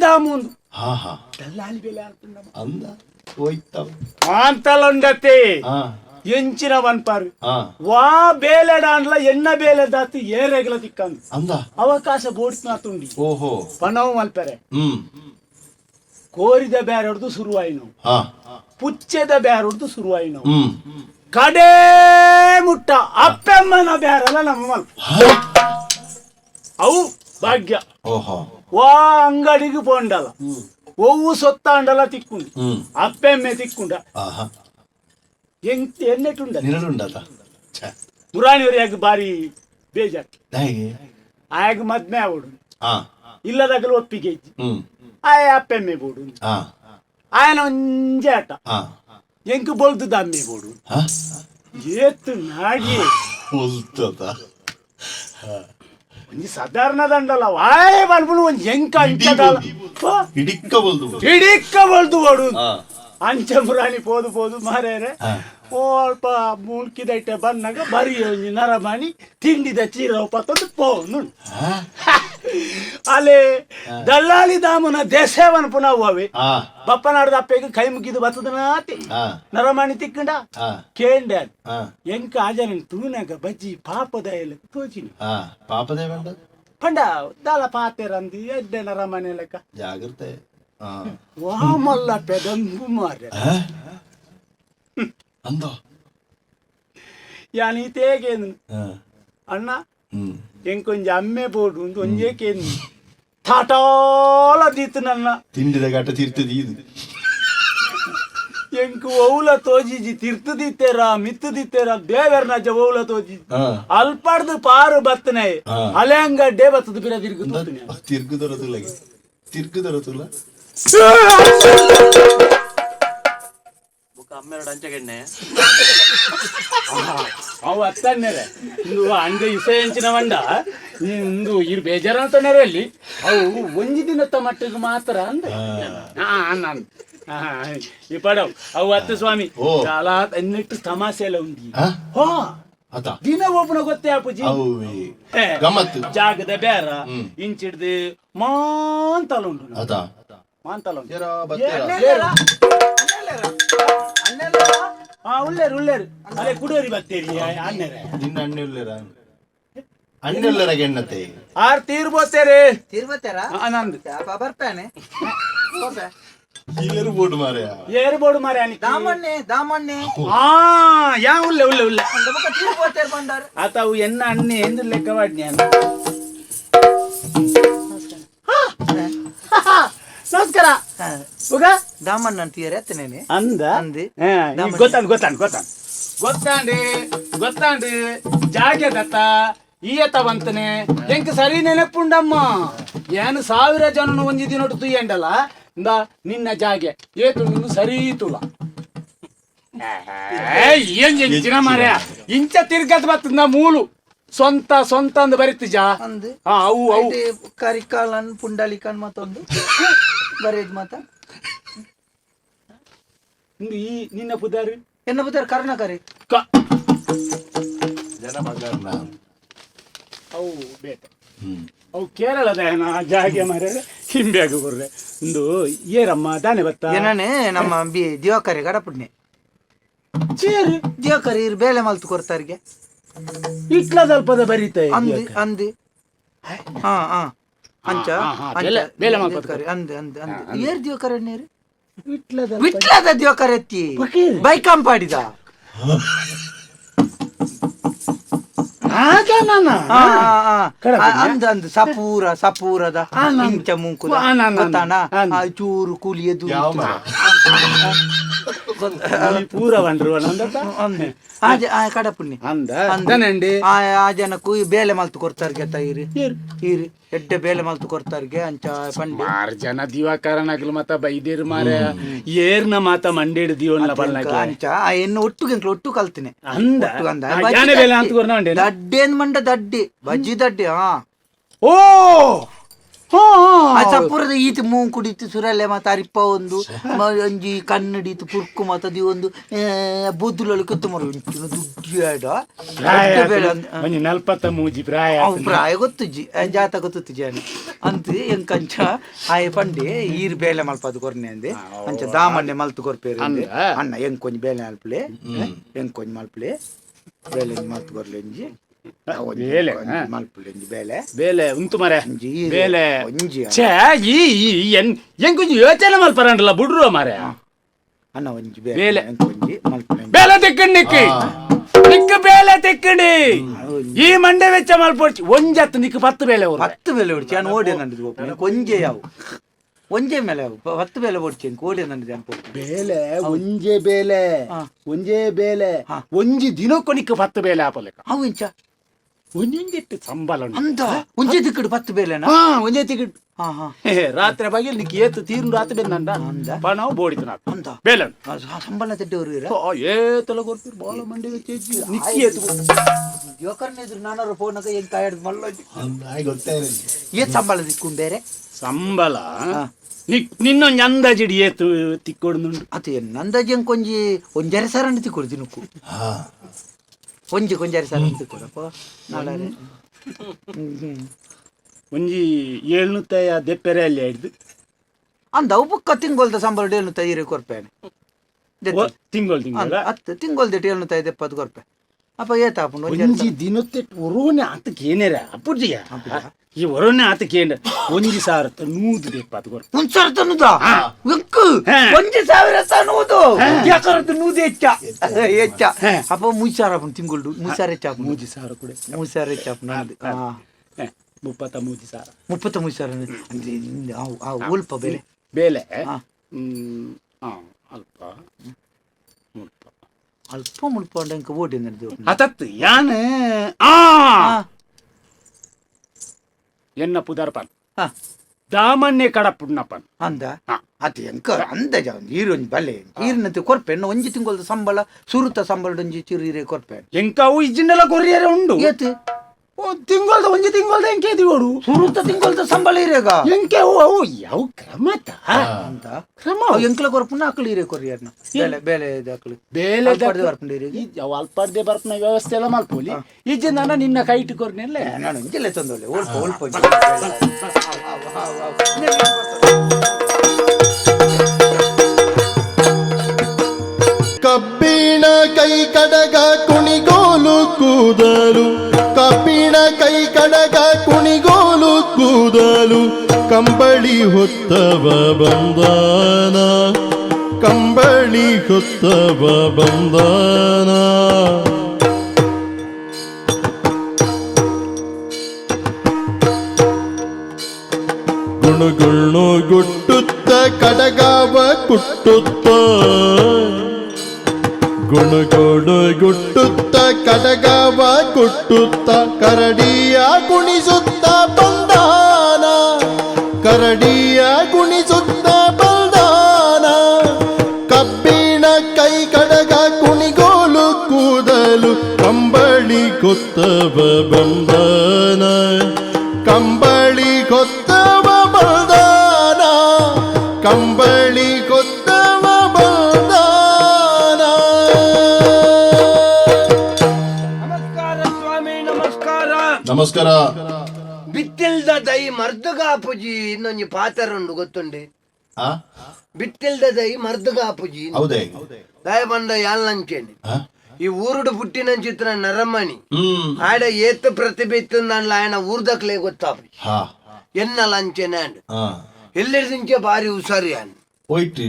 ದಾಮು ಹಾ ಹಾ ದಲ್ಲಾಲಿ ಬೆಲೆ ಆಗ್ತುಂಡ ಅಂದ ಹೋಯ್ತಾವ ಅಂತಲೊಂಡತಿ ಹಾ ಎಂಚಿನ ವನ್ಪಾರು ಹಾ ವಾ ಬೇಲೆಡ ಅಂಡ್ಲ ಎನ್ನ ಬೇಲೆ ದಾತಿ ಏರೆಗ್ಲ ತಿಕ್ಕಂದು ಅಂದ ಅವಕಾಶ ಬೋಡ್ಸ್ನಾತುಂಡಿ ಓಹೋ ಪನವು ಮಲ್ಪೆರೆ ಹ್ಮ್ ಕೋರಿದ ಬ್ಯಾರೆ ಹೊಡೆದು ಶುರುವಾಯಿ ನಾವು ಹಾ ಪುಚ್ಚೆದ ಬ್ಯಾರೆ ಹೊಡೆದು ಶುರುವಾಯಿ ನಾವು ಹ್ಮ್ ಕಡೇ ಮುಟ್ಟ ಅಪ್ಪೆಮ್ಮನ ಬ್ಯಾರಲ್ಲ ನಮ್ಮ ಮಲ್ಪ ಅವು ಭಾಗ್ಯ ಓಹೋ ವಾ ಅಂಗಡಿಗೆ ಪೋಂಡಲ ಒವ್ವು ಸೊತ್ತ ಅಂಡಲ ತಿಕ್ಕುಂಡು ಹ್ಮ್ ಅಪ್ಪೆಮ್ಮೆ ತಿಕ್ಕುಂಡ ಆಹಾ ಎನ್ನೆಟ್ಟುಂಡ ನಿರಳುಂಡತ ಛೆ ಮುರಾಣಿಯವರಿಗೆ ಬಾರಿ ಬೇಜಾರು ಹೇಗೆ ಆಗ ಮದ್ಮೆ ಆವಡು ಹಾ ಇಲ್ಲದಾಗಲು ಒಪ್ಪಿಗೆ ಇಜ್ಜಿ ಹ್ಮ್ ಆಯ ಅಪ್ಪೆಮ್ಮೆ ಬೋಡು ಹಾ ಆಯನ ಒಂಜೆ ಆಟ ಹಾ ಎಂಕು ಬೊಲ್ದು ದಮ್ಮೆ ಬೋಡು ಹಾ ಏತು ನಾಗಿ ಹೊಲ್ತದ ಒಂಜಿ ಸಾಧಾರಣ ದಂಡಲ್ಲ ವಾಯ್ ಬಲ್ಬುನು ಒಂಜಿ ಎಂಕ ಅಂಚದಲ್ಲ ಹಿಡಿಕ್ಕ ಬಲ್ದು ಹಿಡಿಕ್ಕ ಬಲ್ದು ಬೋಡು ಹಾ ಅಂಚ ಮುರಾಣಿ ಪೋದು ಮಾರೇರೆ ಹಾ ಸ್ವಲ್ಪ ಮುಳ್ಕಿದೈಟೆ ಬಂದಾಗ ಬರೀ ಒಂಜಿ ನರಮಾಣಿ ತಿಂಡಿದ ಚೀರ ಪತ್ತೊಂದು ಪೋನು ಹಾ ಅಲ್ಲಿ ದಲ್ಲಾಳಿ ದಾಮನ ದೇಶವನ್ ಪುನಃ ಹೋವೆ ಹಾ ಬಪ್ಪನಾಡ್ದ ಅಪ್ಪೆಗೆ ಕೈ ಮುಗಿದು ಬತ್ತದನಾತಿ ಹಾ ನರಮಾಣಿ ತಿಕ್ಕಂಡ ಹಾ ಕೇಂಡೆ ಹಾ ಎಂಕ ಆಜನ ತೂನಾಗ ಬಜ್ಜಿ ಪಾಪದ ಎಲ್ಲ ತೋಚಿನ ಹಾ ಪಾಪದೇ ಬೇಡ ಪಂಡ ದಾಲ ಪಾತೆರಂದಿ ಎಡ್ಡೆ ನರಮಾಣಿ ಲೆಕ್ಕ ಜಾಗ್ರತೆ ಹಾ ವಾಮಲ್ಲ ಪೆದಂಬು ಮಾರ್ರೆ ಹಾ? ಅಂದ ಯಾನಿ ತೇಗೇನು ಹಾ ಅಣ್ಣ ಹ್ಮ್ ಎಂಕೊಂಜಿ ಅಮ್ಮೆ ಬೋಡು ಒಂದು ಒಂಜೇಕೇನು ತಾಟಾಲ ದೀತು ನನ್ನ ತಿಂಡಿದ ಘಟ ತೀರ್ತದಿ ಇದು ಎಂಕು ಓವುಲ ತೋಜಿಜಿ ತಿರ್ತದಿತ್ತೇರ ಮಿತ್ತದಿತ್ತೇರ ದೇವರ ನಜ ಓವುಲ ತೋಜಿ ಹಾ ಅಲ್ಪಾಡ್ದು ಪಾರು ಬತ್ತನೆ ಹಾ. ಅಲೆಂಗಡ್ಡೆ ಬತ್ತದು ಬಿರ ತಿರುಗು ತಿರ್ಗುದರತುಲ್ಲ ಬುಕ್ಕ ಅಮ್ಮೆರಡು ಅಂಚೆಗೆಣ್ಣೆ ಅವು ಅತ್ತನ್ನೆರೆ ಇಂದು ಅಂದೆ ಇಸೆ ಎಂಚಿನ ಮಂಡ ಇಂದು ಇರು ಬೇಜಾರ ಅಂತನೇರೆ ಅಲ್ಲಿ ಅವು ಒಂಜಿ ದಿನದ ಮಟ್ಟಿಗೆ ಮಾತ್ರ ಅಂದೆ ಅನ್ನ ಈ ಪಡವ್ ಅವು ಅತ್ತ ಸ್ವಾಮಿ ಓ. చాలా ಅನ್ನಿಟ್ಟು ತಮಾಷೆ ಎಲ್ಲ ಉಂದಿ ಹಾ ಹೋ ಅತ ದಿನ ಒಬ್ಬನ ಗೊತ್ತೇ ಅಪ್ಪುಜಿ ಅವೇ ಏ, ಗಮ್ಮತ್ತು ಜಾಗದ ಬೇರ ಹ್ಮ್. ಇಂಚಿಡ್ದು ಮಾಂತಲ ಉಂಟು ಅತ ಮಾಂತಲ ಉಂಟು ಜರ ಬತ್ತೀರ ಉಳ್ಳೇರು ಅದೇ ಕುಡಿಯೋರಿ ಬತ್ತೇರಿ ಅನ್ನೆರೆ ನಿನ್ನ ಅಣ್ಣೆಲ್ಲರ ಅಣ್ಣೆಲ್ಲರ ಗೆಣ್ಣತೆ ಆರ್ ತೀರ್ಬೋತೇರಿ ತಿರ್ಬತ್ತಾರ ನಂದು ಬರ್ತಾನೆ ಏರು ಬೋಟ್ ಮಾರ್ಯ ಏರು ಬೋರ್ಡು ಮಾರಿ ಅನಿ ದಾಮಣ್ಣೆ ಯಾ ಉಳ್ಳೆ ತಿರ್ಬೋತಾರ ಬಂದಾರ ಆತಾವು ಎನ್ನ ಅಣ್ಣೆ ಎಂದು ಲೆಕ್ಕ ಮಾಡಿ ನಮಸ್ಕಾರ ಉಗ ದಾಮಣ್ಣ ಅಂತೀರ ಎತ್ತನೇನೆ ಅಂದ ಅಂದಿ. ಗೊತ್ತಾಂಡಿ ಜಾಗ್ಯದತ್ತ ಈಯತ ಬಂತನೆ ಎಂಕ ಸರಿ ನೆನಪುಂಡಮ್ಮ ಏನು 1000 ಜನನು ಒಂಜಿ ದಿನ ತುಯ್ಯಂಡಲ್ಲ ನಿನ್ನ ಜಾಗೆ ಏತು ನಿನ್ನ ಸರಿ ತುಲ ಎಂಚಿನ ಮಾರ್ಯ ಇಂಚ ತಿರ್ಗತ್ ಬತ್ತದ ಮೂಲು ಸ್ವಂತ ಅಂದ್ ಬರಿತಿಜ ಅಂದು ಅವು ಕರಿಕಾಲನ್ ಪುಂಡಲಿಕನ್ ಮತ್ತೊಂದು ಬರೀದ್ ಮತ್ತ ಈ ನಿನ್ನ ಪುದಾರಿ ಎನ್ನ ಬುದ್ಧಾರ ಕರ್ಣಕರಿ ಜನ ಮಗರ್ನ ಅವು ಬೇಟೆ ಹ್ಮ್ ಅವು ಕೇರಳದ ಜಾಗೆ ಮಾರ್ರೆ ಹಿಂಬ್ಯಾಗ ಬರ್ರೆ ಒಂದು ಏರಮ್ಮ ದಾನೆ ಬತ್ತ ಏನನೆ ನಮ್ಮ ದಿವಾಕರಿ ಗಡಪುಡ್ನೆ ಚೇರು ದಿವಾಕರಿ ಇರ್ ಬೇಳೆ ಮಲ್ತು ಕೊಡ್ತಾರಿಗೆ ಇಟ್ಲ ಸ್ವಲ್ಪದ ಬರೀತೆ ಅಂದಿ ಹಾ ಅಂಚ ಬೇಳೆ ಮಲ್ತು ದಿವಾಕರಿ ಅಂದಿ ಏರ್ ದಿವಾಕರಿ ನೀರು ಇಟ್ಲದ ವಿಟ್ಲದ ದಿವಾಕರಿ ಎತ್ತಿ ಬೈಕಂಪಾಡಿದ ಅಂದ್ ಸಪೂರದ ಇಂಚ ಮುಂಕುದ ಗೊತ್ತಾನ ಚೂರು ಕೂಲಿಯದು ಯಾವ ಮರ ಪೂರ ಬಂಡ್ರು ಕಡಪುಣ್ಣಿ ಅಂದ ಅಂದನಂಡಿ ಆ ಜನಕ್ಕೂ ಬೇಲೆ ಮಲ್ತು ಕೊಡ್ತಾರೆ ಗೆತ್ತ ಇರಿ ಎಡ್ಡೆ ಬೇಲೆ ಮಲ್ತು ಕೊಡ್ತಾರಿಗೆ ಅಂಚ ಪಂಡೆ ಮಾರ್ ಜನ ದಿವಾಕರನಾಗ್ಲು ಮತ್ತ ಬೈದೇರು ಮಾರ ಏರ್ನ ಮಾತ ಮಂಡೇಡು ದಿವಲ್ಲ ಬಲ್ಲಕ್ಕೆ ಅಂಚ ಆ ಎನ್ನು ಒಟ್ಟು ಕಲ್ತಿನಿ ಅಂದ ಯಾನೆ ಬೇಲೆ ಅಂತ ಕೊರ್ನ ಮಂಡೆ ದಡ್ಡೆ ಅಂದ್ ಮಂಡ ದಡ್ಡಿ ಬಜ್ಜಿ ದಡ್ಡಿ ಓ ಸಪುರದ ಈತ ಮೂನ್ ಕುಡಿತು ಸುರಲೆ ಮತ್ತ ಅರಿಪ್ಪ ಒಂದು ಒಂಜಿ ಕನ್ನಡಿತು ಪುರ್ಕು ಮತ್ತ ದಿ ಒಂದು ಬುದ್ದುಲಲ್ಲಿ ಕುತ್ತು ಮರು ದುಡ್ಡು ನಲ್ಪತ್ತ ಮೂಜಿ ಪ್ರಾಯ ಪ್ರಾಯ ಗೊತ್ತುಜ್ಜಿ ಜಾತ ಗೊತ್ತುಜ್ಜಿ ಅನ್ನ ಅಂತ ಎಂಕಂಚ ಆಯ ಪಂಡೆ ಈರ್ ಬೇಲೆ ಮಲ್ಪದು ಕೊರ್ನೆ ಅಂದೆ ಅಂಚ ದಾಮಣ್ಣೆ ಮಲ್ತು ಕೊರ್ಪೇರು ಅಣ್ಣ ಎಂಕೊಂಜಿ ಬೇಲೆ ಮಲ್ಪಲೆ ಎಂಕೊಂಜಿ ಮಲ್ಪಲೆ ಬೇಲೆ ಮಲ್ತು ಕೊರ್ಲೆ ಎಂಜಿ ಮಲ್ಪುಲೆಂಜಿ ಬೇಲೆ ಬೇಲೆ ಉಂಟು ಮರೆ ಬೇಲೆ ಒಂಜಿ ಎಂಕೊಂಜಿ ಯೋಚನೆ ಮಲ್ಪರಂಡಲ್ಲ ಬುಡ್ರು ಮಾರೆ ಅಣ್ಣ ಒಂಜಿ ಬೇಲೆ ಒಂಜಿ ಮಲ್ಪುಲೆಂಜಿ ಬೇಲೆ ತೆಕ್ಕಂಡು ನಿಕ್ಕು ಬೇಲೆ ತೆಕ್ಕಂಡಿ ಈ ಮಂಡೆ ವೆಚ್ಚ ಮಲ್ಪೊಡ್ಚಿ ಒಂಜತ್ತು ನಿಕ್ಕು 10 ಬೇಲೆ 10 ಬೇಲೆ ಹೊಡ್ಚಿ ನಾನು ಓಡಿ ನಂದಿದ್ದು ಒಂಜೆ ಯಾವು ಒಂಜೆ ಮೇಲೆ ಯಾವು 10 ಬೇಲೆ ಹೊಡ್ಚಿ ಓಡಿ ನಂದಿದ್ದು ಅನ್ಪೋ ಬೇಲೆ ಒಂಜೆ ಬೇಲೆ ಒಂಜಿ ದಿನಕ್ಕೂ ನಿಕ್ಕು 10 ಬೇಲೆ ಆಪಲೆಕ್ಕ ಅವು ಇಂಚ ಒಂಜಿಟ್ಟು ಸಂಬಳ ಅಂತ ಒಂಜೆ ತಿಕ್ಕಡು 10 ಬೇಲೆನಾ ಒಂಜೆ ತಿಕ್ಕಡು ರಾತ್ರಿ ಬಗ್ಗೆ ನಿಕ್ಕು ಏತು ತೀರ್ನು ರಾತ್ರಿ ಬಂದಂಡ ಪಣವು ಬೋಡಿತು ನಾಕು ಅಂತ ಬೇಲೆ ಸಂಬಳ ತೆಡ್ಡವರು ಏತಲ ಕೊಡ್ತೀರಿ ಬಾಳ ಮಂಡಿ ವೆಚ್ಚ ನಿಕ್ಕಿ ಏತು ಯೋಕರ್ನೆದ್ರು ನಾನವರು ಫೋನಾಗ ಹೆಂಗ್ ಕಾಯಡ್ ಮಲ್ಲೋಜಿ ಏತ್ ಸಂಬಳ ದಿಕ್ಕು ಬೇರೆ ಸಂಬಳ ನಿನ್ನೊಂದು ಅಂದಾಜಿಡಿ ಏತು ತಿಕ್ಕೊಡುಂಡು ಅದೇ ನಂದಾಜಿ ಎಂಕೊಂಜಿ ಒಂಜರೆ ಸಾರಂಡು ತಿಕ್ಕೊಡು ದಿನಕ್ಕೂ ಕೊಂಜರೆ ಸಾರ ತಿಕ್ಕೊಡಪ್ಪ ನಾಳೆ ಒಂಜಿ 700 ದೆಪ್ಪೆರೆ ಅಲ್ಲಿ ಹಿಡ್ದು ಅಂದ ಉಪ್ಪಕ್ಕ ತಿಂಗೊಲ್ದ ಸಂಬಳ 700 ಕೊರ್ಪೇನೆ ತಿಂಗಳು 10 ತಿಂಗೊಲ್ದ 770 ಕೊರ್ಪೆ ಅಪ್ಪ ಏತಾಪುಂಡು ಒಂಜಿ ದಿನತ್ತೆ ಒರೋನೆ ಆತಕ್ಕೆ ಏನೇರ ಅಪ್ಪುಜಿಯ ಈ ಒರೋನೆ ಆತಕ್ಕೆ ಏನ ಒಂಜಿ ಸಾವಿರ 100 ದೆಪ್ಪತ್ತು ಕೊರ್ಪೆ 1,000 ತನ್ನುದ ಎಂಕು 1,000 ತನ್ನುದು ಯಾಕರದು 100 ಹೆಚ್ಚ ಅಪ್ಪ 3,000 ಆಪುಂಡು ತಿಂಗೊಲ್ಡು 3,000 ಹೆಚ್ಚ ಆಪುಂಡು 3,000 ಕೂಡ 3,000 ಹೆಚ್ಚ ಆಪುಂಡು ನಂದು 33,000 ಅಂದ್ರೆ ಉಲ್ಪ ಬೇಲೆ ಬೇಲೆ ಅಲ್ಪ ಅಲ್ಪ ಮುಳ್ಪಂಡ ಇಂಕ ಓಡಿ ನಡೆದು ಅತತ್ತು ಯಾನು ಎನ್ನ ಪುದರ್ಪನ್ ದಾಮಣ್ಣೆ ಕಡಪುಣ್ಣಪ್ಪನ್ ಅಂದ ಅತಿ ಎಂಕ ಅಂದ ಈರೊಂಜಿ ಬಲೆ ಈರಿನಂತೆ ಕೊರ್ಪೆನ್ ಒಂಜಿ ತಿಂಗೊಲ್ದ ಸಂಬಳ ಸುರುತ ಸಂಬಳ ಒಂಜಿ ಚಿರೀರೆ ಕೊರ್ಪೆನ್ ಎಂಕವು ಇಜ್ಜಿನೆಲ್ಲ ಕೊರಿಯರೆ ಉಂಡು ಏತು ತಿಂಗೊಳ್ದ ಒಂಜಿ ತಿಂಗೊಳ್ದ ಎಂಕೆ ದಿಗೋಡು ಸುರುತ ತಿಂಗೊಲ್ದ ಸಂಬಳ ಇರೇಗ ಎಂಕೆ ಅವು ಯಾವ ಕ್ರಮತ ಅಂತ ಕ್ರಮ ಎಂಕ್ಲ ಕೊರ್ಪುನ ಆಕಳು ಇರೇ ಕೊರಿಯರ್ನ ಬೇಲೆ ಬೇಲೆ ಆಕಳು ಬೇಲೆ ಬರ್ಪುಂಡಿರಿಗೆ ಅವು ಅಲ್ಪಾರ್ದೆ ಬರ್ಪನ ವ್ಯವಸ್ಥೆ ಎಲ್ಲ ಮಲ್ಪೋಲಿ ಇಜ್ಜೆ ನಾನು ನಿನ್ನ ಕೈ ಇಟ್ಟುಕೊರ್ನೆಲ್ಲ ನಾನು ಇಂಜಲೆ ತಂದೋಲೆ ಉಲ್ಪ ಕಬ್ಬಿಣ ಕೈ ಕಡಗ ಕುಣಿಗೋಲು ಕೂದಲು ಕಬ್ಬಿಣ ಕೈ ಕಡಗ ಕುಣಿಗೋಲು ಕೂದಲು ಕಂಬಳಿ ಹೊತ್ತವ ಬಂದಾನ ಕಂಬಳಿ ಹೊತ್ತವ ಬಂದಾನ ಗುಣಗುಣ್ಣು ಗುಟ್ಟುತ್ತ ಕಡಗಾವ ಕುಟ್ಟುತ್ತ ಗುಣಗೋಡು ಗುಟ್ಟುತ್ತ ಕಡಗವ ಕುಟ್ಟುತ್ತ ಕರಡಿಯ ಕುಣಿಸುತ್ತ ಬಂದಾನ ಕರಡಿಯ ಕುಣಿಸುತ್ತ ಬಂದಾನ ಕಬ್ಬಿಣ ಕೈ ಕಡಗ ಕುಣಿಗೋಲು ಕೂದಲು ಕಂಬಳಿ ಕೊತ್ತವ ಬಂದಾನ ಕಂಬಳಿ ಕೊತ್ತವ ಬಂದಾನ ಕಂಬಳಿ ಕೊತ್ತವ ಬಂದಾನ. ನಮಸ್ಕಾರ ಸ್ವಾಮಿ ನಮಸ್ಕಾರ ನಮಸ್ಕಾರ. ಬಿತ್ತಿಲ್ದ ದೈ ಮರ್ದಗಾಪುಜಿ ಇನ್ನೊಂದು ಪಾತರ ಉಂಡು ಗೊತ್ತುಂಡೆ ಬಿತ್ತಿಲ್ದ ದೈ ಮರ್ದಗಾಪುಜಿ ಹೌದೇ ದಯ ಬಂದ ಯಾಲ್ನಂಚೇನೆ ಈ ಊರುಡು ಪುಟ್ಟಿನ ಚಿತ್ರ ನರಮಣಿ ಆಡ ಏತ್ ಪ್ರತಿಭೆ ಇತ್ತು ఆయన ఊర్దకలే ಗೊತ್ತಾಪುಜಿ ಎನ್ನ ಲಂಚೆನೆ ಅಂಡ್ ಎಲ್ಲೆದಿಂಚೆ ಬಾರಿ ಹುಷಾರಿ ಅನ್ ಹೋಯ್ತು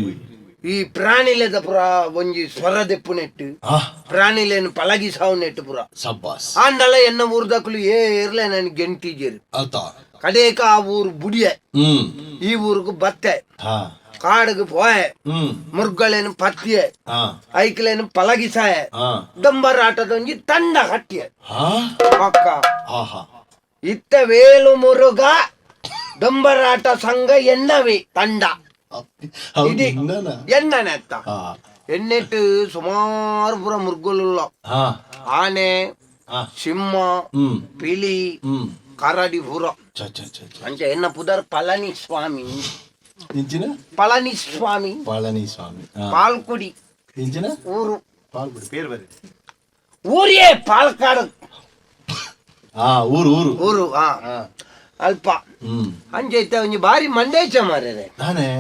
ಈ ಪ್ರಾಣಿಲೆದ ಪುರ ಒಂಜಿ ಸ್ವರ ದೆಪ್ಪು ನೆಟ್ಟು ಪ್ರಾಣಿಲೇನು ಪಳಗಿ ಸಾವು ನೆಟ್ಟು ಪುರ ಸಬ್ಬಾಸ್ ಆಂಡಲ ಎನ್ನ ಊರ್ದಕಲು ಏರ್ಲೆ ನನ್ ಗೆಂಟಿಜೇರು ಕಡೇಕ ಆ ಊರು ಬುಡಿಯೆ ಈ ಊರುಗು ಬತ್ತೆ ಕಾಡುಗು ಪೋಯೆ ಮುರ್ಗಳೇನು ಪತ್ತಿಯೆ ಐಕ್ಲೇನು ಪಳಗಿಸಾಯೆ ದಂಬರಾಟದೊಂಜಿ ತಂಡ ಕಟ್ಟಿಯೆ ಪಕ್ಕ ಇತ್ತ ವೇಲು ಮುರುಗ ಡೊಂಬರಾಟ ಸಂಘ ಎನ್ನವೇ ತಂಡ ಹೌದು, ಇದು ಇನ್ನನ? ಎಣ್ಣನೆ ಅತ್ತ ಹಾ ಎನ್ನೆಟ್ಟು ಸುಮಾರು ಪುರ ಮೃಗಳುಲ್ಲ ಹಾ ಆನೆ ಹಾ ಸಿಂಹ ಹ್ಮ್ ಪಿಲಿ ಹ್ಮ್ ಕರಡಿ ಪುರ ಚ ಚ ಚ ಚ. ಅಂಚ ಎನ್ನ ಪುದರ್ ಪಳನಿ ಸ್ವಾಮಿ ಇಂಚಿನ ಪಳನಿ ಸ್ವಾಮಿ ಪಳನಿ ಸ್ವಾಮಿ ಹಾ. ಪಾಲ್ಕುಡಿ ಇಂಚಿನ ಊರು ಪಾಲ್ಬಿಡಿ ಪೇರು ಬರಿ ಊರಿಯೇ ಪಾಲಕ್ಕಾಡು ಹಾ ಊರು ಊರು ಊರು ಹಾ ಅಲ್ಪ ಹ್ಮ್ ಅಂಚೈತೆ ಒಂಜಿ ಬಾರಿ ಮಂಡೇಚ ಮಾರ್ರೆ ನಾನೇ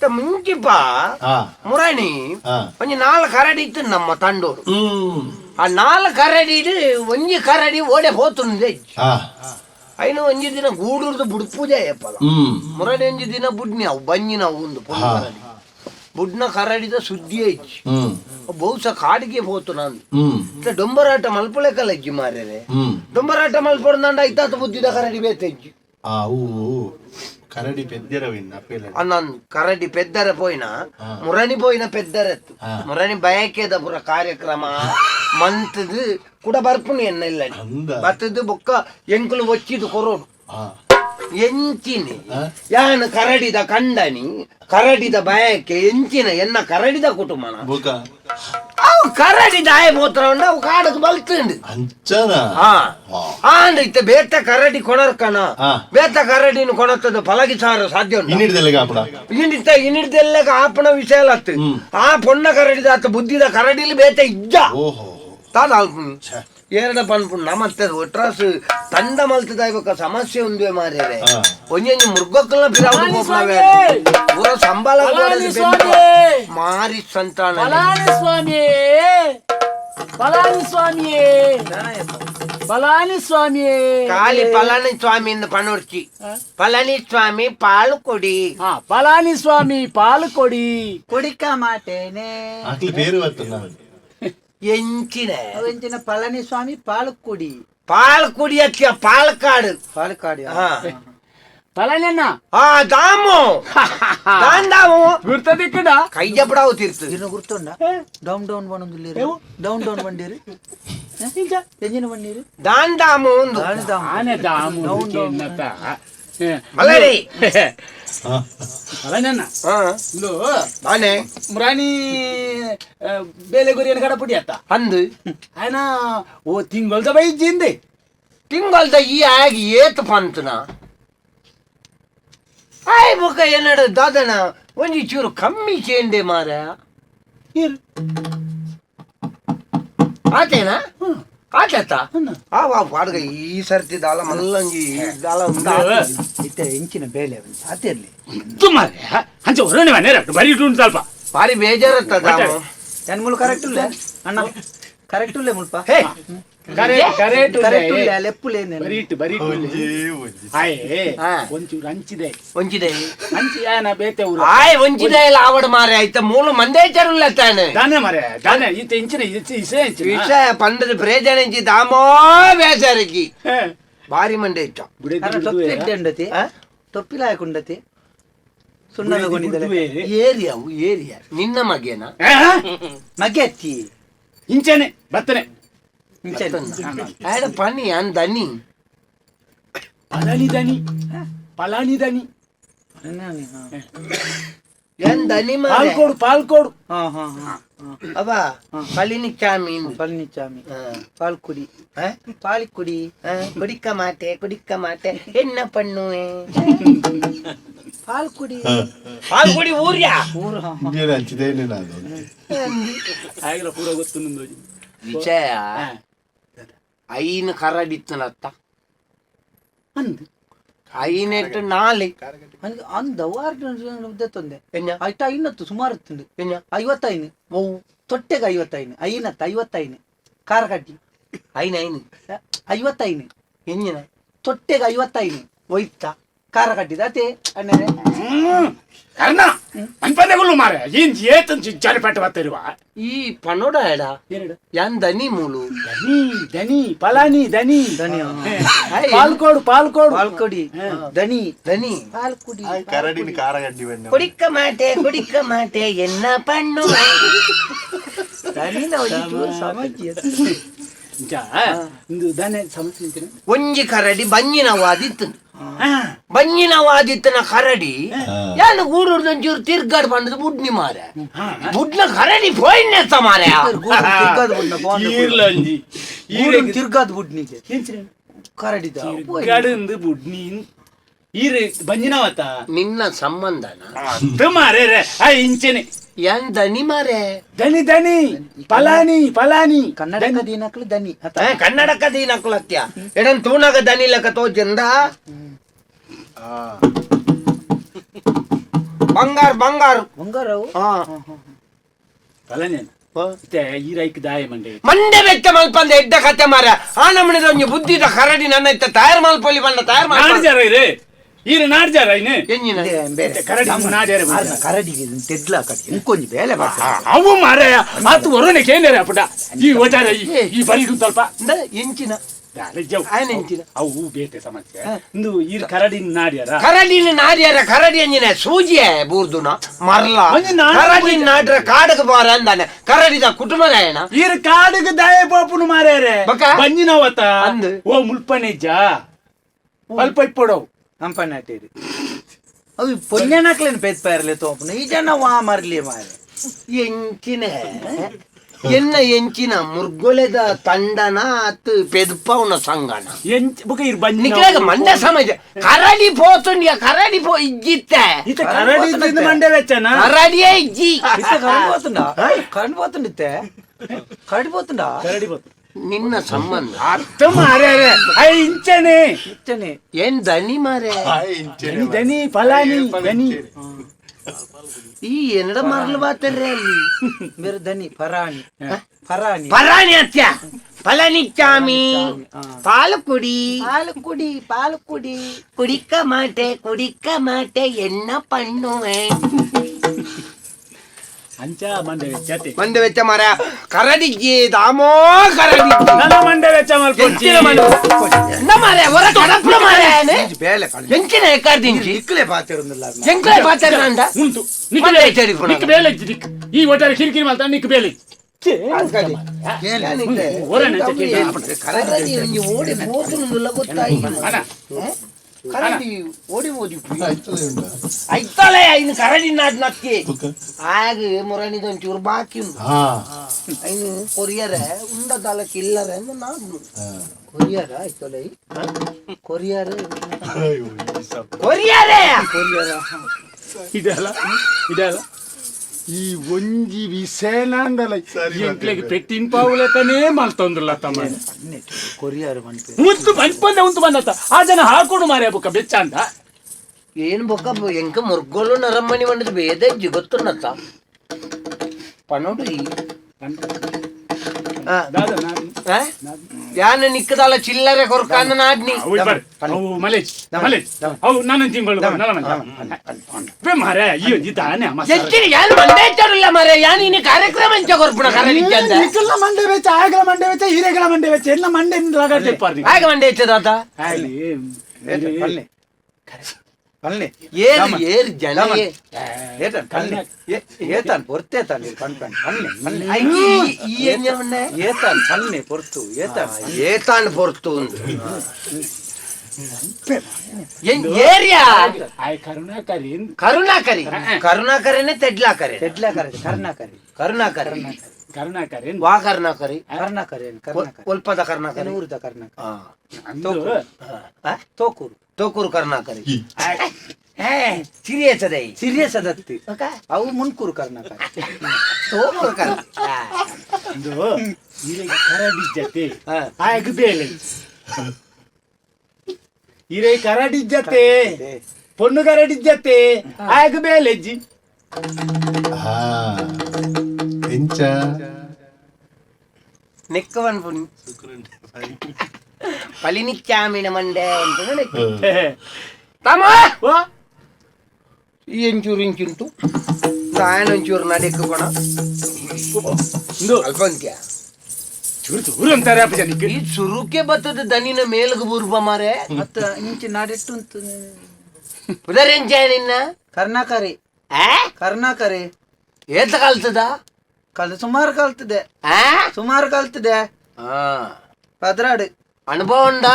ಮುಂಚಿಪ್ಪ ಹಾ ಮುರಾಣಿ ಹಾ ಒಂಜಿ 4 ಕರಡಿ ಇತ್ತು ನಮ್ಮ ತಂಡೋಡು ಹ್ಮ್ ಆ 4 ಕರಡಿ ಒಂಜಿ ಕರಡಿ ಓಡೆ ಹೋತುಂಡೆ ಹಾ ಐನು ಒಂಜಿ ದಿನ ಗೂಡೂರ್ದು ಬುಡ್ ಪೂಜೆ ಅಯ್ಯಪ್ಪಲ ಹ್ಮ್ ಮುರಾಣಿ ಒಂಜಿ ದಿನ ಬುಡ್ನಿ ಅವು ಬಂಜಿನ ಒಂದು ಪೊಂದು ಕರಡಿ ಬುಡ್ನ ಕರಡಿದ ಸುದ್ದಿ ಐತಿ ಹ್ಮ್ ಬಹುಶ ಕಾಡಿಗೆ ಹೋತು ನಾನು ಹ್ಮ್ ಡೊಂಬರಾಟ ಮಲ್ಪಳೆ ಕಲಜ್ಜಿ ಮಾರ್ರೆ ಹ್ಮ್ ಡೊಂಬರಾಟ ಮಲ್ಪೊಂಡ ಐತಾತ ಬುದ್ಧಿದ ಕರಡಿ ಬೇತೆಜ್ಜಿ ఆ ఊ కరడి పెద్దర విన్న పేల అన్నాను కరడి పెద్దర పోయినా మురని పోయిన పెద్దరెత్తు మురని బయకేద ಪುರ ಕಾರ್ಯಕ್ರಮ ಮಂತದು ಕೂಡ ಬರ್ಪುನಿ ಎನ್ನೆಲ್ಲಡಿ ಬತ್ತದು ಬೊಕ್ಕ ಎಂಕುಲು ಒಚ್ಚಿದು ಕೊರೋಡು ಎಂಚಿನಿ ಯಾನು ಕರಡಿದ ಕಂಡನಿ ಕರಡಿದ ಬಯಕೆ ಎಂಚಿನ ಎನ್ನ ಕರಡಿದ ಕುಟುಂಬನ ಅವು ಕರಡಿದ ಆಯ ಪೋತ್ರ ಉಂಡು ಅವು ಕಾಡಕ್ಕೆ ಬಲ್ತುಂಡು ಅಂಚನಾ ಆಂಡ ಇತ್ತ ಬೇತ ಕರಡಿ ಕೊಣರ್ಕಣ ಬೇತ ಕರಡಿನ ಕೊಣತ್ತದ ಪಲಗಿ ಸಾರ ಸಾಧ್ಯ ಉಂಟು ಇನ್ನಿಡ್ದೆಲ್ಲ ಆಪಣ ವಿಷಯ ಅತ್ತು ಆ ಪೊಣ್ಣ ಕರಡಿದ ಅತ್ತ ಬುದ್ಧಿದ ಕರಡಿಲಿ ಬೇತ ಇಜ್ಜ ತಾನು ಅಲ್ಪ ಏರಡ ಪನ್ಪುಂಡು ನಮ್ಮತ್ತೆ ಒಟ್ರಾಸು ತಂಡ ಮಲ್ತದ ಇವಾಗ ಸಮಸ್ಯೆ ಉಂದುವೆ ಮಾರ್ರೆ ಒಂಜಿ ಮೃಗಕ್ಕಲ್ಲ ಬಿರಾವು ಪೂರ ಸಂಬಳ ಮಾರಿ ಸಂತಾನ ಕಾಲಿ ಪಳನಿ ಸ್ವಾಮಿಯಿಂದ ಪಣೋರ್ಚಿ ಪಳನಿ ಸ್ವಾಮಿ ಪಾಲು ಕೊಡಿ ಪಳನಿ ಸ್ವಾಮಿ ಪಾಲು ಕೊಡಿ ಕೊಡಿಕ ಮಾಟೇನೆ పేరు వస్తున్నా ಎಂಚಿನ ಎಂಚಿನ ಪಳನಿ ಸ್ವಾಮಿ ಪಾಲುಕೊಡಿ ಪಾಲ್ಕುಡಿ ಅತ್ತಿಯ ಪಾಲಕ್ಕಾಡು ಪಾಲಕ್ಕಾಡಿ ಪಳನಿಯನ್ನ దాము దాము ಗುರ್ತದ ಇಕ್ಕಡ ಕೈ ಜಪಡಾವು ತೀರ್ತು ಇನ್ನು ಗುರ್ತುಂಡ ಡೌನ್ ಡೌನ್ ಬಂದಿಲ್ಲ ಡೌನ್ ಡೌನ್ ಬಂದಿರಿ ಎಂಜಿನ ಬಂದಿರಿ దాము ಆನೆ ದಾಮು ಅಲ್ಲರಿ ಪಳನಿಯನ್ನ ಇಂದು ಆನೆ ಮುರಾಣಿ ಬೇಲೆ ಗುರಿಯನ್ನು ಕಡಪುಡಿ ಅತ್ತ ಅಂದು ఆయన ఓ తింగొల్ద బైజింది ತಿಂಗಳದ ಈ ಆಗಿ ಏತು ಪಂತನ ಆಯ್ ಬುಕ್ಕ ಏನಡ ದಾದನ ಒಂಜಿ ಚೂರು ಕಮ್ಮಿ ಚೇಂಡೆ ಮಾರ ಆತೇನಾ ಆತ ಪಾಡ್ಗ ಈ ಸರ್ತಿ ದಾಲ ಮಲ್ಲಂಜಿ ದಾಲ ಇತ್ತೆ ಎಂಚಿನ ಬೇಲೆ ಸಾತಿರ್ಲಿ ತುಮಾರೆ ಅಂಚೆ ಹೊರನೆ ಮನೆ ಬರೀ ಉಂಟು ಸ್ವಲ್ಪ ಭಾರಿ ಬೇಜಾರತ್ತ ದಾಮು ಎನ್ಮೂಲ ಕರೆಕ್ಟ್ ಇಲ್ಲ ಅಣ್ಣ ಕರೆಕ್ಟ್ ಇಲ್ಲ ಮುಲ್ಪ ಕರೆಕ್ಟ್ ಲೆಪ್ಪುಲೇನೆ ಒಂಚೂರು ಹಂಚಿದೆ ಒಂಚಿದೆ ಹಂಚಿ ಏನ ಬೇತೆ ಊರು ಆಯ್ ಒಂಚಿದೆ ಇಲ್ಲ ಆವಡ ಮಾರೆ ಆಯ್ತ ಮೂಲ ಮಂದೇಚರುಲ್ಲ ತಾನೆ ದಾನೆ ಮರೆ ದಾನೆ ಈತ ಇಂಚಿನ ವಿಷಯ ಪಂಡದ ಪ್ರೇಜನ ಇಂಚಿ ದಾಮೋ ಬೇಜಾರಗಿ ಭಾರಿ ಮಂಡೆ ಇಚ್ಚ ತೊಪ್ಪಿಡ್ಡತಿ ತೊಪ್ಪಿಲಾಯಕುಂಡತಿ ಸುಣ್ಣದ ಗೊಂಡಿದ್ದಲೆ ಏರಿಯಾವು ಏರಿಯಾ ನಿನ್ನ ಮಗೇನ ಮಗೆ ಅತ್ತಿ ಇಂಚನೆ ಬರ್ತನೆ ಆಯ್ಡ ಪನಿ ಅನ್ ದನಿ ಪಲಾನಿ ದನಿ ಪಲಾನಿ ದನಿ ಏನ್ ದನಿ ಪಾಲ್ಕೋಡು ಪಾಲ್ಕೋಡು ಅವ ಪಳಿನಿ ಚಾಮಿ ಪಳನಿಚಾಮಿ ಪಾಲ್ಕುಡಿ ಪಾಲಿಕುಡಿ ಕುಡಿಕ್ಕ ಮಾಟೆ ಎನ್ನ ಪಣ್ಣುವೆ ಪಾಲ್ಕುಡಿ ಪಾಲ್ಕುಡಿ ಊರ್ಯಾ ಊರು ಹಂಚಿದೇನೆ ನಾನು ಆಗಿಲ್ಲ ಪೂರ ಗೊತ್ತು ನಿಮ್ದು ವಿಷಯ ಐನ ಕರಡಿತ್ತನತ್ತ ಅಂದು ಐನೆಟ್ಟು ನಾಳೆ ಅಂದ ವಾರದೊಂದೆ ಎನ್ನ ಐಟ ಐನತ್ತು ಸುಮಾರು ಇತ್ತು ಎನ್ನ 55 ತೊಟ್ಟೆಗೆ 55 ಐನತ್ತು 55 ಕಾರ ಕಟ್ಟಿ ಐನ ಐನು 55 ಎಂಜಿನ ತೊಟ್ಟೆಗೆ 55 ಒಯ್ತಾ ಕಾರ ಕಟ್ಟಿದ ಅದೇ ಅಣ್ಣರೇ ಕರ್ಣ ಅನ್ಪದೆಗಳು ಮಾರೆ ಏನ್ ಏತಂಚು ಜಾರಿಪಟ್ಟ ಬತ್ತಿರುವ ಈ ಪನೋಡ ಎಡ ಎರಡು ಯಾನ್ ದನಿ ಮೂಲು ದನಿ ದನಿ ಪಲಾನಿ ದನಿ ದನಿ ಪಾಲ್ಕೋಡು ಪಾಲ್ಕೋಡು ಪಾಲ್ಕೊಡಿ ದನಿ ದನಿ ಪಾಲ್ಕುಡಿ ಕರಡಿನ ಕಾರ ಗಡ್ಡಿ ಬಣ್ಣ ಕುಡಿಕ್ಕ ಮಾಟೆ ಎನ್ನ ಪಣ್ಣು ದನಿನ ಸಮಜ್ಜಿ ಇಂದು ದನೆ ಸಮಸ್ಯೆ ಒಂಜಿ ಕರಡಿ ಬಂಜಿನ ವಾದಿತ್ತು ಬಂಜಿನ ವಾದಿತ್ತನ ಕರಡಿ ಯಾನು ಗೂಡೂರ್ದಂಚೂರು ತಿರ್ಗಾಡ್ ಬಂದದ್ದು ಬುಡ್ನಿ ಮಾರೆ ಬುಡ್ನ ಕರಡಿ ಪೋಯ್ನೆತ್ತ ಮಾರೆ ತಿರ್ಗಾದ ಬುಡ್ನಿಗೆ ಕರಡಿದ ಗಡಂದು ಬುಡ್ನಿ ಈರೆ ಬಂಜಿನವತ್ತ ನಿನ್ನ ಸಂಬಂಧನ ಮಾರೇ ಇಂಚೆನೆ ಏನ್ ದನಿ ಮಾರೆ ದನಿ ದನಿ ಪಲಾನಿ ಪಲಾನಿ ಕನ್ನಡ ದಿನಕ್ಲು ದನಿ ಕನ್ನಡಕ ದೀನಕ್ಲತ್ಯ ಎಡನ್ ತೂಣಗ ದನಿ ಲೆಕ್ಕ ತೋಜಂದ ಬಂಗಾರ ಬಂಗಾರ ಬಂಗಾರವು ಪಲಾನಿ ಈರೈಕ್ ದಾಯ ಮಂಡೆ ಮಂಡೆ ಬೆಟ್ಟ ಮಲ್ಪಂದ ಎಡ್ಡ ಕತೆ ಮಾರ ಆ ನಮ್ಮನೆ ಒಂಜಿ ಬುದ್ಧಿದ ಕರಡಿ ನನ್ನ ಇತ್ತ ತಯಾರು ಮಲ್ಪೊಲಿ ಬಂದ ತಯಾರು ನಾಡ್ಜಾರ ಇರೇ ಈರ ನಾಡ್ಜಾರ ಇನ್ನು ಎಂಜಿನ ಕರಡಿ ನಾಡ್ಯಾರ ಕರಡಿಗೆ ತೆಡ್ಲ ಕಟ್ಟಿ ಇಂಕೊಂಜಿ ಬೇಲೆ ಅವು ಮಾರಾಯ ಆತು ಹೊರನೆ ಕೇಂದ್ರ ಪುಟ ಈ ಓಜಾರ ಈ ಬರಿದು ಸ್ವಲ್ಪ ಎಂಚಿನ ಅವು ಬೇತೆ ಸಮಸ್ಯೆ ಇಂದು ಈ ಕರಡಿ ನಾಡ್ಯಾರ ಕರಡಿನ ನಾಡ್ಯಾರ ಕರಡಿ ಎಂಜಿನ ಸೂಜಿಯ ಬೂರ್ದುನ ಮರ್ಲ ಕರಡಿ ನಾಡ್ರ ಕಾಡಗ ಬಾರ ಅಂದಾನೆ ಕರಡಿದ ಕುಟುಂಬದ ಏನ ಈರ ಕಾಡಗ ದಾಯ ಪಾಪುನು ಮಾರ್ಯಾರೆ ಬಂಜಿನವತ್ತ ಅಂದು ಓ ಮುಲ್ಪನೆಜ್ಜ ಅಲ್ಪ ಇಪ್ಪಡವು ಹಂಪನಾಟೇರಿ ಅವು ಪೊನ್ನೆನಕ್ಲೇನು ಪೆತ್ಪಾಯಿರ್ಲಿ ತೋಪನ ಈ ಜನ ವಾ ಮರ್ಲಿ ಮಾರೆ ಎಂಚಿನ ಎನ್ನ ಎಂಚಿನ ಮುರ್ಗೊಲೆದ ತಂಡನ ಅತ್ ಪೆದ್ಪವನ ಸಂಗನ ಬುಕ ಇರ್ ಬಂಜಿ ನಿಕ್ಲಾಗ ಮಂಡ್ಯ ಸಮಾಜ ಕರಡಿ ಪೋತುಂಡಿಯ ಕರಡಿ ಪೋ ಇಜ್ಜಿತ್ತೆ ಇತ ಕರಡಿ ಮಂಡೆ ವೆಚ್ಚನ ಕರಡಿಯೇ ಇಜ್ಜಿ ಕರಡಿ పోతుండితే కరడి పోతుండా ಕರಡಿ ಬೋತು ನಿನ್ನ ಸಂಬಂಧ ಅರ್ಥ ಮಾರ್ಯಾರೆ ಇಂಚನೆ ಇಚ್ಚನೆ ಏನ್ ದನಿ ಮಾರೆ ದನಿ ದನಿ ಪಲಾನಿ ದನಿ ಈ ಎನ್ನಡ ಮರಳು ಬಾತರ್ರಿ ಅಲ್ಲಿ ಬೇರೆ ದನಿ ಪರಾಣಿ ಪರಾಣಿ ಪರಾಣಿ ಅತ್ಯ ಪಳನಿಚಾಮಿ ಪಾಲು ಕುಡಿ ಪಾಲು ಕುಡಿ ಕುಡಿಕ್ಕ ಮಾಟೆ ಎಣ್ಣ ಪಣ್ಣುವೆ ಅಂಚ ಮಂಡೆ ವೆಚ್ಚತೆ ಮಂದೆ ವೆಚ್ಚ ಮಾರ ಕರಡಿಗೆ ದಾಮೋ ಕರಡಿ ನನ್ನ ಮಂಡೆ ವೆಚ್ಚ ಮಲ್ಪೊಚ್ಚಿ ಎಂದ ಮಾರೆ ಹೊರ ಕಡಪ್ಲ ಮಾರೆ ಬೇಲೆ ಎಂಚಿನ ಎಕ್ಕಾರ್ದಿಂಚಿ ಇಕ್ಕಲೆ ಪಾತಿರುಂದಿಲ್ಲ ಎಂಕಲೆ ಪಾತ್ರ ಅಂದ ಉಂಟು ಮಂಡೆ ವೆಚ್ಚಡಿ ಪುಣ ನಿಕ್ ಬೇಲೆ ದಿಕ್ ಈ ಒಟ್ಟಾರೆ ಕಿರಿಕಿರಿ ಮಾಡ್ತಾ ನಿಕ್ ಬೇಲೆ ಕರಡಿ ಓಡಿ ಹೋಗುದಿಲ್ಲ ಗೊತ್ತಾಯಿಲ್ಲ ಕರಡಿ ಓಡಿ ಓದಿ ಐತಲೆ ಇನ್ನು ಕರಡಿ ನಾಡ್ ನಕ್ಕಿ ಆಗ ಮೊರಣಿದ ಒಂಚೂರು ಬಾಕಿ ಉಂಟು ಐನು ಕೊರಿಯರ ಉಂಡದಾಲಕ್ಕೆ ಇಲ್ಲರೆ ನಾನು ಕೊರಿಯರ ಆಯ್ತಲೆ ಕೊರಿಯರ್ ಕೊರಿಯರೇ ಇದಲ್ಲ ಇದಲ್ಲ ಈ ಒಂಜಿ ವಿಸೇನಾಂದಲ ಎಂಕ್ಲೆಗೆ ಪೆಟ್ಟಿನ ಪಾವುಲೆಕನೇ ಮಲ್ತೊಂದಿಲ್ಲ ತಮ್ಮ ಕೊರಿಯರ್ ಮನ್ಪೆ ಮುತ್ತು ಬಂದ್ಪಂದೆ ಉಂಟು ಬಂದತ್ತ ಆ ಜನ ಹಾಕೊಂಡು ಮಾರ್ಯ ಬುಕ್ಕ ಬೆಚ್ಚ ಅಂತ ಏನ್ ಬೊಕ್ಕ ಎಂಕ ಮುರ್ಗೋಲು ನರಮ್ಮನಿ ಬಂಡದ ಬೇದೆ ಗೊತ್ತುನ್ನತ್ತ ಪನೋಡು ಯಾನ ನಿಕ್ಕದಲ್ಲ ಚಿಲ್ಲರೆ ಕೊರ್ಕಾನ ನಾಡ್ನಿ ಮಾರ್ಯ ಈ ತಾನೆ ಎಷ್ಟಿನ ಯಾನು ಮಂಡೆ ಇಚ್ಚಾರಲ್ಲ ಮಾರೆ ಯಾನು ಇನ್ನು ಕಾರ್ಯಕ್ರಮ ಇಂಚ ಕೊರ್ಪುಣ ಕರಡಿಕ್ಕೆ ಅಂತ ಇಕ್ಕಲ್ಲ ಮಂಡೆ ವೆಚ್ಚ ಆಗಲ ಮಂಡೆ ವೆಚ್ಚ ಹಿರೇಗಲ ಮಂಡೆ ವೆಚ್ಚ ಎಲ್ಲ ಮಂಡೆ ಲಗಾಡ್ತಿಪ್ಪಾರ್ದಿ ಆಗ ಮಂಡೆ ಇಚ್ಚದಾತ ಆಗ್ಲಿ ಕಲ್ನೆ ಏರು ಏರು ಜನ ಏತನ್ ಕಲ್ನೆ ಏತನ್ ಪೊರ್ತೇತನ್ ಕಣ್ಕಣ್ ಕಲ್ನೆ ಕಲ್ನೆ ಈ ಎಣ್ಣೆ ಏತನ್ ಕಲ್ನೆ ಪೊರ್ತು ಏತಾನ್ ಪೊರ್ತು ಒಂದು ಏರಿಯಾ ಕರುಣಾಕರಿ ಕರುಣಾಕರಿನೇ ತೆಡ್ಲಾಕರಿ ಕರ್ನಾಕರಿ ಕರುಣಾಕರಿ ವಾ ಕರುಣಾಕರಿ ಒಲ್ಪದ ಕರ್ನಾಕರಿ ಊರದ ಕರ್ನಾಕರಿ ತೋಕೂರು ತೋಕೂರು ಕರ್ನಾಕರಿ ಸಿರಿಯಸ್ ಅದತ್ತಿ ಅವು ಮುನ್ಕೂರು ಕರ್ನಾಕರಿ ತೋಕೂರು ಕರಡಿ ಜತೆ ಆಗ ಬೇಲೆ ಹಿರೇ ಕರಡಿ ಜತೆ ಪೊಣ್ಣು ಕರಡಿ ಜತೆ ಆಗ ಬೇಲೆಜ್ಜಿ ಎಂಚ ನೆಕ್ಕವನ್ ಪುಣಿ ಪಳಿನಿಚ್ಚಾಮಿನ ಮಂಡೆ ಅಂತ ತಮ್ಮ ಈ ಎಂಚೂರು ಇಂಚುಂಟು ನಾಯನ ಒಂಚೂರು ನಡೆಕ್ಕೆ ಕೊಡ ಅಲ್ಪಂತ್ಯ ಚೂರು ಅಂತಾರೆ ಅಪ್ಪ ಜನಕ್ಕೆ ಈ ಸುರುಕೆ ಬತ್ತದ ದನಿನ ಮೇಲ್ಗೆ ಬೂರ್ಬ ಮಾರೆ ಮತ್ತ ಇಂಚಿ ನಾಡೆಟ್ಟು ಪುದರೆಂಚ ನಿನ್ನ ಕರ್ನಾಕರಿ ಏತ ಕಲ್ತದ ಸುಮಾರು ಕಲ್ತಿದೆ ಹಾ ಪದ್ರಾಡು ಅನುಭವ ಉಂಡ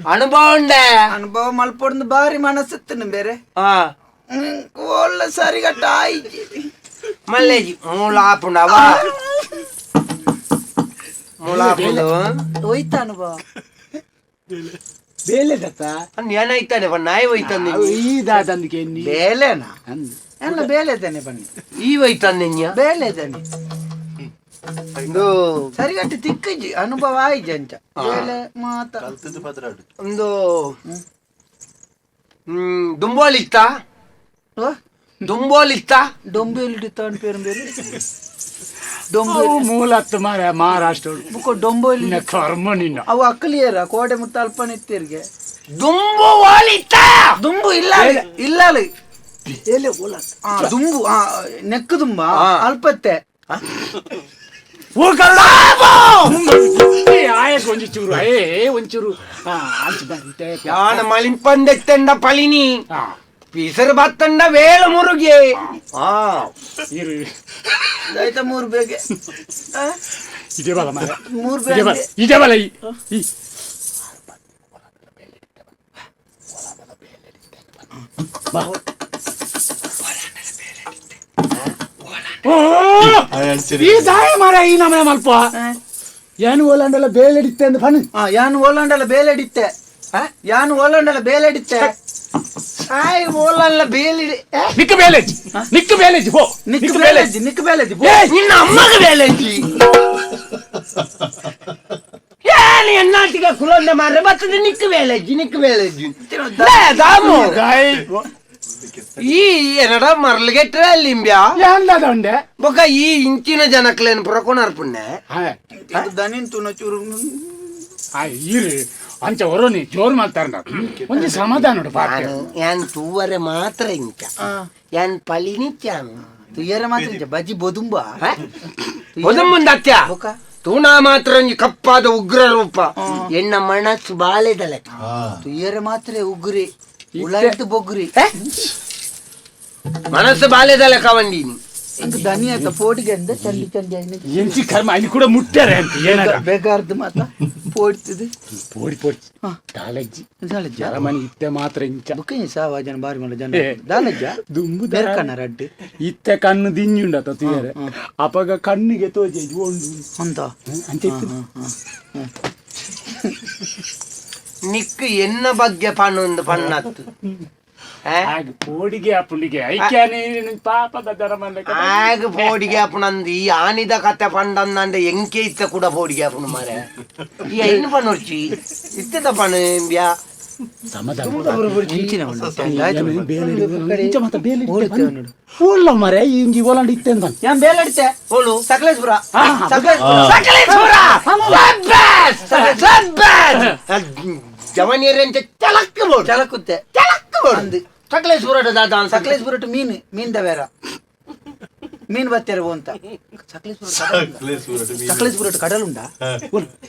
ಅನುಭವ ಉಂಡೆ ಅನುಭವ ಮಲ್ಪೊಂದು ಬಾರಿ ಮನಸ್ಸಿತ್ತು ಬೇರೆ ಹಾ ಒಳ್ಳೆ ಸರಿಗಟ್ಟ ಆಯ್ತು ಮಲ್ಲೇಜಿ ಮೂಲಾಪುಂಡವ ಮೂಲಾಪುಂಡು ಹೋಯ್ತ ಅನುಭವ ಬೇಲೆ ದತ್ತ ಏನಾಯ್ತಾನೆ ನಾಯಿ ಹೋಯ್ತಾನೆ ಈ ದಾದಂದಿಗೆ ಬೇಲೆನಾ ಎಲ್ಲ ಬೇಲೆದೇನೆ ಬನ್ನಿ ಈ ಹೋಯ್ತಾನೆ ಬೇಲೆದೇನೆ ಒಂದು ಸರಿಗಟ್ಟ ತಿಕ್ಕಜಿ ಅನುಭವ ಆಯ್ತು ಅಂಚ ಬೇಲೆ ಮಾತ ಕಲ್ತಿದ್ದು ಪದ್ರಾಡು ಒಂದು ದುಂಬೋಲಿತ್ತ ದುಂಬೋಲಿತ್ತ ಡೊಂಬೆಲಿ ತಗೊಂಡು ಪೇರು ಬೇರೆ ಮೂಲತ್ತು ಮಾರ ಮಹಾರಾಷ್ಟ್ರ ಬುಕ್ಕ ಡೊಂಬೆಲಿ ಕರ್ಮ ನಿನ್ನ ಅವು ಅಕ್ಕಲಿಯರ ಕೋಡೆ ಮುತ್ತ ಅಲ್ಪ ಎತ್ತಿರ್ಗೆ ದುಂಬು ಓಲಿತ್ತ ದುಂಬು ಇಲ್ಲ ಇಲ್ಲ ದುಂಬು ನೆಕ್ಕು ದುಂಬ ಅಲ್ಪತ್ತೆ ಆಯಕ್ ಒಂಚೂರು ಒಂಚೂರು ಯಾನ ಮಲಿಂಪಂದೆತ್ತಂಡ ಪಳಿನಿ ಪೀಸರು ಬತ್ತಂಡ ವೇಳ ಮುರುಗಿ ಆಯ್ತಾ 3 ಬೇಗೆ ಇದೇ ಬಲ ಮಾರ 3 ಬೇಗೆ ಇದೇ ಬಲ ಈ ದಾಯ ಮಾರ ಈ ನಮ್ಮನೆ ಮಲ್ಪ ಏನು ಓಲಾಂಡೆಲ್ಲ ಬೇಲೆಡಿತ್ತೆ ಅಂತ ಬನ್ನಿ ಯಾನು ಓಲಾಂಡಲ್ಲ ಬೇಲೆಡಿತ್ತೆ ಯಾನು ಓಲಾಂಡಲ್ಲ ಬೇಲೆಡಿತ್ತೆ ಆಯ್ ಓಲಲ್ಲ ಬೇಲಿಡಿ ನಿಕ್ಕ ಬೇಲೆಜಿ ನಿಕ್ಕ ಬೇಲೆಜಿ ಹೋ ನಿಕ್ಕ ಬೇಲೆಜಿ ನಿಕ್ಕ ಬೇಲೆಜಿ ನಿನ್ನ ಅಮ್ಮಗ ಬೇಲೆಜಿ ಏನು ಎನ್ನಾಟಿಗ ಕುಲೊಂದ ಮಾರ್ರೆ ಬರ್ತದೆ ನಿಕ್ಕ ಬೇಲೆಜಿ ದಾಮು ಈ ಏನಡ ಮರ್ಲಗೆಟ್ರ ಲಿಂಬ್ಯಾ ಉಂಡೆ ಬೊಕ್ಕ ಈ ಇಂಚಿನ ಜನಕ್ಲೇನು ಪುರಕೋಣರ್ ಪುಣ್ಯ ದನಿನ್ ತುನ ಚೂರು ಇರು ಅಂಚ ಹೊರೋನಿ ಜೋರು ಮಾಡ್ತಾರ ಒಂದು ಸಮಾಧಾನ ನೋಡು ಯಾನ್ ತೂವರೆ ಮಾತ್ರ ಇಂಚ ಯಾನ್ ಪಳಿನಿಚ್ಚಾನು ತುಯ್ಯರ ಮಾತ್ರ ಬಜ್ಜಿ ಬೊದುಂಬ ಬೊದುಂಬುಂದತ್ಯ ತೂಣ ಮಾತ್ರ ಒಂಜಿ ಕಪ್ಪಾದ ಉಗ್ರ ರೂಪ ಎನ್ನ ಮನಸ್ಸು ಬಾಳೆದಲೆ ತುಯ್ಯರ ಮಾತ್ರ ಉಗ್ರಿ ಉಳ್ಳಾಗಡ್ಡಿ ಬೊಗ್ರಿ ಮನಸ್ಸು ಬಾಳೆದಲೆ ಕವಂಡೀನಿ ದನಿ ಆಯ್ತ ಪೋಟಿಗೆ ಅಂದ ಚಂಡಿ ಚಂಡಿ ಆಯ್ತು ಎಂಚಿ ಕರ್ಮ ಅಲ್ಲಿ ಕೂಡ ಮುಟ್ಟಾರೆ ಅಂತ ಏನಾರ ಬೇಕಾರ್ದು ಮಾತ ಪೋಡ್ತಿದೆ ಪೋಡಿ ಪೋಡಿ ದಾಲಜ್ಜಿ ದಾಲಜ್ಜ ಜರಮನಿ ಇತ್ತೆ ಮಾತ್ರ ಇಂಚ ಬುಕ್ಕ ಸಾವ ಜನ ಬಾರಿ ಮಲ್ಲ ಜನ ದಾಲಜ್ಜ ದುಂಬು ಬೆರ್ಕನ ರಡ್ಡು ಇತ್ತೆ ಕಣ್ಣು ದಿನ್ಯುಂಡತ ತುಯರೆ ಅಪಗ ಕಣ್ಣಿಗೆ ತೋಜೆ ಒಂದು ಅಂತ ಅಂತ ನಿಕ್ಕು ಎನ್ನ ಬಗ್ಗೆ ಪಣ್ಣೊಂದು ಪಣ್ಣತ್ತು ಪೋಡಿಗೆ ಪುಂಡಿಗೆ ಐಕ್ಯಾನೆ ಪಾಪದ ಜರಮಲ್ಲ ಆಗ ಪೋಡಿಗೆ ಅಪ್ಪನಂದು ಈ ಆನಿದ ಕತೆ ಪಂಡಂದಂಡೆ ಎಂಕೆ ಇತ್ತ ಕೂಡ ಪೋಡಿಗೆ ಅಪ್ಪನ ಮಾರೆ ಈ ಐನು ಪಣ್ಣೊರ್ಚಿ ಇತ್ತದ ಪಣ ಬ್ಯಾ ಮರೆ ಇಂಜಿ ಓಲಾಂಡ್ ಇತ್ತೆ ಅಂತ ಯಾನ್ ಬೇಲಡ್ತೆ ಹೋಳು ಸಕಲೇಶ್ಪುರ ಜವನಿಯರ ಚಲಕ್ಕ ಬೋಡು ಚಲಕುತ್ತೆ ಚಲಕ್ಕ ಬೋಡು ಸಕಲೇಶ್ಪುರ ದಾದ ಸಕಲೇಶ್ಪುರ ಮೀನ್ ದವೇರ ಮೀನ್ ಬತ್ತೇರ ಅಂತ ಸಕಲೇಶ್ಪುರ ಕಡಲುಂಡ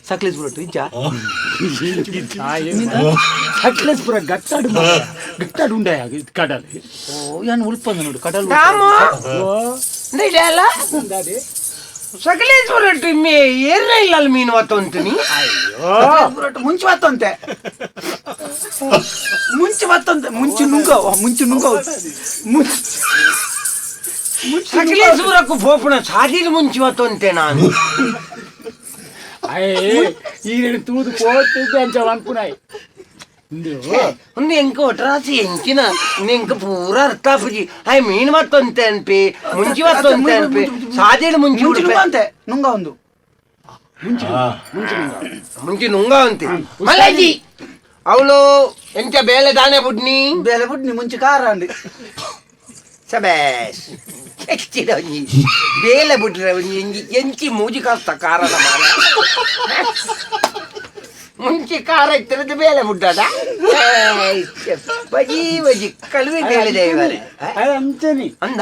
ಸಕಲೇಶ್ಪುರ ಇಜ್ಜ ಸಕಲೇಶ್ಪುರ ಗಟ್ಟಾಡು ಉಂಡ ಕಡಲ್ ಓ ಯಾನ್ ಉಲ್ಪಂದ ನೋಡು ಕಡಲು ಸಕಲೇಶ್ವರ ಏರ್ನ ಇಲ್ಲ ಮೀನು ಬತ್ತಂತೀನಿ ಮುಂಚೆ ಬತ್ತಂತೆ ಮುಂಚೆ ನುಂಗ ಸಕಲೇಶ್ವರಕ್ಕೂ ಪೋಪುಣ ಸಾದಿನ ಮುಂಚೆ ಬತ್ತಂತೆ ನಾನು ಈ ತೂದು ಪೋತಿದ್ದೆ ಅಂಚ ಅನ್ಪುನಾಯ್ ಒಂದು ಎಂಕ ಒಟ್ರಾಸಿ ಎಂಚಿನ ಎಂಕ ಪೂರ ಅರ್ಥ ಆಪುಜಿ ಆಯ್ ಮೀನು ಬತ್ತಂತೆ ಅನ್ಪಿ ಮುಂಚಿ ಬತ್ತಂತೆ ಅನ್ಪಿ ಸಾದಿನ ಮುಂಚಿ ಅಂತೆ ನುಂಗ ಒಂದು ಮುಂಚಿ ನುಂಗ ಅಂತೆ ಮಲಜಿ ಅವಳು ಎಂಚ ಬೇಳೆ ದಾನೆ ಬುಡ್ನಿ ಬೇಲೆ ಬುಡ್ನಿ ಮುಂಚೆ ಖಾರ ಅಂಡಿ ಸಬೇಶ್ ಬೇಲೆ ಬಿಟ್ರೆ ಎಂಚಿ ಮೂಜಿ ಕಾಸ್ತ ಕಾರಣ ಮುಂಚೆ ಕಾರ ಇತ್ತಿರದು ಬೇಲೆ ಮುಟ್ಟದ ಬಜಿ ಬಜಿ ಕಳುವೆ ಹೇಳಿದೆ ಇವರೇ ಅಂಚನಿ ಅಂದ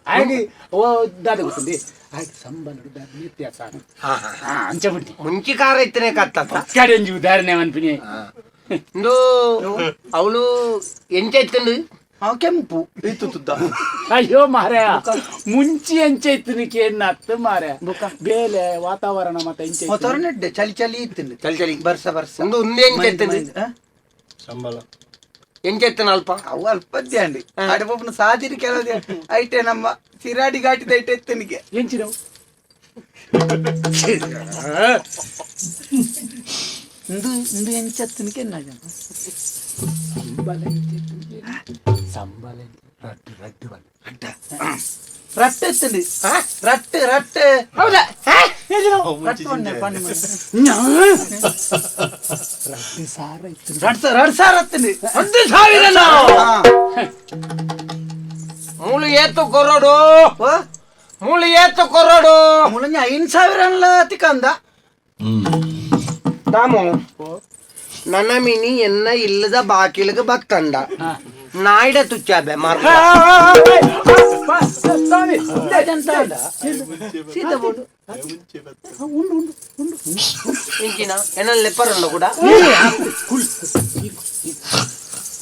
ಹಾಗೆ ಓ ದಾದ ಗೊತ್ತಂದಿ ಹಾಗೆ ಸಂಬಂಧ ವ್ಯತ್ಯಾಸ ಅಂಚ ಬಿಟ್ಟು ಮುಂಚೆ ಕಾರ ಇತ್ತನೆ ಕತ್ತ ಕಡೆ ಒಂಜಿ ಉದಾಹರಣೆ ಅನ್ಪಿನಿ ಇಂದು ಅವಳು ಎಂಚ ಇತ್ತಂಡು ಕೆಂಪು ಇತ್ತು ತುದ್ದ ಅಯ್ಯೋ ಮಾರ್ಯ ಮುಂಚೆ ಎಂಚೆ ಇತ್ತನಿಕೆ ಎನ್ನತ್ತು ಮಾರ್ಯ ಬೇಲೆ ವಾತಾವರಣ ಮತ್ತೆ ಎಂಚೆ ವಾತಾವರಣ ಚಳಿ ಚಳಿ ಇತ್ತು ಚಲಿ ಚಲಿ ಬರ್ಸ ಒಂದು ಎಂಚ ಇತ್ತಂಡು ಸಂಬಳ ಎಂಚೆತ್ತನ ಅಲ್ಪ ಅವು ಅಲ್ಪದ್ದೆ ಅಂಡಿ ಅಡಪಪ್ಪನ ಸಾದಿರಿ ಕೆಲವೇ ಐಟೆ ನಮ್ಮ ಸಿರಾಡಿ ಘಾಟಿದ ಐಟೆ ಎತ್ತನಿಗೆ ಎಂಚಿನವು ಇಂದು ಇಂದು ಎಂಚತ್ತನಿಗೆ ಜನ ಸಂಬಳ ರಟ್ಟ ಎತ್ತಂಡಿ ರಟ್ಟ ರಟ್ಟ ಹೌದಾ ರಡ್ ಸಾರ್ ಹತ್ತಂಡಿ 10,000 ಮೂಳು ಏತು ಕೊರೋಡು ಮೂಳು ಏತು ಕೊರೋಡು ಮುಳಂಜ 5,000 ಅನ್ಲ ತಿಕ್ಕಂದ ದಾಮು ನನ್ನ ಮಿನಿ ಎನ್ನ ಇಲ್ಲದ ಬಾಕಿಲಿಗೆ ಬತ್ತಂಡ ನಾಯ್ಡ ತುಚ್ಚಾಬೆ ಮರ ಇಂಚಿನ ಎನ್ನ ಲೆಪ್ಪರಂಡ ಕೂಡ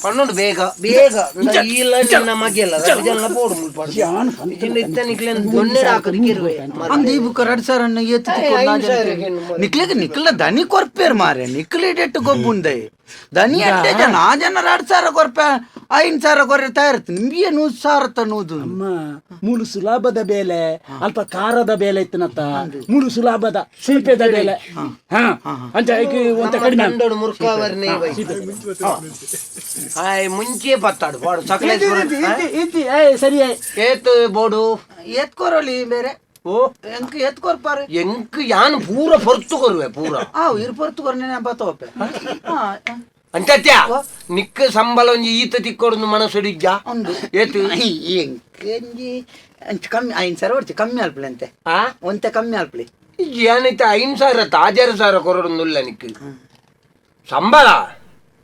ಪಣ್ಣುಂಡು ಬೇಗ ಬೇಗ ಇಲ್ಲ ನಿನ್ನ ಮಗೆಲ್ಲ ಇದೆಲ್ಲ ಪೋಡು ಮುಲ್ಪಾಡು ಇತ್ತ ನಿಕ್ಲೆನ್ ದೊಣ್ಣೆ ಹಾಕದಿಕ್ಕೆ ಇರುವೆ ಅಂದ ಈ ಬುಕ್ಕ 2,000 ಎತ್ತು ನಿಕ್ಲಿಗೆ ದನಿ ಕೊರ್ಪೇರ್ ಮಾರೆ ನಿಕ್ಲಿ ಎಟ್ಟು ಗೊಬ್ಬುಂದೆ ದನಿ ಅಟ್ಟೆ ಜನ 2,000 ಕೊರ್ಪೆ 5,000 ಕೊರೆತಾ ಇರ್ತೀನಿ ನಿಮ್ಗೆ 100,000 ಅನ್ನೋದು ಅಮ್ಮ ಮೂಲು ಸುಲಭದ ಬೇಲೆ ಅಲ್ಪ ಖಾರದ ಬೇಲೆ ಇತ್ತನತ್ತ ಮೂಲು ಸುಲಭದ ಶಿಲ್ಪದ ಬೇಲೆ ಅಂತ ಒಂತ ಕಡಿಮೆ ಕಂಡೋಡು ಮುರ್ಕಾವರ್ನೇ ಆಯ್ ಮುಂಚೆ ಪತ್ತಾಡು ಬಾಡು ಸಕಲೇಶ್ವರ ಸರಿ ಏತು ಬೋಡು ಎತ್ಕೊರಲಿ ಬೇರೆ ಓ ಎಂಕ್ ಎತ್ಕೊರ್ಪಾರೆ ಎಂಕ್ ಯಾನ್ ಪೂರ ಪೊರ್ತು ಕೊರುವೆ ಪೂರ ಇರು ಪೊರ್ತು ಕೊರ್ನೆ ಬತ್ತೋಪೆ ಅಂತ್ಯ ನಿಕ್ಕ ಸಂಬಳ ಒಂಜಿ ಈತ ತಿಕ್ಕೊಡು ಮನಸ್ಸುಡಿಜ್ಜ ಏತು ಎಂಕಂಜಿ ಕಮ್ಮಿ 5,000 ಹೊಡ್ಚಿ ಕಮ್ಮಿ ಅಲ್ಪಲೆ ಅಂತೆ ಒಂತೆ ಕಮ್ಮಿ ಅಲ್ಪಲಿ ಏನೈತೆ 5,000 1000 ಕೊರಡುಂದುಲ್ಲ ನಿಕ್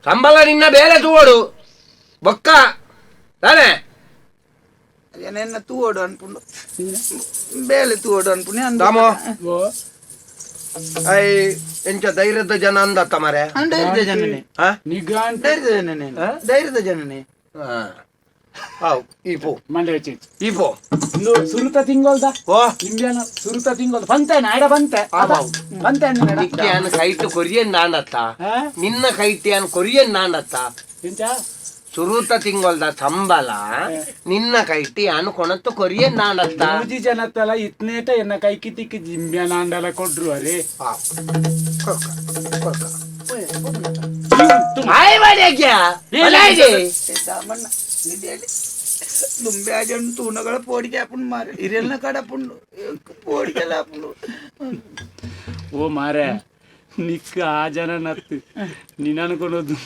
ಸಂಬಳ ನಿನ್ನ ಬೇರೆ ತೂವಡು ಬೊಕ್ಕ ತಾನೆ ಏನೆನ್ನ ತೂವಡು ಅನ್ಪುಂಡು ಬೇಲೆ ತೂವಡು ಅನ್ಪುಣಿ ದಾಮೋ ಐ ಎಂಚ ಧೈರ್ಯದ ಜನ ಅಂದತ್ತ ಮರೆ ಧೈರ್ಯದ ಜನನೇ ನಿಗಾ ಧೈರ್ಯದ ಜನನೇ ಈಪೋ ಮಂಡೆ ಹೆಚ್ಚಿ ಈಪೋ ಇಂದು ಸುರುತ ತಿಂಗೊಲ್ದ ಓ ಇಂಡಿಯನ್ ಸುರುತ ತಿಂಗೊಲ್ದ ಬಂತೇನೆ ಆಡ ಬಂತೆ ನಿಕ್ಕಿಯಾನ್ ಕೈಟ್ ಕೊರಿಯನ್ ನಾಂಡತ್ತ ನಿನ್ನ ಕೈಟಿಯಾನ್ ಕೊರಿಯನ್ ನಾಂಡತ್ತ ಎಂಚ ಸುರುತ ತಿಂಗೊಲ್ದ ಸಂಬಳ ನಿನ್ನ ಕೈಟಿ ಯಾನು ಕೊಣತ್ತು ಕೊರಿಯನ್ ನಾಂಡತ್ತ ಮೂಜಿ ಜನತ್ತಲ್ಲ ಇತ್ನೇಟ ಎನ್ನ ಕೈಕಿ ತಿಕ್ಕಿ ಜಿಂಬ್ಯ ನಾಂಡಲ ಕೊಡ್ರು ಅರೆ ದುಂಬೆ ಆಜನ್ ತೂನಗಳ ಪೋಡಿಗೆ ಹಾಪುಂಡು ಮಾರೆ ಇರೆಲ್ನ ಕಡೆ ಹಾಪುಂಡು ಪೋಡಿಗೆಲ್ಲ ಹಾಪುಂಡು ಓ ಮಾರೆ ನಿಕ್ಕ ಆ ಜನ ನತ್ತು ನೀನ್ ಅನ್ಕೊಳೋದು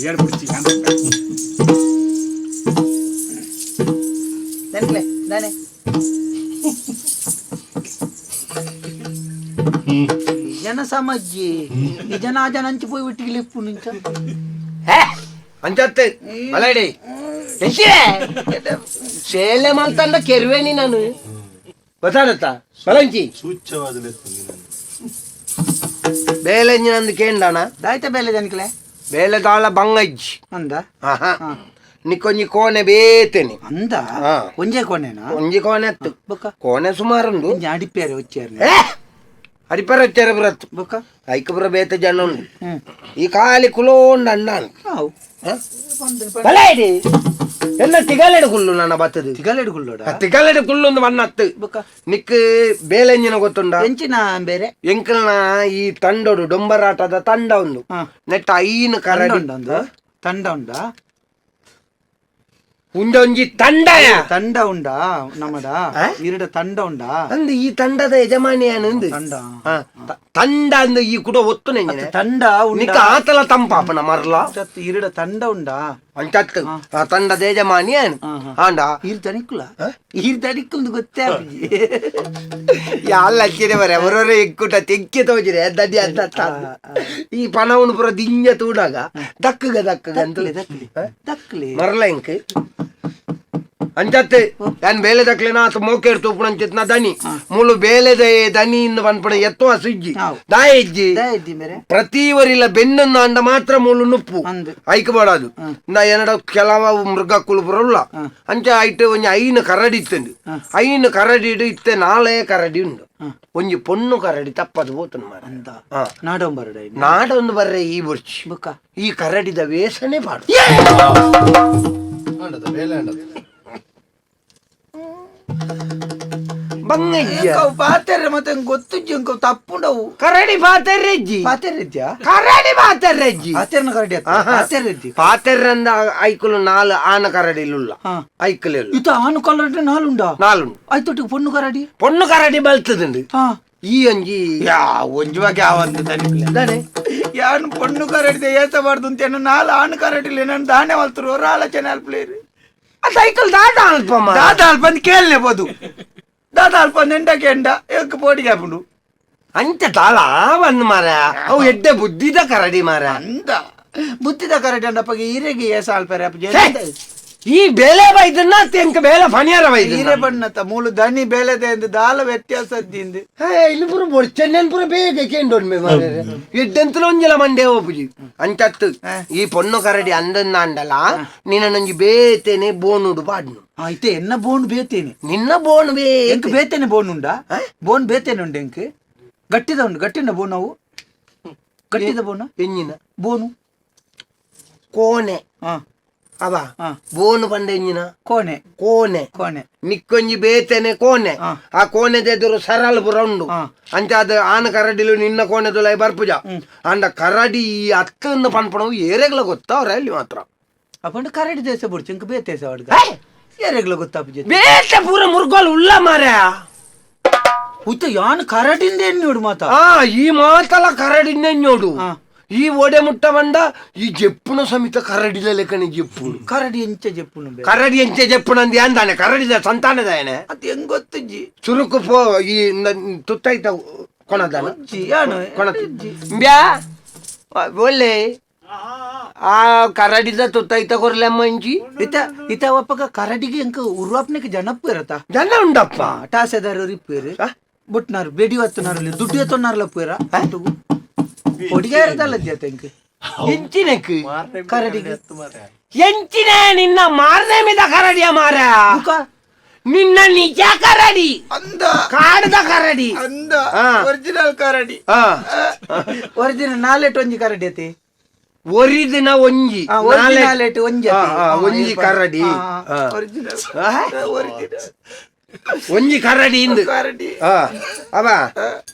ಹೇಳ್ಬಿಡ್ತಿ ದನಿಕ್ಲೆ ದಾನೆ ಜನ ಸಮಜ್ಜಿ ಈ ಜನ ಆ ಜನ ಹಂಚಿ ಪೋಯಿ ಒಟ್ಟಿಗೆ ಇಪ್ಪು ನಿಂಚ ಅಂಚತ್ತೆ ಮಲಡಿ ಸೇಲೆ ಮಲ್ತಂಡ ಕೆರುವೇನಿ ನಾನು ಗೊತ್ತಾಗತ್ತ ಬಲಂಚಿ ಸೂಚ್ಯವಾದ ಬೇಲೆಂಜಿ ನಂದು ಕೇಂಡಣ ದಾಯ್ತ ಬೇಲೆ ದನಿಕ್ಲೆ ಬೇಲೆ ದಾಳ ಬಂಗಜ್ಜಿ ಅಂದ ನಿಕ್ಕೊಂಜಿ ಕೋಣೆ ಬೇತೇನೆ ಅಂದ ಒಂಜೆ ಕೊನೆನಾ ಒಂಜಿ ಕೋಣೆ ಎತ್ತು ಬೊಕ್ಕ ಕೋಣೆ ಸುಮಾರುಂಡು ಅಡಿಪೇರೆ వచ్చారు ಅಡಿಪರ వచ్చారు ಬರತ್ತು ಬೊಕ್ಕ ಐಕಪುರ ಬೇತ ಜನ ಉಂಡು ಈ ಖಾಲಿ ಕುಲೋಂಡು ಅಣ್ಣಾನು ಬಲಾಯ್ಡಿ ಎಲ್ಲ ತಿಗಾಲೆಡು ಕುಲ್ಲು ನನ್ನ ಬತ್ತದು ತಿಗಲೆಡು ಕುಳ್ಳೋಡ ತಿಗಾಲೆಡು ಕುಲ್ಲು ಒಂದು ಮಣ್ಣತ್ತು ಬೊಕ್ಕ ನಿಕ್ ಬೇಲೆಂಜಿನ ಗೊತ್ತುಂಡ ಎಂಚಿನ ಬೇರೆ ಎಂಕಲ್ನ ಈ ತಂಡೋಡು ಡೊಂಬರಾಟದ ತಂಡ ಒಂದು ನೆಟ್ಟ ಐನು ಕರಡಿ ತಂಡ ಉಂಡ ಒಂಜಿ ತಂಡಯ ತಂಡ ಉಂಡ ನಮ್ಮಡ ಇರಡ ತಂಡ ಉಂಡ ಅಂದ್ ಈ ತಂಡದ ಯಜಮಾನಿಯಾನು ತಂಡ ತಂಡ ಅಂದ್ ಈ ಕೂಡ ಒತ್ತು ನೆಂಜನೆ ತಂಡ ನಿಕ್ಕ ಆತಲ ತಂಪಾಪನ ಮರ್ಲ ಇರಡ ತಂಡ ಉಂಡ ಅಂಚತ್ತು ಆ ತಂಡದ ಯಜಮಾನಿಯಾನು ಆಂಡ ಈರ್ ತನಿಕ್ಕುಲ ಈರ್ ತನಿಕ್ಕುಂದು ಗೊತ್ತೇ ಯಾಲ್ಲ ಹಚ್ಚಿರೆ ಬರ ಅವರವರೇ ಎಕ್ಕುಟ ತೆಕ್ಕೆ ತೋಜಿರೆ ದಡ್ಡಿ ಅಂತ ಈ ಪಣವನು ಪುರ ದಿಂಜ ತೂಡಾಗ ದಕ್ಕಗ ಅಂತ ದಕ್ಲಿ ಮರಲ ಎಂಕ್ ಅಂಚತ್ತೆ ಯಾನ್ ಬೇಲೆ ದಕ್ಲೆನ ಆತ ಮೋಕೆ ತೂಪುಣ ಅಂಚಿತ್ನ ದನಿ ಮುಳು ಬೇಲೆದ ದನಿ ಇಂದ ಪನ್ಪಣ ಎತ್ತುವ ಸುಜ್ಜಿ ದಾಯಜ್ಜಿ ಪ್ರತಿವರಿಲ್ಲ ಬೆನ್ನನ್ನು ಅಂಡ ಮಾತ್ರ ಮುಳು ನುಪ್ಪು ಐಕಬಾಡದು ನಾ ಏನಡ ಕೆಲವ ಮೃಗ ಕುಳುಪುರಲ್ಲ ಅಂಚ ಐಟ್ ಒಂಜಿ ಐನು ಕರಡಿ ಇತ್ತಂಡು ಐನು ಕರಡಿ ಇತ್ತೆ ನಾಳೆ ಕರಡಿ ಉಂಡು ಒಂಜಿ ಪೊಣ್ಣು ಕರಡಿ ತಪ್ಪದು ಹೋತನು ಮಾರ ನಾಡೊಂದು ಬರ್ರೆ ಈ ಬುರ್ಚಿ ಈ ಕರಡಿದ ವೇಷನೆ ಪಾಡು ಬಂಗಯ್ಯ ಪಾತೆರ್ರೆ ಮತ್ತೆ ಗೊತ್ತುಜ್ಜಿ ಇಂಕ ತಪ್ಪುಂಡವು ಕರಡಿ ಪಾತೆರ್ರೆಜ್ಜಿ ಕರಡಿ ಪಾತೆರ್ರೆಜ್ಜಿ ಪಾತೆರ್ನ ಕರಡಿ ಪಾತೆರ್ರೆಜ್ಜಿ ಪಾತೆರ್ರಂದ ಐಕುಲು ನಾಲ್ ಆನ ಕರಡಿಲುಲ್ಲ ಐಕಲೆಲ್ಲ ಇತ ಆನು ಕರಡಿ ನಾಲುಂಡ ನಾಲುಂಡು ಆಯ್ತೊಟ್ಟಿಗೆ ಪೊಣ್ಣು ಕರಡಿ ಬಲ್ತದುಂಡು ಈ ಒಂಜಿ ಒಂಜಿ ಬಗ್ಗೆ ಆವಂತ ತನಿಖೆ ಯಾನು ಪೊಣ್ಣು ಕರಡಿದೆ ಏಸಬಾರ್ದು ಅಂತ ನಾಲ್ ಆನು ಕರಡಿಲ್ಲ ನಾನು ದಾಣೆ ಮಲ್ತರು ಅವ್ರ ಆಲೋಚನೆ ಅಲ್ಪ್ಲೇರಿ ಸೈಕಲ್ ದಾಟ ಅಲ್ಪ ದಾದ ಅಲ್ಪ ಅಂತ ಕೇಳಲೇಬೋದು ದಾದ ಅಲ್ಪ ಎಂಡಕ್ಕೆ ಎಂಡ ಏಕ ಪೋಟಿಗೆ ಹಾಕೊಂಡು ಅಂಚ ತಾಳ ಬಂದು ಮಾರ ಅವು ಎಡ್ಡೆ ಬುದ್ಧಿದ ಕರಡಿ ಮಾರ ಅಂತ ಬುದ್ಧಿದ ಕರಡಿ ಅಂಡಪ್ಪಗೆ ಈರೆಗೆ ಏಸ ಅಲ್ಪರೆ ಈ ಬೇಲೆ ಬೈದನ್ನ ತೆಂಕ ಬೇಲೆ ಫಣಿಯಾರ ಬೈದ ಈರೆ ಬಣ್ಣತ ಮೂಲು ದನಿ ಬೇಲೆದೆ ಎಂದು ದಾಲ ವ್ಯತ್ಯಾಸದ್ದಿಂದು ಇಲ್ಲಿ ಪುರ ಚೆನ್ನನ್ ಪುರ ಬೇಗ ಕೇಂಡೊಡ್ಮೆ ಮಾರ ಎಡ್ಡೆಂತಲ ಒಂಜಲ ಮಂಡೆ ಹೋಪುಜಿ ಅಂಚತ್ತು ಈ ಪೊಣ್ಣು ಕರಡಿ ಅಂದನ್ನ ಅಂಡಲ ನಿನ್ನೊಂಜಿ ಬೇತೇನೆ ಬೋನುಡು ಪಾಡ್ನು ಆಯ್ತೆ ಎನ್ನ ಬೋನ್ ಬೇತೇನೆ ನಿನ್ನ ಬೋನ್ ಎಂಕ್ ಬೇತೇನೆ ಬೋನ್ ಉಂಡ ಬೋನ್ ಬೇತೇನೆ ಉಂಡು ಎಂಕ್ ಗಟ್ಟಿದ ಉಂಡು ಗಟ್ಟಿನ ಬೋನ್ ಅವು ಗಟ್ಟಿದ ಬೋನ ಎಂಜಿನ ಬೋನು ಕೋಣೆ ಅವ ಬೋನು ಪಂಡ ಎಂಜಿನ ಕೋಣೆ ಕೋಣೆ ಕೋಣೆ ನಿಕ್ಕೊಂಜಿ ಬೇತೇನೆ ಕೋಣೆ ಆ ಕೋಣೆದ ಎದುರು ಸರಳ ಪುರ ಉಂಡು ಅಂಚ ಅದು ಆನ ಕರಡಿಲು ನಿನ್ನ ಕೋಣೆದುಲ ಬರ್ಪುಜ ಅಂಡ ಕರಡಿ ಈ ಹತ್ತನ್ನು ಪನ್ಪಣವು ಏರೆಗ್ಲ ಗೊತ್ತಾ ಅವ್ರ ಅಲ್ಲಿ ಮಾತ್ರ ಅಪ್ಪಂಡು ಕರಡಿ ದೇಶ ಬಿಡ್ಚು ಇಂಕ ಬೇತೇಸ ಅಡ್ಗ ಏರೆಗ್ಲ ಗೊತ್ತಾಪುಜಿ ಬೇತೆ ಪೂರ ಮುರ್ಗೋಲ್ ಉಲ್ಲ ಮಾರ ಉತ್ತ ಯಾನ್ ಕರಡಿಂದ ಏನ್ ನೋಡು ಮಾತಾ ಈ ಮಾತಲ ಕರಡಿಂದ ನೋಡು ಈ ಓಡೆ ಮುಟ್ಟ ಬಂದ ಈ ಜಪ್ಪುನ ಸಮೇತ ಕರಡಿದ ಲೆಕ್ಕನೆ ಜಪ್ಪು ಕರಡಿ ಎಂಚ ಜಪ್ಪುನು ಕರಡಿ ಎಂಚ ಜಪ್ಪುನ ಅಂದ ಅಂದಾನೆ ಕರಡಿದ ಸಂತಾನದಾಯನೆ ಅದು ಹೆಂಗ್ ಗೊತ್ತಜ್ಜಿ ಚುರುಕು ಪೋ ಈ ತುತ್ತಾಯ್ತ ಕೊಣದಾನ ಕೊಣ ಬ್ಯಾ ಒಳ್ಳೆ ಆ ಕರಡಿದ ತುತ್ತಾಯ್ತ ಕೊರ್ಲಮ್ಮ ಇಂಚಿ ಇತ ಒಪ್ಪಗ ಕರಡಿಗೆ ಎಂಕ ಉರ್ವಾಪ್ನಕ್ಕೆ ಜನಪ್ಪು ಇರತ್ತ ಜನ ಉಂಡಪ್ಪ ಟಾಸೆದಾರು ರಿಪ್ಪೇರು ಬುಟ್ನಾರು ಬೆಡಿ ಹೊತ್ತನಾರಲ್ಲಿ ದುಡ್ಡು ಎತ್ತನಾರಲ್ಲ ಪೂರ ಹೊಡಿಗೆ ಇರದಲ್ಲ ಎಂಕ ಎಂಚಿನಕ್ ಕರಡಿಗೆ ಎಂಚಿನ ನಿನ್ನ ಮಾರನೇ ಮಿದ ಕರಡಿಯ ಮಾರ ನಿನ್ನ ನಿಜ ಕರಡಿ ಅಂದ ಕಾಡದ ಕರಡಿ ಅಂದ ಒರಿಜಿನಲ್ ಕರಡಿ ಒರಿಜಿನಲ್ ನಾಲೆಟ್ ಒಂಜಿ ಕರಡಿ ಐತಿ ಒರಿದಿನ ಒಂಜಿ ನಾಲೆಟ್ ಒಂಜಿ ಒಂಜಿ ಕರಡಿ ಒರಿಜಿನಲ್ ಒಂಜಿ ಕರಡಿ ಇಂದು ಕರಡಿ ಅವ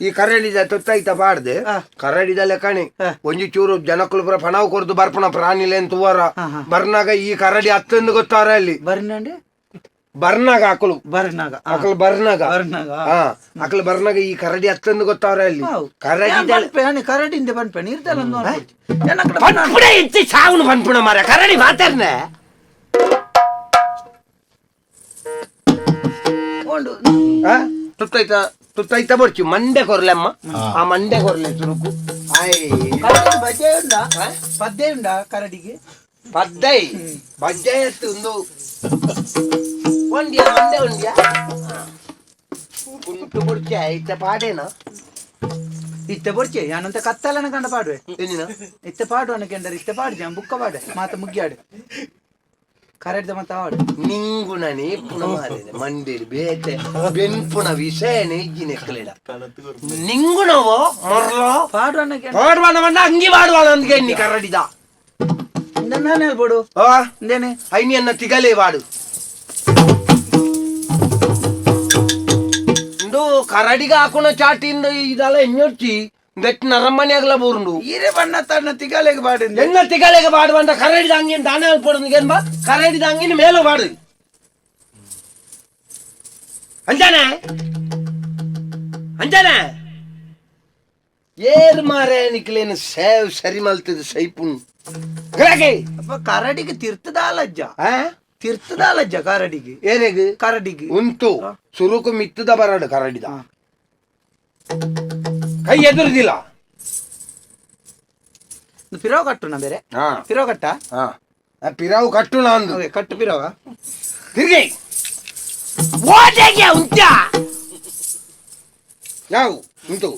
ಈ ಕರಡಿದ ತೊತ್ತಾಯ್ತ ಪಾಡ್ದೆ ಕರಡಿದ ಲೆಕ್ಕಣಿ ಒಂಜಿ ಚೂರು ಜನಕ್ಕಳು ಪುರ ಪಣವು ಕೊರ್ದು ಬರ್ಪಣ ಪ್ರಾಣಿಲೆ ಅಂತ ತೂವರ ಬರ್ನಾಗ ಈ ಕರಡಿ ಹತ್ತಂದು ಗೊತ್ತಾರ ಅಲ್ಲಿ ಬರ್ನಂಡೆ ಬರ್ನಾಗ ಆಕಳು ಬರ್ನಾಗ ಆಕಳು ಬರ್ನಾಗ ಬರ್ನಾಗ ಆಕಳು ಬರ್ನಾಗ ಈ ಕರಡಿ ಹತ್ತಂದು ಗೊತ್ತಾರ ಅಲ್ಲಿ ಕರಡಿ ಕರಡಿಂದ ಬನ್ಪೇಣಿ ಇರ್ತಲ್ಲ ಎತ್ತಿ ಸಾಗುನು ಬನ್ಪುಣ ಮಾರ ಕರಡಿ ಮಾತಾಡ್ನೆ ತುತ್ತಾಯ್ತ ತುತ್ತಾಯ್ತ ಬರ್ಚು ಮಂಡೆ ಕೊರ್ಲೆಮ್ಮ ಆ ಮಂಡೆ ಕೊರ್ಲೆ ಚುರುಕು ಪದ್ದೆ ಉಂಡ ಕರಡಿಗೆ ಪದ್ದೈ ಬಜ್ಜೆ ಎತ್ತು ಒಂದು ಒಂದಿಯ ಮಂಡೆ ಒಂದಿಯ ಕುಂಟು ಬುಡ್ಚೆ ಐತ ಪಾಡೇನ ಇತ್ತೆ ಬೊಡ್ಚೆ ಯಾನಂತ ಕತ್ತಲನ ಕಂಡ ಪಾಡುವೆ ಏನಿನ ಇತ್ತೆ ಪಾಡುವನ ಕೆಂಡರ್ ಇತ್ತೆ ಪಾಡು ಜನ ಬುಕ್ಕ ಪಾಡೆ ಮಾತ ಮುಗ್ಗಿಯಾಡು ಕರಡಿದ ಮತ್ತ ಆಡು ನಿಂಗುಣನೆ ಪುಣ ಮಾರೇನೆ ಮಂಡೇರಿ ಬೇತೆ ಬೆನ್ಪುಣ ವಿಷಯನೇ ಇಜ್ಜಿನ ಎಕ್ಕಲಿಡ ನಿಂಗುಣವೋ ಮೊರ್ಲೋ ಪಾಡುವನ ಪಾಡುವನ ಮಂಡ ಅಂಗಿ ಪಾಡುವನ ಅಂದ್ಗೆ ಎಣ್ಣಿ ಕರಡಿದ ನಾನು ಹೇಳ್ಬೋಡು ಇಂದೇನೆ ಐನಿಯನ್ನ ತಿಗಲೇ ವಾಡು ಇಂದು ಕರಡಿಗ ಹಾಕೋಣ ಚಾಟಿಂದ ಇದೆಲ್ಲ ಹೆಣ್ಣೊಚ್ಚಿ ಬೆಟ್ ನರಮ್ಮನೆಯಾಗಲ ಬೋರುಂಡು ಈರೆ ಬಣ್ಣ ತನ್ನ ತಿಗಾಲೆಗೆ ಬಾಡಿಂದ ಎನ್ನ ತಿಗಲೆಗೆ ಬಾಡು ಬಂದ ಕರಡಿದ ಅಂಗಿನ ದಾನೆ ಅಲ್ಪೊಡನ್ ಬಾ ಕರಡಿದ ಅಂಗಿನ ಮೇಲೆ ಬಾಡು ಅಂಜಾನೆ ಅಂಜಾನೆ ಏರ್ ಮಾರೆ ನಿಕ್ಲೇನು ಸೇವ್ ಸರಿ ಮಲ್ತದ ಸೈಪುನ್ ಕರಡಿಗೆ ತಿರ್ತದ ಲಜ್ಜ ತಿರ್ತದ ಲಜ್ಜ ಕರಡಿಗೆ ಏನೆಗೆ ಕರಡಿಗೆ ಉಂಟು ಸುರುಕು ಮಿತ್ತದ ಬರಡು ಕರಡಿದ ಕೈ ಎದುರುದಿಲ್ಲ ಪಿರಾವ್ ಕಟ್ಟುನ ಬೇರೆ ಪಿರಾವ್ ಕಟ್ಟ ಪಿರಾವು ಕಟ್ಟು ನಾನು ಕಟ್ಟು ಪಿರಾವ ತಿರ್ಗಿ ಓಟೆಗೆ ಉಂಟ ನಾವು ಉಂಟು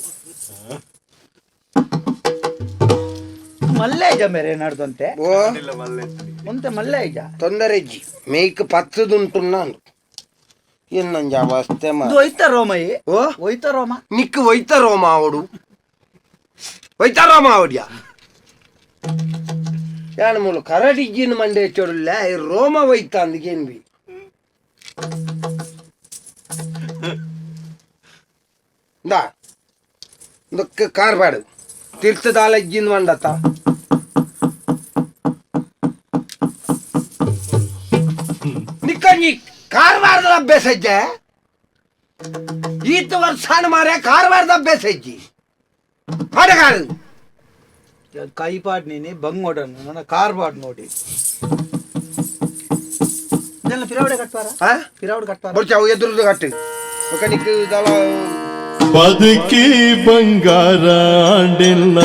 ಮಲ್ಲೇಜ ಮೇರೆ ನಡ್ದಂತೆ ಓ ಮುಂತೆ ಮಲ್ಲೇಜ ತೊಂದರೆ ಇಜ್ಜಿ ಮೇಯ್ಕ್ ಪತ್ತದುಂಟು ನಾನು ಎನ್ನಂಜ ಅವಸ್ಥೆ ಇದು ಒಯ್ತ ರೋಮಯಿ ಓ ಒಯ್ತ ರೋಮ ನಿಕ್ಕು ಒಯ್ತಾರೋ ಮಾವಡು ಒಯ್ತಾರೋ ಮಾವಡ್ಯ ಯಾನ ಮೂಲ ಕರಡಿಜ್ಜಿನ ಮಂಡೆ ಚೊಡಲ್ಲ ರೋಮ ಒಯ್ತಾ ಅಂದಿಗೇನ್ ಬಿ ದಾ ಇದಕ್ಕೆ ಕಾರ್ಬಾಡು ತೀರ್ಥದಾಲ ಇಜ್ಜಿನ ಮಂಡತ ನಿಕ್ಕಂಜಿ ಕಾರ್ಬಾರ್ದ ಅಭ್ಯಾಸ ಇಜ್ಜೆ ಈತ ವರ್ಷಾನ ಮಾರ ಕಾರ್ಬಾರ್ದ ಅಭ್ಯಾಸ ಇಜ್ಜಿ ಮಾಡಗಾರು ಕೈಪಾಡ್ ನೀನಿ ಬಂಗೋಡನ್ನು ನನ್ನ ಕಾರ್ಬಾಡ್ ನೋಡಿ ಇದೆಲ್ಲ ಪಿರಾವಡೆ ಕಟ್ಟಾರ ಪಿರಾವಡೆ ಕಟ್ಟಾರ ಬರ್ಚಾವು ಎದುರು ಕಟ್ಟು ಮೆಕ್ಯಾನಿಕ್ ದಳ ಬದುಕಿ ಬಂಗಾರ ಆಂಡಿಲ್ಲ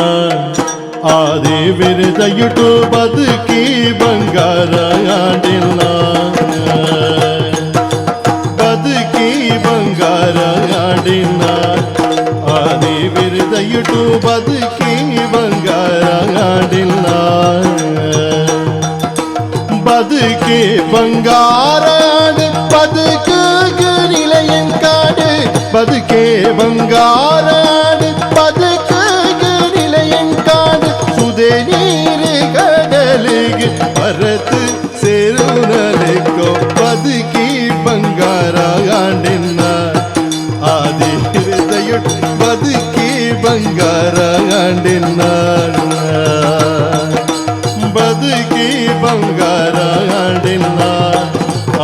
ಆದಿ ವಿರದಯುಟು ಬದುಕಿ ಬಂಗಾರ ಆಂಡಿಲ್ಲ ಬದುಕಿ ಬಂಗಾರ ಆಂಡಿಲ್ಲ ಆದಿ ವಿರದಯುಟು ಬದುಕಿ ಬಂಗಾರ ಆಂಡಿಲ್ಲ ಬದುಕಿ ಬಂಗಾರ ಬದುಕು நிலையங்காடு பதுக்கே பங்காராடு பதுக்கு நிலையங்காடு சுதே நீரு கடலுக்கு பரத்து சேருனலைக்கோ பதுக்கி பங்காராண்டின ஆதி ஹிருதயுட் பதுக்கி பங்காராண்டின ಬದುಕಿ ಬಂಗಾರ ಆಡಿಲ್ಲ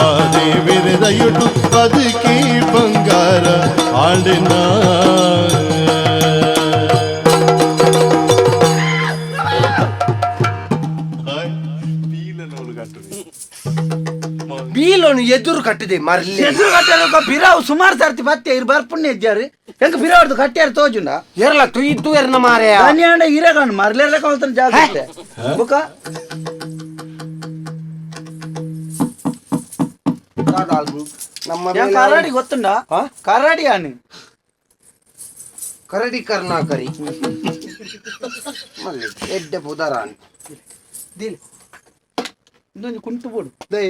ಆದಿ ವಿರದಯುಟು ಬದುಕಿ ಬಂಗಾರ ಆಡಿಲ್ಲ ಬೀಲೋನು ಎದುರು ಕಟ್ಟಿದೆ ಮರ್ಲಿ ಎದುರು ಕಟ್ಟಾರ ಪಿರಾವ್ ಸುಮಾರು ಸರ್ತಿ ಬತ್ತೆ ಇರ್ ಬರ್ಪುಣ್ಯ ಇದ್ದಾರೆ ಹೆಂಗ ಪಿರಾವ್ದು ಕಟ್ಟ್ಯಾರ ತೋಜುಂಡ ಎರಲ ತುಯ್ತು ಎರ್ನ ಮಾರೆ ದಾನಿಯಾಡ ಇರಗಣ್ಣ ಮರ್ಲೆಲ್ಲ ಕಳ್ತಾನೆ ಜಾಗ್ರತೆ ಬುಕ ನಮ್ಮ ಕರಾಡಿ ಗೊತ್ತುಂಡ ಕರಾಡಿ ಆನೆ ಕರಡಿ ಕರ್ನಾಕರಿ ಮಲ್ಲಿ ಎಡ್ಡೆ ಪುದರ ದಿಲ್ ಇದೊಂದು ಕುಂಟು ಬೋಡು ದೈ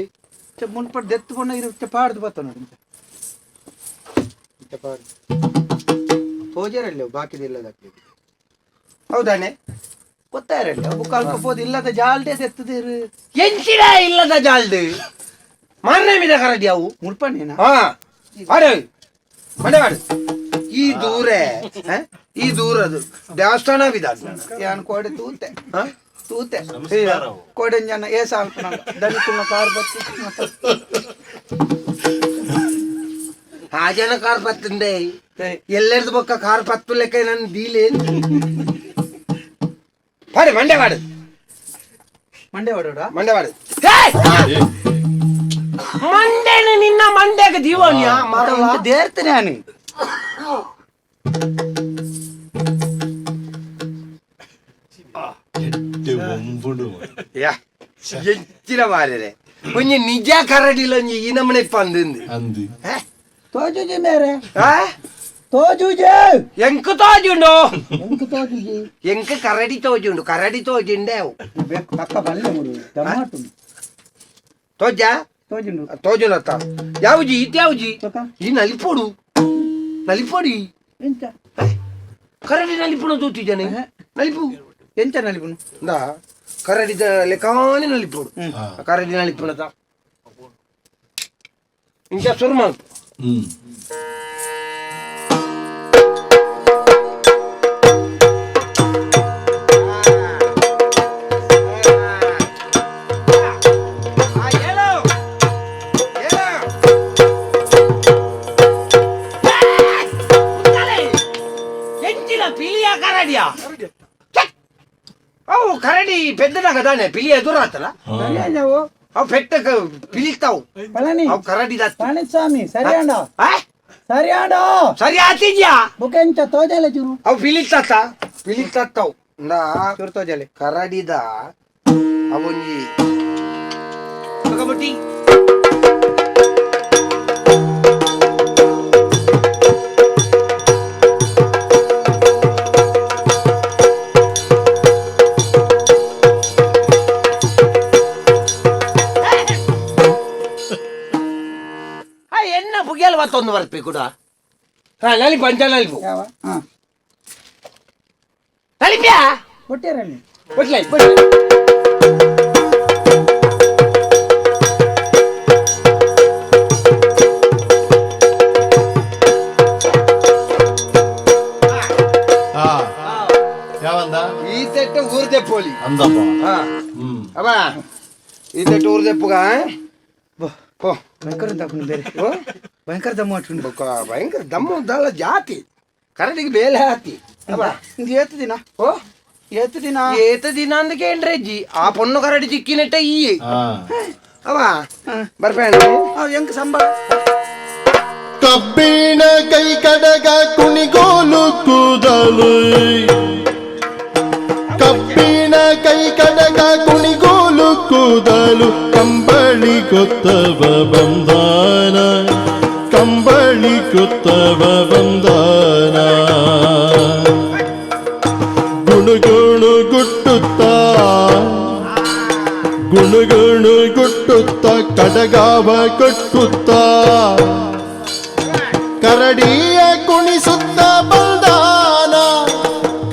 ಮುನ್ಪಟ್ಟು ದೆತ್ತುಕೊಂಡ ಇರು ಪಾಡ್ದು ಬತ್ತ ನೋಡಿ ಪೋಜರಲ್ಲಿ ಬಾಕಿದಿಲ್ಲದಕ್ಕೆ ಹೌದಾನೆ ಗೊತ್ತಾರಲ್ಲ ಬುಕ್ ಅಲ್ಪೋದು ಇಲ್ಲದ ಜಾಲ್ಡೆ ದೆತ್ತದಿರು ಎಂಚಿನ ಇಲ್ಲದ ಜಾಲ್ದು ಮಾರನೇ ಮಿದ ಕರಡಿ ಅವು ಮುಲ್ಪಣ್ಣೇನ ಹಾ ಮಾಡು ಮಾಡು ಮಾಡು ಈ ದೂರೇ ಈ ದೂರದು ದೇವಸ್ಥಾನ ವಿಧಾನ ಯಾನ್ ಕೋಡೆ ತೂತೆ ತೂತೆ ಕೋಡೆ ಜನ ಏಸ ದಲಿತುನ ಕಾರ್ ಬತ್ತಿ ಆ ಜನ ಕಾರ್ ಪತ್ತಂದೆ ಎಲ್ಲರದು ಬೊಕ್ಕ ಕಾರ್ ಪತ್ತು ಲೆಕ್ಕ ನನ್ ದೀಲೆ ಪಾಡು ಮಂಡೆ ಮಾಡು ಮಂಡೆ ಹೊಡೋಡ ಮಂಡೆ ಮಾಡು ಮಂಡೆನ ನಿನ್ನ ಮಂಡೆಗೆ ದೀವನ್ಯ ಮಾಡಲ್ಲ ದೇರ್ತೇನೆ ನಾನು ಹೆಚ್ಚಿನ ಮಾರರೆ ಒಂಜಿ ನಿಜ ಕರಡಿಲ ಒಂಜಿ ಈ ನಮ್ಮನೆ ಪಂದು ಅಂದು ತೋಜುಜಿ ಮೇರೆ ತೋಜುಜಿ ಎಂಕ್ ತೋಜುಂಡು ಎಂಕ್ ತೋಜುಜಿ ಎಂಕ್ ಕರಡಿ ತೋಜುಂಡು ಕರಡಿ ತೋಜುಂಡೆ ಅವು ಪಕ್ಕ ಬಲ್ಲೆ ಮುರು ಟಮಾಟು ತೋಜ ತೋಜುಂಡು ತೋಜುನತ್ತ ಯಾವುಜಿ ಇತ್ಯಾವುಜಿ ತಕ ಈ ನಲಿಪೋಡು ನಲಿಪೋಡಿ ಎಂಚ ಕರಡಿ ನಲಿಪುಣ ತೂತಿದ್ದಾನೆ ನಲಿಪು ಎಂಚ ನಲಿಪುನು ಇಂದ ಕರಡಿದ ಲೆಕ್ಕಾನೆ ನಲಿಪೋಡು ಕರಡಿ ನಲಿಪುಣತ ಇಂಚ ಸುರ್ಮ ಅವು ಕರಡಿ ಪೆದ್ದನಾಗದಾನೆ ಪಿಲಿ ಎದುರಾತಲ್ಲ ಅವು ಪೆಟ್ಟ ಪಿಲಿತಾವು ಅವು ಕರಡಿ ಸ್ವಾಮಿ ಸರಿಯಾಣ ಸರಿಯಾಣ ಸರಿ ಆತಿದ್ಯಾ ಬುಕ್ ಎಂಚ ತೋಜಲೆ ಚೂರು ಅವು ಪಿಲಿತಾವು ಚೂರು ತೋಜಲೆ ಕರಡಿದ ಅವೊಂಜಿ ತಗಬಟ್ಟಿ ಬರ್ಪಿ ಕೂಡ ನಲಿ ಪಂಚ ನಲಿಪು ಯಾವ ಹಾ ನಲಿಪ್ಯಾ ಕೊಟ್ಟಿರಲ್ಲಿ ಕೊಟ್ಲೈ ಹಾ ಯಾವಂದ ಈ ತೆಟ್ಟು ಊರ್ದೆ ಪೋಲಿ ಅಂದಪ್ಪ ಹಾ ಅವ ಈ ತೆಟ್ಟು ಊರ್ದೆ ಪುಗ ಪೋ ಭಯಂಕರ ದಮ್ಮು ಬೇರೆ ಓ ಭಯಂಕರ ದಮ್ಮು ಅಟ್ಕೊಂಡು ಭಯಂಕರ ದಮ್ಮು ದಾಳ ಜಾತಿ ಕರಡಿಗೆ ಬೇಲೆ ಹಾಕಿ ಅವ ಇದು ಏತು ದಿನ ಓ ಏತು ದಿನ ಏತ ದಿನ ಅಂದ ಕೇಳ್ರೆ ಅಜ್ಜಿ ಆ ಪೊಣ್ಣು ಕರಡಿ ಚಿಕ್ಕಿನೆಟ್ಟ ಈ ಅವ ಬರ್ಬೇಡ ಹೆಂಗ್ ಸಂಬಳ ಕಬ್ಬಿಣ ಕೈ ಕಡಗ ಕುಣಿಗೋಲು ಕೂದಲು ಕಬ್ಬಿಣ ಕೈ ಕಡಗ ಕುಣಿಗೋಲು ಕೂದಲು ಕಂಬಳಿ ಕೊತ್ತವ ಬಂದಾನ ಕಂಬಳಿ ಕೊತ್ತವ ಬಂದಾನ ಗುಣಗುಣು ಗುಟ್ಟುತ್ತಾ ಗುಣಗುಣು ಗುಟ್ಟುತ್ತಾ ಕಡಗಾವ ಕೊಟ್ಟುತ್ತಾ ಕರಡಿಯ ಕುಣಿಸುತ್ತ ಬಂದಾನ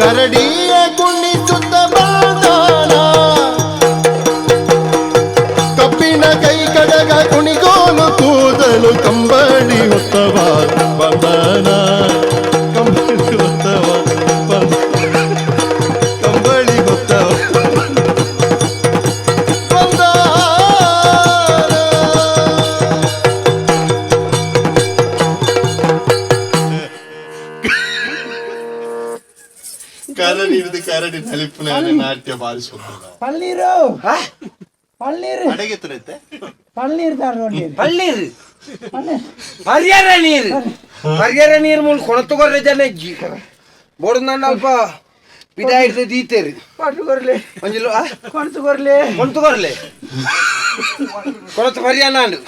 ಕರಡಿಯ ಕುಣಿಸುತ್ತ ಬಂದಾನ ಕಬ್ಬಿನ ಕೈ ಕಡಗ ಕುಣಿಗೋಲು ಕೂದಲು ಕಂಬಳಿ ಹೊತ್ತವ ಬಂದಾನ ಕಂಬಳಿ ಹೊತ್ತವ ಕಂಬಳಿ ಹೊತ್ತವ ಕರಡಿ ನಲಿಪಿನ ನಾಟ್ಯ ಬಾರಿಸುತ್ತದೆ ಪಳ್ಳೀರು ಪಳ್ಳೀರು ಅಡಗೆತ್ತರೈತೆ ಪಳ್ಳೀರು ದಾರ ನೀರು ಪಳ್ಳೀರು ಪರಿಯಾರ ನೀರು ಪರಿಯಾರ ನೀರು ಮುಲ್ ಕೊಣತುಗೊರ್ರೆ ಜನ ಅಜ್ಜಿ ಬೋಡು ನನ್ನ ಅಲ್ಪ ಪಿದ ಇರ್ತದೆ ದೀತೇರಿ ಕೊಟ್ಟುಕೊರ್ಲಿ ಒಂಜಿಲು ಕೊಣ್ತುಕೊರ್ಲಿ ಕೊಣತುಗೊರ್ಲೆ ಕೊಣತು ಪರಿಯ ನಾನು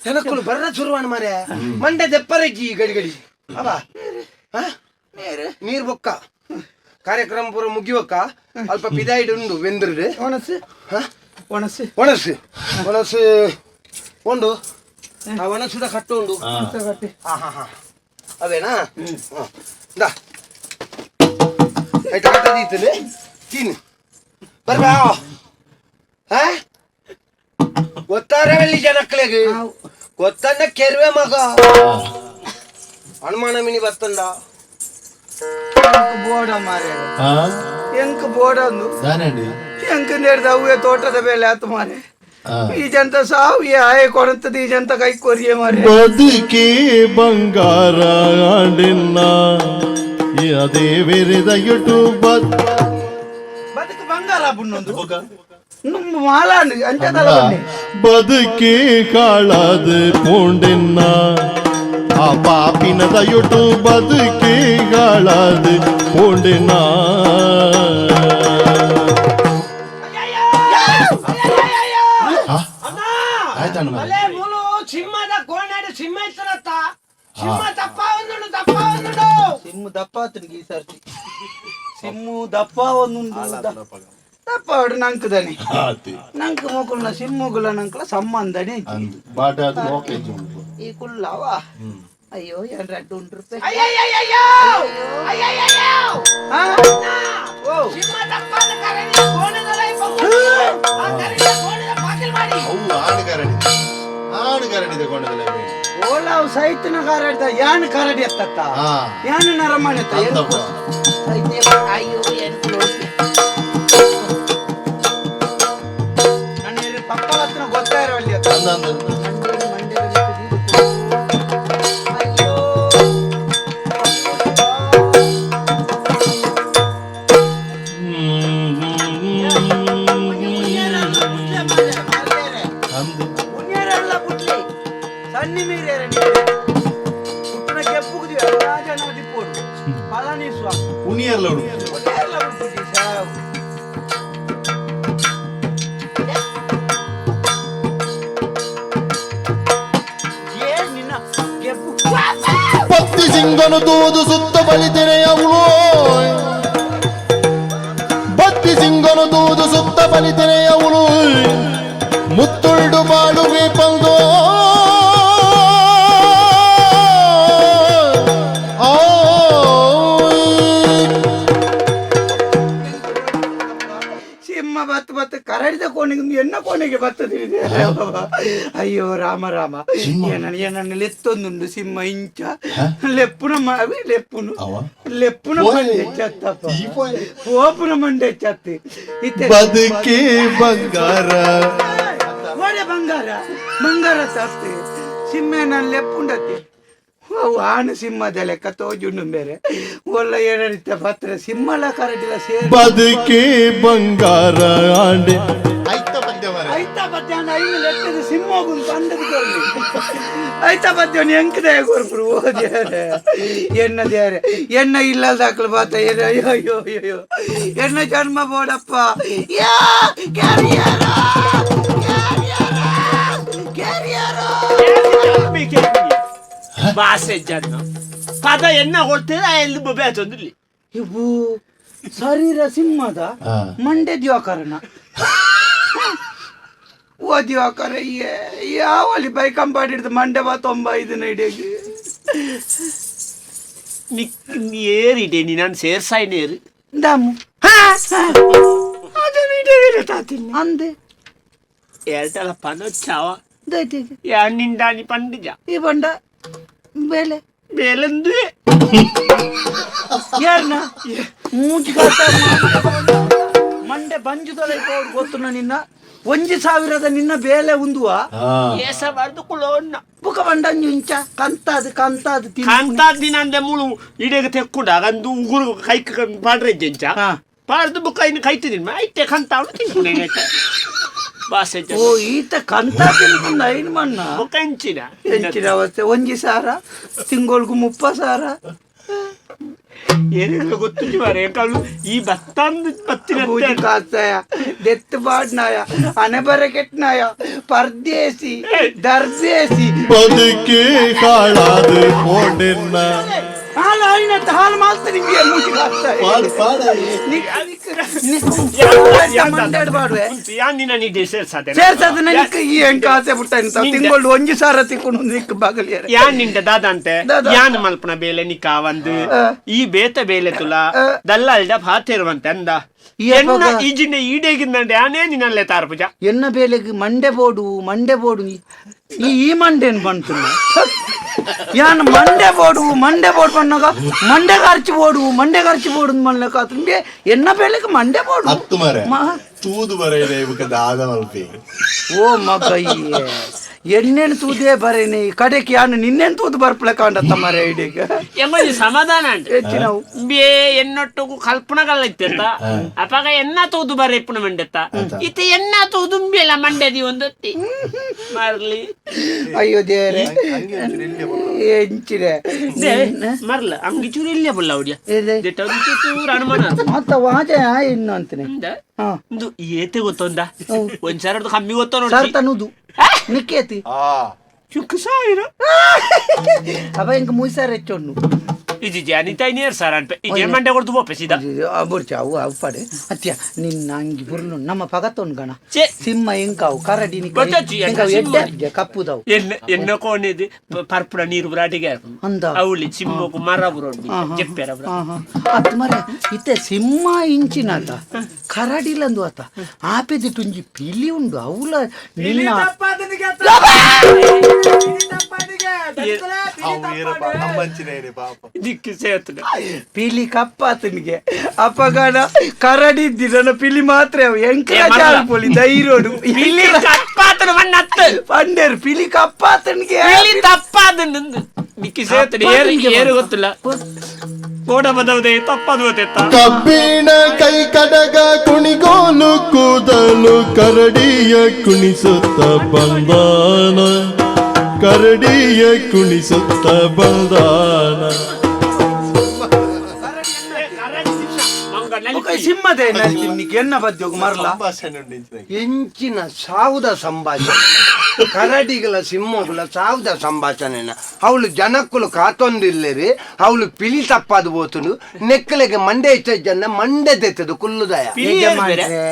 ಜನಕ್ಕಳು ಬರ್ರ ಶುರುವಾಣ ಮಾರ್ಯ ಮಂಡೆ ದೆಪ್ಪರಜ್ಜಿ ಗಡಿ ಗಡಿ ಅವ ನೀರು ಬೊಕ್ಕ ಕಾರ್ಯಕ್ರಮ ಪೂರ ಮುಗಿವಕ್ಕ ಅಲ್ಪ ಪಿದಾಯಿಡ್ ಉಂಡು ವೆಂದ್ರಡು ಒಣಸು ಒಣಸು ಒಣಸು ಒಣಸು ಉಂಡು ಆ ಒಣಸುದ ಕಟ್ಟು ಉಂಡು ತಗೊಟ್ಟಿ ಅವೇನಾ ದಾ ಐಟ ಕಟ್ಟದೀತದೆ ತಿನ್ನು ಬರ್ಬಾ ಗೊತ್ತಾರವಲ್ಲಿ ಜನಕ್ಕಳಿಗೆ ಗೊತ್ತಂದ ಕೆರುವೆ ಮಗ ಹನುಮಾನ ಮಿನಿ ಬತ್ತಂದ ಬೋಡ ಮಾರ್ಯ ಎಂಕ್ ಬೋಡ ಅಂದು ಎಂಕ್ ನೇಡ್ದ ಅವೇ ತೋಟದ ಬೇಲೆ ಆತು ಮಾರೆ ಈ ಜಂತ ಸಾವು ಆಯೆ ಕೊಡುತ್ತದೆ ಈ ಜಂತ ಕೈ ಕೊರಿಯೆ ಮಾರೆ ಬದುಕಿ ಬಂಗಾರ ಆಡಿನ ಅದೇ ಬೇರೆದ ಯೂಟ್ಯೂಬ್ ಬದುಕು ಬಂಗಾರ ಬುಣ್ಣೊಂದು ನಮ್ಮ ಮಾಲಾಂಡು ಅಂಚದಲ್ಲ ಬನ್ನಿ ಬದುಕಿ ಕಾಳಾದ ಪೋಂಡೆನ್ನ ಆ ಪಾಪಿನದ ಯೂಟ್ಯೂಬ್ ಬದುಕಿ ಕಾಳಾದ ಪೋಂಡೆನ್ನ ಸಿಂಹದ ಕೋಣಾಡು ಸಿಂಹ ಇತ್ತರತ್ತ ಸಿಂಹ ದಪ್ಪ ಒಂದುಂಡು ಸಿಮ್ಮು ದಪ್ಪ ಆತನಿಗೆ ಈ ಸರ್ತಿ ಸಿಮ್ಮು ದಪ್ಪ ಒಂದುಂಡು ದಪ್ಪ ಅವಡು ನಂಕದನಿ ನಂಕ ಮಕ್ಕಳ ಸಿಮ್ಮುಗಳ ನಂಕಲ ಸಂಬಂಧನೇ ಈ ಕುಲ್ಲವ ಅಯ್ಯೋ 2 ರೂಪಾಯಿ ಓಲಾವ್ ಸೈತನ ಕಾರಾಡ್ತ ಯಾನ್ ಕಾರಾಡಿ ಎತ್ತ ಯಾನ್ ನರಮಣೆ ಅಯ್ಯೋ ನನ್ನ ಪಕ್ಕ ಹತ್ರ ಗೊತ್ತಾ ಇರೋಲ್ಲಿ ಸಣ್ಣಿ ಮೀರ್ಯಾರ ಪುಟ್ಟನ ಕೆಪ್ಪುಗುದಿ ಎಲ್ಲಾ ಜನ ದಿಪ್ಪೋಡು ಪಳನಿ ಸ್ವಾಮಿ ಉಣಿಯರ್ಲ ಪತ್ತಿ ಸಿಂಗನು ತೂದು ಸುತ್ತ ಬಲಿತೆನೆ ಅವಳು ಬತ್ತಿ ಸಿಂಗನು ಸಿಂಹನು ತೂದು ಸುತ್ತ ಬಲಿತನೆ ಅವಳು ಮುತ್ತುಳ್ಳು ಬಾಳುವೆ ಪಂದೋ ಸಿಂಹ ಬತ್ತು ಕರಡಿದ ಕೋಣೆಗೆ ಎನ್ನ ಕೋಣೆಗೆ ಬರ್ತದೆ. ಅಯ್ಯೋ ರಾಮ ರಾಮ, ಏನನ್ನು ಲೆತ್ತೊಂದುಂಡು ಸಿಂಹ ಇಂಚ ಲೆಪ್ಪುನ ಲೆಪ್ಪುನ ಮಂಡೆ ಚತ್ತಪ್ಪ ಓಪುನ ಮಂಡೆ ಚತ್ತಿ ಬದುಕೆ ಬಂಗಾರ ಬಂಗಾರ ತತ್ತಿ ಸಿಂಹ ನಾನು ಲೆಪ್ಪುಂಡತಿ ಆನು ಸಿಂಹದ ಲೆಕ್ಕ ತೋಜುಂಡು ಬೇರೆ ಒಲ್ಲ ಏನಿತ್ತ ಪತ್ರ ಸಿಂಹಲ ಕರಡಿಲ ಸೇರಿ ಬದುಕೆ ಬಂಗಾರ ಆಂಡೆ ಐತ ಪದ್ಯಾನ ಐದು ಲೆಕ್ಕದ ಸಿಂಹಗುಂದು ತಂಡದ ಕೊರ್ಲಿ ಐತ ಪದ್ಯವನ್ನು ಎಂಕದೇ ಕೊರ್ಪುರು ಓದ್ಯಾರೆ ಎನ್ನ ದೇರೆ ಎನ್ನ ಇಲ್ಲದಾಕ್ಲು ಬಾತ ಅಯ್ಯೋ ಅಯ್ಯೋ ಅಯ್ಯೋ ಎನ್ನ ಜನ್ಮ ಬೋಡಪ್ಪ ಯಾ ಕ್ಯಾರಿಯರ ಭಾಷೆ ಜನ ಪದ ಎನ್ನ ಕೊಡ್ತೇನೆ ಎಲ್ಲಿ ಬೇತೊಂದಿಲ್ಲ ಇವು ಶರೀರ ಸಿಂಹದ ಮಂಡೆ ದಿವಾಕರಣ ಓ ದಿವಾಕರ ಯಾವಲ್ಲಿ ಬೈಕಂಪಾಡಿ ಹಿಡಿದು ಮಂಡೆ ಬಾ 95 ನೈಡೆಗೆ ಏರಿಡೆ ನೀ ನಾನು ಸೇರ್ಸಾಯ್ನೇರು ದಾಮು ಅಂದೆ ಎರಡಲ ಪನೊಚ್ಚಾವ ದೈತಿ ಯಾನಿಂದಾನಿ ಪಂಡಿಜ ಈ ಬಂಡ ಬೇಲೆ ಬೇಲೆಂದು ಯಾರನ್ನ ಮೂಜಿ ಮಂಡೆ ಬಂಜುದಲ್ಲ ಗೊತ್ತು ನಿನ್ನ 1,000 ನಿನ್ನ ಬೇಲೆ ಉಂದುವ ಏಸಬಾರ್ದು ಕುಳೋನ್ನ ಬುಕ ಬಂಡಂಜು ಇಂಚ ಕಂತಾದು ಕಾಂತಾದ್ ದಿನ ಅಂದೆ ಮುಳು ಇಡೆಗೆ ತೆಕ್ಕೊಂಡ ಅಂದು ಉಗುರು ಕೈ ಪಾಡ್ರೆ ಜಂಚ ಪಾಡ್ದು ಬುಕ್ಕ ಇನ್ನು ಕೈತಿದ್ದೀನಿ ಐತೆ ಕಂತಾವಳು ತಿನ್ಕೊಂಡೆ ಭಾಷೆ ಓ ಈತ ಕಂತ ತಿನ್ಕೊಂಡ ಐನು ಮಣ್ಣ ಬುಕ್ಕ ಹೆಂಚಿನ ಅವಸ್ಥೆ 1,000 ತಿಂಗಳಿಗೆ 30,000 ಏನಿಲ್ಲ ಗೊತ್ತು ಮಾರೆ ಕಾಳು ಈ ಬತ್ತಂದು ಬತ್ತಿನ ಕಾಸ್ತಾಯ ಡೆತ್ ಬಾಡ್ನಾಯ ಅನೆ ಬರಕೆಟ್ನಾಯ ಪರ್ದೇಸಿ ದರ್ದೇಸಿ ಬದುಕೆ ಕಾಳಾದ ಪೋಡೆನ್ನ ಹಾಲು ಆಯ್ನತ್ತ ಹಾಲು ಮಾತ್ರ ನಿಮಗೆ ಮೂತಿ ಕಾಸ್ತಾಯ ಸೇರ್ಸದ ನನಗೆ ಈ ಹೆಂಕ ಆಸೆ ಬಿಡ್ತಾ ತಿಂಗಳು 1,000 ತಿಕ್ಕೊಂಡು ನಿಕ್ ಬಾಗಲಿ ಯಾನ್ ನಿಂಟ ದಾದಂತೆ ಯಾನ್ ಮಲ್ಪನ ಬೇಲೆ ನಿಕ್ಕ ಒಂದು ಈ ಬೇತ ಬೇಲೆ ತುಲ ದಲ್ಲಾಲ್ಡ ಪಾತಿರುವಂತೆ ಅಂದ ಎನ್ನ ಈಜಿನ ಈಡೇಗಿಂದ ಯಾನೇ ನಿನ್ನಲ್ಲೇ ತಾರ್ಪುಜ ಎನ್ನ ಬೇಲೆಗೆ ಮಂಡೆ ಬೋಡು ಈ ಮಂಡೇನು ಬಂತು ಯಾನ್ ಮಂಡೆ ಬೋಡು ಪಣ್ಣಗ ಮಂಡೆ ಖರ್ಚು ಬೋಡು ಮಣ್ಣಕ ತುಂಗೆ ಎನ್ನ ಬೇಲೆಗೆ ಮಂಡೆ ಬೋಡು ಹತ್ತು ಮರೆ ತೂದು ಬರೆಯದೆ ದಾದ ಮಲ್ಪಿ ಓ ಮಗಯ್ಯೆ ಎಣ್ಣೆನು ತೂದೇ ಬರೇನೆ ಕಡೆಗೆ ಯಾನು ನಿನ್ನೆನು ತೂದು ಬರ್ಪಳೆ ಕಾಂಡತ್ತ ಮರೆ ಐಡಿಗೆ ಎಂಬುದು ಸಮಾಧಾನ ಹೆಚ್ಚಿನವು ಬೇ ಎನ್ನೊಟ್ಟು ಕಲ್ಪನಗಲ್ಲ ಇತ್ತೆತ್ತ ಅಪಾಗ ಎನ್ನ ತೂದು ಬರ ಇಪ್ಪನ ಮಂಡೆತ್ತ ಇತ್ತ ಎನ್ನ ತೂದು ಬೇಲ ಮಂಡೆದಿ ಒಂದೊತ್ತಿ ಮರ್ಲಿ ಅಯ್ಯೋ ದೇರೆ ಎಂಚಿರೆ ಮರ್ಲ ಅಂಗಿ ಚೂರು ಇಲ್ಲೇ ಬಲ್ಲ ಅವಡಿಯ ಚೂರು ಅನುಮಾನ ಮತ್ತ ವಾಜ ಇನ್ನು ಅಂತಾನೆ ಇದು ಏತೆ ಗೊತ್ತೊಂದ ಒಂದ್ಸಾರ ಕಮ್ಮಿ ಗೊತ್ತೋ ಸರ್ ತನ್ನುದು ನಿಕ್ಕೇತಿ ಚುಕ್ಕ ಸಾವಿರ ಅವ ಇಂಕ 3,000 ಹೆಚ್ಚೊಂಡು ಇದು ಅನಿತಾ ನೀರ್ ಸರ್ ಅನ್ಪೆ ಈಗ ಮಂಡೆ ಕೊಡ್ತು ಬೋಪೆಸಿದ ಬುರ್ಚ ಅವು ಪಡೆ ಅತ್ಯ ನಿನ್ನ ಅಂಗಿ ಬುರ್ಲು ನಮ್ಮ ಪಗತ್ತೊಂದು ಗಣ ಸಿಂಹ ಎಂಕಾವು ಕರಡಿನಿ ಕಪ್ಪುದವು ಎನ್ನ ಕೋಣೆದು ಪರ್ಪುರ ನೀರು ಬರಾಟಿಗೆ ಅಂದ ಅವಳಿ ಸಿಂಹಕ್ಕೂ ಮರ ಬರೋಡಿ ಜಪ್ಪೆರ ಅತ್ ಮರ ಇತ್ತೆ ಸಿಂಹ ಇಂಚಿನಾತ ಕರಡಿಲಂದು ಆತ ಆಪೆದಿ ತುಂಜಿ ಪಿಲಿ ಉಂಡು ಅವಳ ನಿನ್ನ ದಿಕ್ಕಿ ಸೇತುನೆ ಪಿಲಿ ಕಪ್ಪಾತನಿಗೆ ಅಪಗಣ ಕರಡಿದ್ದಿ ನನ್ನ ಪಿಲಿ ಮಾತ್ರ ಎಂಕಿ ಧೈರ್ಯೋಡು ಪಿಲಿ ಕಪ್ಪಾತನ ಮಣ್ಣತ್ತು ಪಂಡೇರು ಪಿಲಿ ಕಪ್ಪಾತನಿಗೆ ಪಿಲಿ ತಪ್ಪಾದನಂದು ದಿಕ್ಕಿ ಸೇತುನೆ ಏರು ಗೊತ್ತಿಲ್ಲ ಕೋಡ ಬದವದೆ ತಪ್ಪದು ಗೊತ್ತೆತ್ತ ಕಬ್ಬಿಣ ಕೈ ಕಡಗ ಕುಣಿಗೋಲು ಕೂದಲು ಕರಡಿಯ ಕುಣಿಸುತ್ತ ಬಂದಾನ ಕರಡಿಯ ಕುಣಿಸುತ್ತ ಬಂದಾನ ಸಿಂಹದ ನೀಕ್ ಎನ್ನ ಬದ್ಯೋಗ ಮರಲ ಸಂಭಾಷಣೆ ಉಂಡು ಇಂಚಿನ. ಎಂಚಿನ ಸಾವುದ ಸಂಭಾಷಣೆ ಕರಡಿಗಳ ಸಿಂಹಗಳ ಸಾವುದ ಸಂಭಾಷಣೆನ ಅವಳು ಜನಕ್ಕುಲು ಕಾತೊಂದಿಲ್ಲರಿ ಅವಳು ಪಿಲಿ ತಪ್ಪದು ಹೋತುಂಡು ನೆಕ್ಕಲೆಗೆ ಮಂಡೆ ಇಷ್ಟ ಜನ ಮಂಡೆ ತೆತ್ತದು ಕುಲ್ಲುದಯ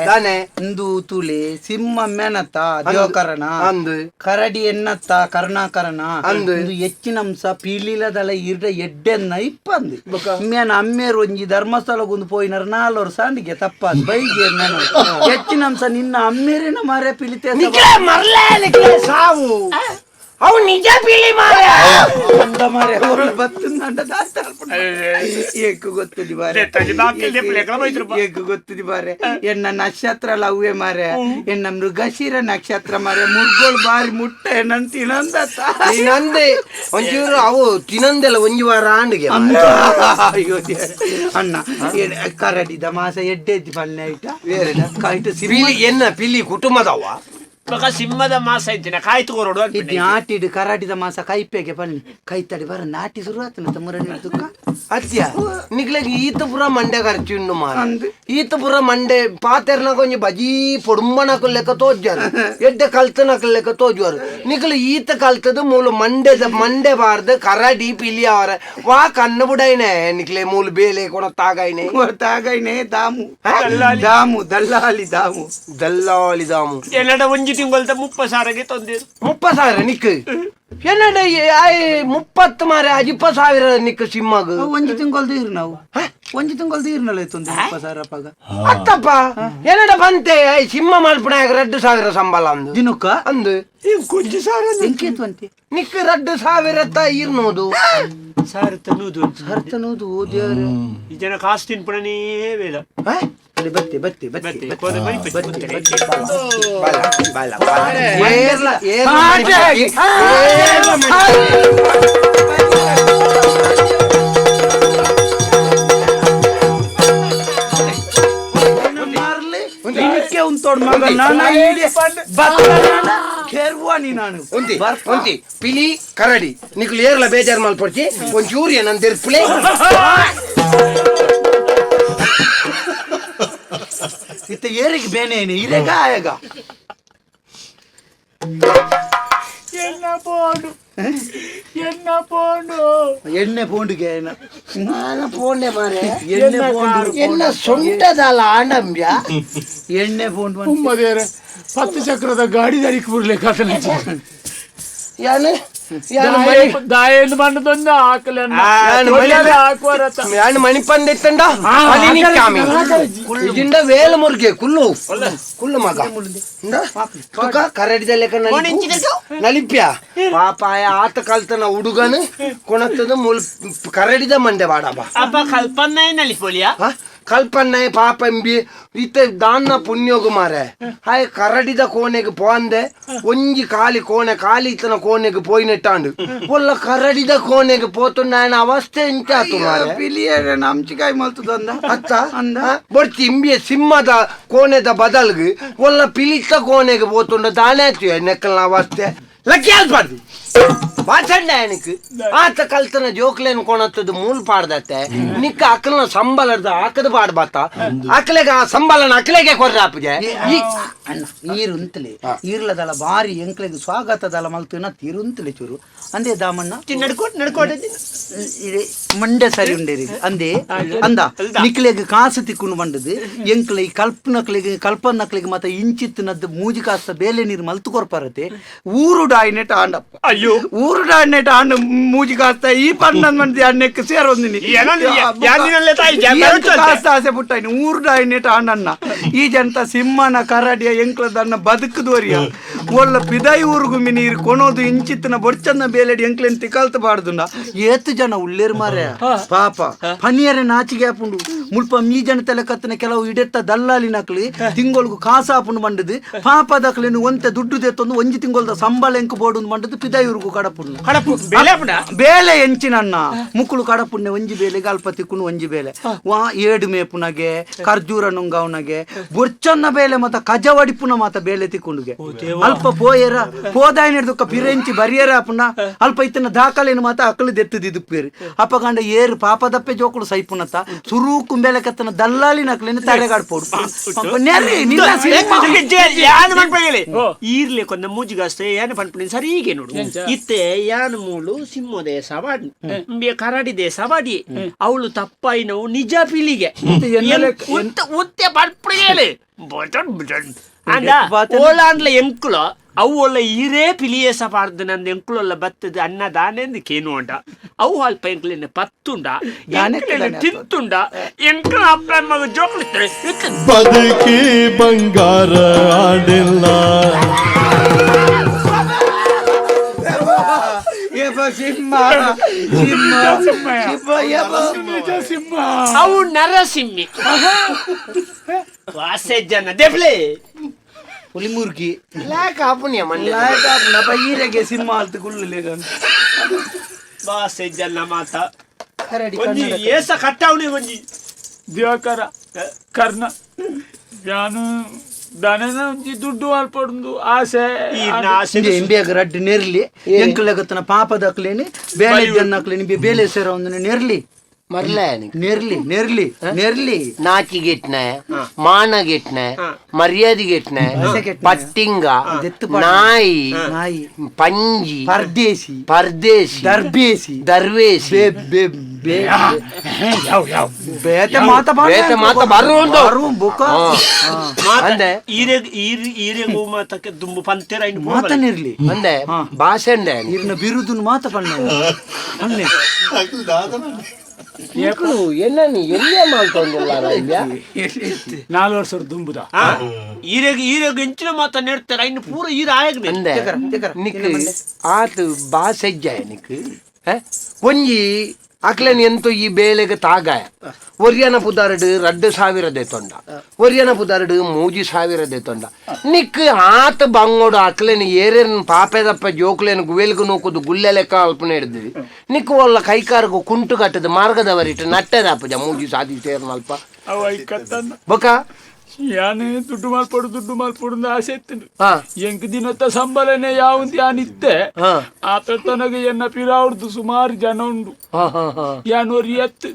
ತಾನೆ ಇಂದು ತುಲೆ ಸಿಂಹ ಮೆನತ ದೇವಕರಣ ಅಂದು ಕರಡಿ ಎನ್ನತ್ತ ಕರ್ಣಾಕರಣ ಅಂದು ಹೆಚ್ಚಿನ ಅಂಶ ಪೀಲಿಲದಲ ಇರ್ಡ ಎಡ್ಡೆನ್ನ ಇಪ್ಪಂದು ಮೇನ ಅಮ್ಮೇರು ಒಂಜಿ ಧರ್ಮಸ್ಥಳಗೊಂದು ಪೋಯಿನರ 4 ವರ್ಷ ಅಂಡಿಗೆ ತಪ್ಪದು ಬೈಗೆ ಹೆಚ್ಚಿನ ಅಂಶ ನಿನ್ನ ಅಮ್ಮೇರಿನ ಮರೆ ಪಿಲಿತೆ ಸಾವು ಅವು ನಿಜ ಪಿಲಿ ಮಾರ ಗೊತ್ತಿದೆ ಬಾರೆ ಗೊತ್ತಿದೆ ಬಾರೆ ಎನ್ನ ನಕ್ಷತ್ರ ಲವ್ವೆ ಮಾರೆ ಎನ್ನ ಮೃಗಶಿರ ನಕ್ಷತ್ರ ಮಾರೆ ಮುರ್ಗೋಳು ಬಾರಿ ಮುಟ್ಟ ಎನ್ನ ನಂದೆ ಒಂಚೂರು ಅವು ತಿನ್ನಂದೆಲ್ಲ ಒಂಜಿ ವಾರ ಆಂಡಿಗೆ ಅಯ್ಯೋ ಅಣ್ಣ ಕರಡಿದ ಮಾಸ ಎಡ್ಡೆದ್ದಿ ಬಲ್ಲೆ ಆಯ್ತಾ ಪಿಲಿ ಎನ್ನ ಪಿಲಿ ಕುಟುಂಬದವ ಸಿಂಹದ ಮಾಸ ಇದ್ದೇನೆ ಕಾಯ್ತು ಕೊರೋಡು ನಾಟಿಡು ಕರಾಟಿದ ಮಾಸ ಕೈಪೆಗೆ ಬನ್ನಿ ಕೈ ತಡಿ ಬರ ನಾಟಿ ಶುರು ಆತನ ಮುರಡಿ ದುಃಖ ಅತ್ಯ ನಿಗ್ಲೆಗ್ ಈತ ಪುರ ಮಂಡೆ ಖರ್ಚುಂಡು ಮಾರ ಈತ ಪುರ ಮಂಡೆ ಪಾತೆರ್ನ ಕೊಂಚ ಬಜಿ ಪೊಡುಂಬನಕ ಲೆಕ್ಕ ತೋಜ್ಜಾರು ಎಡ್ಡೆ ಕಲ್ತನಕ ಲೆಕ್ಕ ತೋಜುವರು ನಿಗ್ಲು ಈತ ಕಲ್ತದು ಮೂಲು ಮಂಡೆ ಬಾರ್ದು ಕರಡಿ ಪಿಲಿ ಅವರ ವಾ ಕನ್ನ ಬುಡೈನೆ ನಿಕ್ಲೆ ಮೂಲು ಬೇಲೆ ಕೊಣ ತಾಗೈನೆ ದಾಮು ದಾಮು ದಲ್ಲಾಲಿ ದಾಮು ಎಲ್ಲಡ ಒಂಜಿ ತಿಂಗೊಳ್ತ 30,000ಗೆ ತಂದಿರು 30,000 ನಿಕ್ ಏನಡ 30 ಮಾರೆ 20,000 ನಿಕ್ ಸಿಂಹಗ್ ಒಂಜಿ ತಿಂಗೊಳ್ದು ಇರು ನಾವು ಒಂಜಿ ತಿಂಗೊಳ್ದು ಇರ್ನಲ್ಲ ಇತ್ತೊಂದು 20,000 ಪಾಗ ಅತ್ತಪ್ಪ ಏನಡ ಬಂತೆ ಸಿಂಹ ಮಲ್ಪನಾಗ 2,000 ಸಂಬಳ ಅಂದು ದಿನಕ್ಕ ಅಂದು ಕೊಂಚ ಸಾರ ಎಂಕೇತ್ವಂತೆ ನಿಕ್ 2,000 ಇರ್ನೋದು ಸಾರ್ತನೋದು ದೇವ್ರೆ ಈ ಜನ ಕಾಸು ತಿನ್ಪಣನೇ ಬೇಡ ಬತ್ತಿ ಪಿಲಿ ಕರಡಿ ನಿಕ್ಲು ಏರ್ಲ ಬೇಜಾರು ಮಲ್ಪಡ್ತಿ ಒಂಚೂರು ಏನಂತ ತಿರ್ಪಲೆ ಇತ್ತ ಏರಿಗೆ ಬೇನೇನೆ ಇರೆಗ ಆಯಗ ಎಣ್ಣೆ ಪೋಂಡುಗೆ ಪೋಂಡೆ ಮಾರೆ ಎಣ್ಣೆ ಪೋಂಡು ಎನ್ನ ಸೊಂಟದಲ್ಲ ಆಂಡಂಬ್ಯ ಎಣ್ಣೆ ಪೋಂಡು ಮದೇರೆ 10 ಚಕ್ರದ ಗಾಡಿ ದಾರಿಕ್ ಬುರ್ಲೆ ಕಾಟನ ಯಾನೆ ದಾಯನ್ ಬಂದೊಂದು ಆಕಲನ್ನ ಮಣಿಪಂದ ಎತ್ತಂಡ ಇದಿಂದ ವೇಲ ಮುರ್ಗೆ ಕುಲ್ಲು ಮಗ ಕರಡಿದ ಲೆಕ್ಕ ನಲಿಪ್ಯ ಪಾಪಾಯ ಆತ ಕಲ್ತನ ಹುಡುಗನು ಕೊಣತದ ಮುಲ್ ಕರಡಿದ ಮಂಡೆ ಬಾಡಬ ಅಪ್ಪ ಕಲ್ಪನೆ ನಲಿಪೋಲಿಯಾ ಕಲ್ಪನೆ ಪಾಪ ಎಂಬಿ ಇತ್ತ ದಾನ ಪುಣ್ಯೋಗು ಮಾರೆ ಹಾಯ್ ಕರಡಿದ ಕೋಣೆಗೆ ಪೋಂದೆ ಒಂಜಿ ಕಾಲಿ ಇತ್ತನ ಕೋಣೆಗೆ ಪೋಯಿನೆಟ್ಟಾಂಡು ಒಲ್ಲ ಕರಡಿದ ಕೋಣೆಗೆ ಪೋತುಂಡ ఆయన ಅವಸ್ಥೆ ಎಂತ ಆತು ಮಾರೆ ಪಿಲಿಯರೆ ನಮ್ಚಿಕಾಯಿ ಮಲ್ತದಂದ ಅತ್ತ ಬರ್ತಿ ಇಂಬಿಯ ಸಿಂಹದ ಕೋಣೆದ ಬದಲ್ಗೆ ಒಲ್ಲ ಪಿಲಿತ ಕೋಣೆಗೆ ಪೋತುಂಡ ದಾನೆ ಆತು ನೆಕ್ಕಲ್ನ ಅವಸ್ಥೆ ಲಕ್ಕಿ ಅಲ್ಪಾರ್ದು ಬಾಚಂಡ ఆయనకు ಆತ ಕಲ್ತನ ಜೋಕ್ಲೇನ್ ಕೊಣತ್ತದು ಮೂಲ್ ಪಾಡ್ದತ್ತೆ ನಿಕ್ಕ ಅಕ್ಕಲ್ನ ಸಂಬಳದ ಆಕದ ಪಾಡ್ಬಾತ ಅಕ್ಲೆಗ ಆ ಸಂಬಳನ ಅಕ್ಲೆಗೆ ಕೊರ್ರ ಆಪುಜೆ ಅಣ್ಣ ನೀರುಂತಲೆ ಈರ್ಲದಲ್ಲ ಬಾರಿ ಎಂಕ್ಲೆಗೆ ಸ್ವಾಗತದಲ್ಲ ಮಲ್ತುನ ತೀರುಂತಲೆ ಚೂರು ಅಂದೇ ದಾಮಣ್ಣ ನಡ್ಕೋಟ ಮಂಡೆ ಸರಿ ಉಂಡೇರಿ ಅಂದೇ ಅಂದ ನಿಕ್ಲೆಗೆ ಕಾಸು ತಿಕ್ಕುನು ಬಂಡದು ಎಂಕ್ಲೆ ಕಲ್ಪನಕ್ಲೆಗೆ ಮತ್ತೆ ಇಂಚಿತ್ತಿನದ್ದು ಮೂಜಿ ಕಾಸ್ತ ಬೇಲೆ ನೀರು ಮಲ್ತು ಕೊರ್ಪರತೆ ಊರು ಡಾಯ್ನೆಟ್ ಆಂಡಪ್ಪ ಅಯ್ಯೋ ಊರು ಡಾಯ್ನೆಟ್ ಆಂಡ ಮೂಜಿ ಕಾಸ್ತ ಈ ಪನ್ನೊಂದು ಮಂದಿ ಅಣ್ಣಕ್ಕೆ ಸೇರೊಂದಿನಿ ಕಾಸ್ತ ಆಸೆ ಪುಟ್ಟಾಯ್ನಿ ಊರು ಡಾಯ್ನೆಟ್ ಆಂಡನ್ನ ಈ ಜನತ ಸಿಂಹನ ಕರಡಿಯ ಎಂಕ್ಲದನ್ನ ಬದುಕುದೋರಿಯ ಒಲ್ಲ ಪಿದಾಯಿ ಊರುಗು ಮಿನೀರು ಕೊನೋದು ಇಂಚಿತ್ತಿನ ಬೊಡ್ಚನ್ನ ಬೇಲೆಡಿ ಎಂಕ್ಲೆನ್ ತಿಕಲ್ತ ಬಾಡ್ದುಂಡ ಏತು ಜನ ಉಳ್ಳೇರು ಮಾರೆ ಪಾಪ ಪನಿಯರೆ ನಾಚಿಗೆ ಆಪುಂಡು ಮುಲ್ಪ ಮೀ ಜನ ತಲೆ ಕತ್ತನ ಕೆಲವು ಇಡೆತ್ತ ದಲ್ಲಾಲಿ ನಕ್ಲಿ ತಿಂಗೊಳಗು ಕಾಸ ಆಪುಂಡು ಮಂಡದು ಪಾಪ ದಕ್ಲೇನು ಒಂತೆ ದುಡ್ಡು ತೆತ್ತೊಂದು ಒಂಜಿ ತಿಂಗೊಳ್ದ ಸಂಬಳ ಎಂಕು ಬೋಡು ಮಂಡದು ಪಿದಾಯಿವ್ರಿಗೂ ಕಡಪುಂಡು ಬೇಲೆ ಎಂಚಿನನ್ನ ಮುಕ್ಕಳು ಕಡಪುಣ್ಣೆ ಒಂಜಿ ಬೇಲೆಗೆ ಅಲ್ಪ ತಿಕ್ಕುನು ಒಂಜಿ ಬೇಲೆ ವಾ ಏಡು ಮೇಪುನಗೆ ಖರ್ಜೂರ ನುಂಗವನಗೆ ಬೊರ್ಚನ್ನ ಬೇಲೆ ಮತ್ತ ಕಜವಡಿಪುನ ಮಾತ ಬೇಲೆ ತಿಕ್ಕುಂಡುಗೆ ಅಲ್ಪ ಪೋಯರ ಪೋದಾಯ ಹಿಡ್ದುಕ್ಕ ಪಿರೆಂಚಿ ಬರಿಯರ ಅಪ್ಪುನ ಅಲ್ಪ ಇತ್ತನ ದಾಖಲೆನು ಮಾತ ಅಕ್ಕಳು ದೆತ್ತದಿದ್ದು ಪೇರು ಅಪ್ಪ ಗಂಡ ಏರು ಪಾಪದಪ್ಪೆ ಜೋಕುಳು ಸೈಪುನತ್ತ ಸುರೂಕು ಕುಂಬೇಲಕತ್ತನ ದಲ್ಲಾಲಿ ನಕ್ಲಿನ ತಲೆಗಾಡ್ಪೋಡು ನೆರ್ರಿ ನಿನ್ನ ಸಿನಿಮಾ ಯಾನ್ ಪನ್ಪಗಲೆ ಈರ್ಲೆ ಕೊಂದ ಮೂಜಿಗಾಸ್ತೆ ಯಾನ್ ಪನ್ಪುನಿ ಸರಿ ಹೀಗೆ ನೋಡು ಇತ್ತೆ ಯಾನ್ ಮೂಳು ಸಿಂಹದೇ ಸವಾಡಿ ಕರಾಡಿದೆ ಸವಾಡಿ ಅವಳು ತಪ್ಪಾಯಿನವು ನಿಜ ಪಿಲಿಗೆ ಉತ್ತೆ ಪನ್ಪುಡಿಗೆಲೆ ಅಂದ ಓಲಾಂಡ್ಲ ಎಂಕುಲ ಅವು ಒಳ್ಳೆ ಈರೇ ಪಿಲಿಯೇಸ ಪಾರ್ದು ನಂದು ಎಂಕುಲೊಲ್ಲ ಬತ್ತದ ಅನ್ನದಾನೆಂದು ಕೇನು ಉಂಡ ಅವು ಅಲ್ಪ ಎಂಕ್ಲಿನ ಪತ್ತುಂಡ ತಿಂತುಂಡ ಎಂಕಲ ಅಪ್ಪ ಮಗ ಜೋಕ್ಲಿತ್ತಾರೆ ಬದುಕಿ ಬಂಗಾರ ಆಡಿಲ್ಲ ಅವು ನರಸಿಂಹಿ ವಾಸೆ ಜನ ದೇವ್ಲೆ ಹುಲಿ ಮುರ್ಗಿ ಕಾಪುಣ್ಯ ಮಂಡ್ಯ ಈರೆಗೆ ಸಿನಿಮಾ ಅಲ್ತು ಗುಳ್ಳೆ ವಾಸೆ ಜನ ಮಾತ ಒಂಜಿ ಏಸ ಕಟ್ಟಾವಣಿ ಒಂಜಿ ದಿವಾಕರ ಕರ್ಣ ನಾನು ದನನ ಒಂಜಿ ದುಡ್ಡು ಅಲ್ಪಡು ಆಸೆ ಇಂಡಿಯಾಗ ರಡ್ಡು ನೆರ್ಲಿ ಎಂಕಲಗತ್ತನ ಪಾಪದಕ್ಲೇನಿ ಬೇಳೆ ಜನ್ನಕ್ಲೇನಿ ಬೇಲೆ ಸೇರ ಒಂದು ನೆರ್ಲಿ ನೆರ್ಲಿ ನೆರ್ಲಿ ನೆರ್ಲಿ ನಾಚಿಗೆಟ್ನ ಮಾನಗೆಟ್ನ ಮರ್ಯಾದೆಗೆಟ್ನ ಪಟ್ಟಿಂಗ ನಾಯಿ ನಾಯಿ ಪಂಜಿ ಪರ್ದೇಸಿ ಪರ್ದೇಶಿ ದರ್ಬೇಸಿ ದರ್ವೇಶಿ ಬೇತೆ ಮಾತ ಬೇತೆ ಮಾತ ಬರುವುದು ಬುಕ್ಕ ಅಂದೆ ಈರೆಗೂ ಮಾತಕ್ಕೆ ದುಂಬು ಪಂತೆರ ಮಾತನಿರ್ಲಿ ಅಂದೆ ಭಾಷೆ ಇರ್ನ ಬಿರುದುನ್ ಮಾತ ಪಣ್ಣೆ ಎಲ್ಲೇ ಮಾಡ್ಕೊಂಡಿಲ್ಲ 4 ವರ್ಷದ ದುಂಬುದ ಈರೆಗೆ ಹೆಂಚಿನ ಮಾತ ನೆಡ್ತಾರೆ ಇನ್ನು ಪೂರ ಈರ ಆಗನೆ ಅಂದೆ ನಿಕ್ ಆತು ಭಾಷೆ ನಿಕ್ ಒಂಜಿ ಅಕ್ಲೇನ್ ಎಂತೂ ಈ ಬೇಳೆಗೆ ತಾಗಾಯ ಒರಿಯನ ಪುದಾರಡು 2,000 ದೇತೊಂಡ ಒರಿಯನ ಪುದಾರಡು 3,000 ದೇತೊಂಡ ನಿಕ್ ಆತ ಬಂಗೋಡು ಅಕ್ಲೇನ್ ಏರೇನ್ ಪಾಪೆದಪ್ಪ ಜೋಕ್ಲೇನ್ ಗುವೆಲ್ಗು ನೋಕುದು ಗುಳ್ಳೆ ಲೆಕ್ಕ ಅಲ್ಪನೆ ಹಿಡಿದ್ವಿ ನಿಕ್ ಒಲ್ಲ ಕೈಕಾರಗೂ ಕುಂಟು ಕಟ್ಟದ ಮಾರ್ಗದವರಿಟ್ಟು ನಟ್ಟದಪ್ಪ 3 ಸಾದಿ ಸೇರ್ನಲ್ಪ ಬೊಕ ಯಾನೇ ದುಡ್ಡು ಮಾಲ್ಪಡು ಆಸೆ ಇತ್ತು ಎಂಕ್ ದಿನತ್ತ ಸಂಬಳನೆ ಯಾವಂತ ಯಾನಿತ್ತೆ ಆತ ತನಗೆ ಎನ್ನ ಪಿರಾವ್ದು ಸುಮಾರು ಜನ ಉಂಡು ಯಾನೋರಿ ಎತ್ತು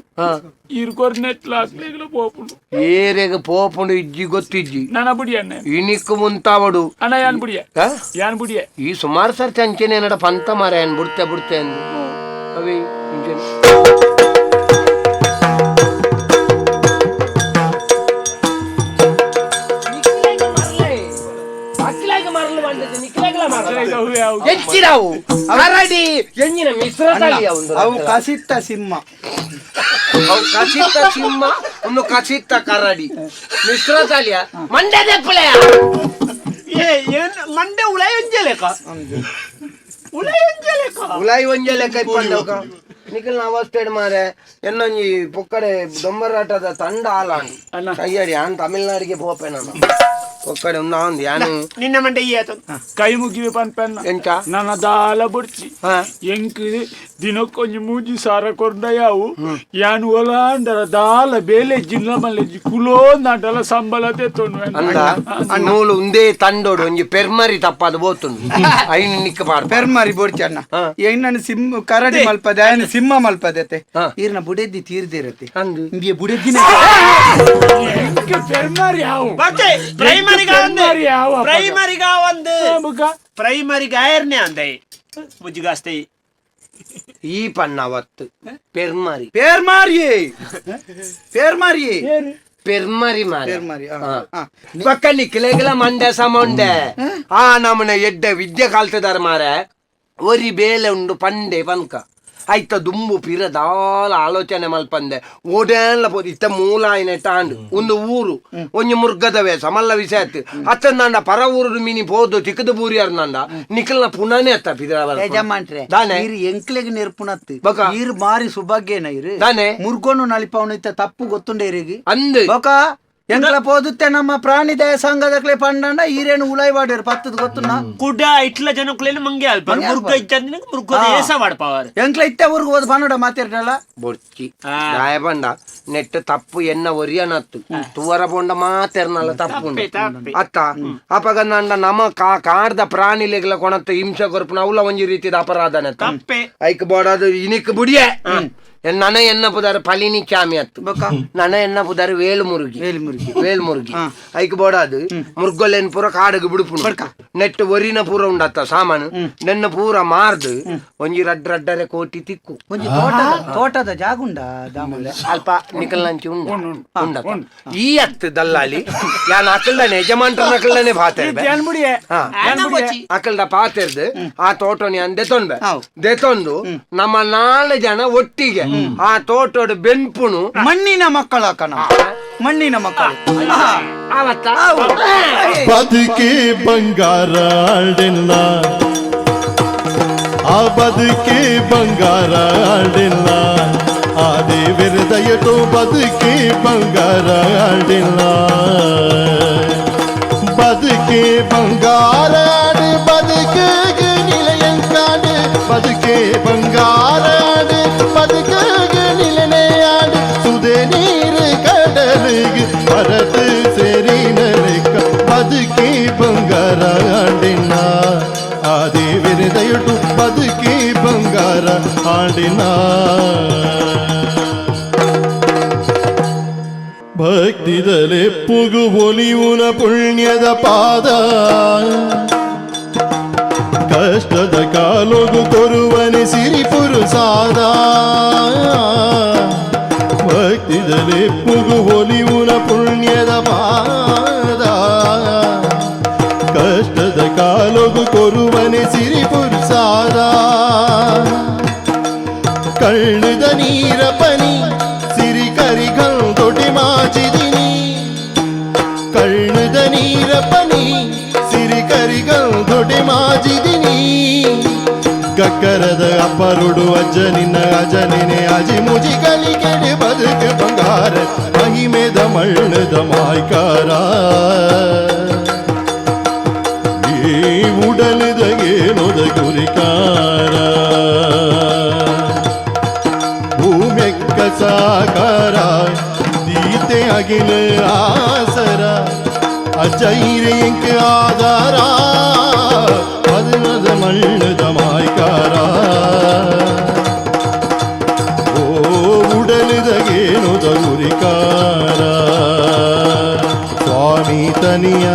ಇರ್ಕೊರ್ ನೆಟ್ಲ ಹಾಕ್ಲೇಗಲ ಪೋಪುಂಡು ಏರೆಗೆ ಪೋಪುಂಡು ಇಜ್ಜಿ ಗೊತ್ತಿಜ್ಜಿ ನನ್ನ ಬುಡಿ ಅಣ್ಣ ಇನಿಕ್ ಮುಂತಾವಡು ಅಣ್ಣ ಯಾನ್ ಬುಡಿಯ ಈ ಸುಮಾರು ಸರ್ತಿ ಅಂಚೆನೆ ನಡ ಪಂತ ಮಾರ ಏನ್ ಬಿಡ್ತೆ ಅವೇ ಅವು ಕಸಿತ್ತ ಸಿಂಹ ಒಂದು ಕಸಿತ್ತ ಕರಡಿ ಮಿಶ್ರ ತಾಲಿಯ ಮಂಡ್ಯದ ಮಂಡೆ ಉಳಾಯಿ ಒಂಜಲೆಕ ಇಪ್ಪಂಡವಕ ನಿಖಿಲ್ ಅವಸ್ಥೆ ಮಾರೆ ಎನ್ನೊಂಜಿ ಪೊಕ್ಕಡೆ ದೊಂಬರಾಟದ ತಂಡ ಆಲಾಂಡು ಕೈಯಡಿ ಆನ್ ತಮಿಳ್ನಾಡಿಗೆ ಪೋಪೆ ನಾನು ಒಕ್ಕಡೆ ಒಂದು ಯಾನು ನಿನ್ನ ಮಂಡೆ ಕೈ ಮುಗಿವೆ ಪನ್ಪೆನ್ನ ಎಂಚ ನನ್ನ ದಾಲ ಬುಡ್ಚಿ ಎಂಕ್ ದಿನಕ್ಕೊಂಜಿ 3 ಸಾರ ಕೊರ್ಡಯಾವು ಯಾನು ಒಲಾಂಡರ ದಾಲ ಬೇಲೆ ಜಿಲ್ಲ ಮಲ್ಲೆಜಿ ಕುಲೋ ನಾಟಲ ಸಂಬಳ ತೆತ್ತೊಂಡು ಅಂದ ನೂಲು ಉಂದೇ ತಂಡೋಡು ಒಂಜಿ ಪೆರ್ಮರಿ ತಪ್ಪದು ಬೋತುಂಡು ಐನು ನಿಕ್ಕ ಪಾಡ ಪೆರ್ಮರಿ ಬೋಡ್ಚಣ್ಣ ಹೆಣ್ಣನ್ನು ಕರಡಿ ಮಲ್ಪದೆ ఆయన ಸಿಂಹ ಮಲ್ಪದತೆ ಈರ್ನ ಬುಡೆದ್ದಿ ತೀರ್ದಿರತ್ತೆ ಇಂಬಿಯ ಬುಡೆದ್ದಿನ ಪೆರ್ಮರಿ ಯಾವು ಪ್ರೈಮರಿಗ ಆಯರ್ನೆ ಅಂದೆ ಮುಜ್ಜಿಗಾಸ್ತೆ ಈ ಪನ್ನವತ್ತು ಪೆರ್ಮರಿ ಮಾರಿ ಪಕ್ಕ ನಿಕ್ಲೆಗಲ ಮಂಡೆ ಸಮೊಂಡೆ ಆ ನಮ್ಮನೆ ಎಡ್ಡೆ ವಿದ್ಯೆ ಕಲ್ತಿದಾರ ಮಾರೆ ಒರಿ ಬೇಲೆ ಉಂಡು ಪಂಡೆ ಪನ್ಕ ಆಯ್ತ ದುಂಬು ಪಿರದಾಲ ಆಲೋಚನೆ ಮಲ್ಪಂದೆ ಓಡೇನ್ಲ ಪೋದು ಇತ್ತ ಮೂಲ ಆಯ್ನ ತಾಂಡು ಒಂದು ಊರು ಒಂಜಿ ಮುರ್ಗದ ವೇಷ ಮಲ್ಲ ವಿಷಯ ಅತ್ತಂದ ಪರ ಊರು ಮಿನಿ ಪೋದು ತಿಕ್ಕದ ಬೂರಿ ಅರ್ನಂದ ನಿಖಲ್ನ ಪುನನೇ ಅತ್ತ ಪಿದಾನೆ ಎಂಕ್ಲೆಗೆ ನೆರ್ಪುಣತ್ತು ಈರು ಮಾರಿ ಸುಭಾಗ್ಯನ ಇರು ದಾನೆ ಮುರ್ಗೋನು ನಲಿಪವನು ಇತ್ತ ತಪ್ಪು ಗೊತ್ತುಂಡೆ ಇರಿಗೆ ಅಂದು ಎಂಕ್ಲ ಪೋದುತ್ತೆ ನಮ್ಮ ಪ್ರಾಣಿ ದಯ ಸಂಘದಕ್ಲೆ ಪಂಡ ಈರೇನು ಉಳಾಯಿ ವಾಡ್ಯಾರ ಪತ್ತದ ಗೊತ್ತುನಾ ಕುಡ ಇಟ್ಲ ಜನಕ್ಲೇನು ಮಂಗೆ ಅಲ್ಪ ಮುರ್ಗ ಇಚ್ಚಂದಿನ ಮುರ್ಗದ ಏಸ ವಾಡ್ಪವರ್ ಎಂಕ್ಲ ಇತ್ತೆ ಊರ್ಗ ಹೋದ್ ಪನ್ನಡ ಮಾತಾಡ್ನಲ್ಲ ಬೊಡ್ಚಿ ದಾಯ ಬಂಡ ನೆಟ್ ತಪ್ಪು ಎನ್ನ ಒರಿಯನತ್ತು ತುವರ ಬೊಂಡ ಮಾತೆರ್ನಲ್ಲ ತಪ್ಪು ಅತ್ತ ಅಪಗ ನಂಡ ನಮ್ಮ ಕಾಡ್ದ ಪ್ರಾಣಿಲೆಗ್ಲ ಕೊಣತ್ತು ಹಿಂಸೆ ಕೊರ್ಪುನ ಅವಲ ಒಂಜಿ ರೀತಿದ ಅಪರಾಧನೆ ಐಕ್ ಬೋಡದು ಇನಿಕ್ ಬುಡಿಯೆ ನನ ಎನ್ನ ಪುದಾರ ಪಲಿನಿ ಕ್ಯಾಮಿ ಅತ್ತು ಬೊಕ್ಕ ನನ ಎನ್ನ ಪುದಾರ ವೇಲು ಮುರುಗಿ ಐಕ್ ಬೋಡಾದು ಮುರ್ಗೊಲೆನ್ ಪೂರ ಕಾಡಗ್ ಬಿಡುಪುನು ನೆಟ್ ಒರಿನ ಪೂರ ಉಂಡತ್ತ ಸಾಮಾನು ನೆನ್ನ ಪೂರ ಮಾರ್ದು ಒಂಜಿ ರಡ್ಡರೆ ಕೋಟಿ ತಿಕ್ಕು ಒಂಜಿ ತೋಟದ ಜಾಗ ಉಂಡಾ ದಾಮಲೆ ಅಲ್ಪ ನಿಕಲ್ ನಂಚಿ ಉಂಡ ಈ ಅತ್ತು ದಲ್ಲಾಲಿ ಯಾನ್ ಅಕಲ್ದಾನೆ ಯಜಮಾನ್ರ ಅಕಲ್ದಾನೆ ಪಾತೆರ್ಬೆ ಅಕಲ್ದ ಪಾತೆರ್ದು ಆ ತೋಟನಿ ಅನ್ ದೆತೊಂದು ನಮ್ಮ 4 ಜನ ಒಟ್ಟಿಗೆ ಆ ತೋಟದ ಬೆನ್ಪುನು ಮಣ್ಣಿನ ಮಕ್ಕಳ ಕಣ ಮಣ್ಣಿನ ಮಕ್ಕಳು ಬದುಕೆ ಬಂಗಾರ ಆಡಿಲ್ಲ ಆ ಬದುಕೆ ಬಂಗಾರ ಆಡಿಲ್ಲ ಆದಿ ವಿರದಯಟು ಬದುಕೆ ಬಂಗಾರ ಆಡಿಲ್ಲ ಬದುಕೆ ಬಂಗಾರ ಆಡಿ ಬದುಕಿಗೆ ನಿಲಯಂಕಾಡು ಬದುಕೆ ಬಂಗಾರ ಆಡಿ ಬದುಕಿಗೆ ನಿಲನೆಯಾಡು ಸುದೆ ನೀರು ಕಡಲಿಗೆ ಭರತ ಸೇರಿ ನಲಿಕ ಬದುಕೆ ಬಂಗಾರ ಆಡಿನ ಆದಿ ವಿರದಯಟು ಬದುಕೆ ಬಂಗಾರ ಆಡಿನ ಭಕ್ತಿದಲೆ ಪುಗು ಒಲಿಯುನ ಪುಣ್ಯದ ಪಾದ ಕಷ್ಟದ ಕಾಲೊಗು ಕೊರುವನೆ ಸಿರಿ ಪುರುಸಾದ ಭಕ್ತಿದಲೆ ಪುಗು ಒಲಿಯುನ ಪುಣ್ಯದ ಪಾದ ಕಷ್ಟದ ಕಾಲೊಗು ಕೊರುವನೆ ಸಿರಿ ಪುರುಸಾದ ಕಳ್ಳದ ನೀರ ಪನಿ ಸಿರಿ ಕರಿಗಲ್ ತೊಟಿ ಮಾಚಿದಿನಿ ಕಳ್ಳದ ನೀರ ಪನಿ ಸಿರಿ ಕರಿಗಲ್ ತೊಟಿ ಮಾಚಿದಿನಿ ಕಕ್ಕರದ ಅಪ್ಪರುಡು ಅಜ್ಜನಿನ ಅಜನಿನೆ ಅಜಿ ಮುಜಿ ಕಲಿಕೆಡೆ ಬದುಕೆ ಬಂಗಾರ ಮಹಿಮೆದ ಮಳ್ಳದ ಮಾಯ್ಕಾರ ಈ ಉಡಲದಗೇನೊದ ಗುರಿಕಾರ ಭೂಮೆಕ್ಕ ಸಾಕಾರ ದೀತೆ ಅಗಿಲ ಆಸರ ಅಜೈರೆಂಕ ಆಧಾರ ಪದನದ ಮಳ್ಳದ ಮಾಯ್ಕಾರ ಓ ಉಡಲದಗೇನೊದ ಗುರಿಕಾರ ಸ್ವಾಮಿ ತನಿಯ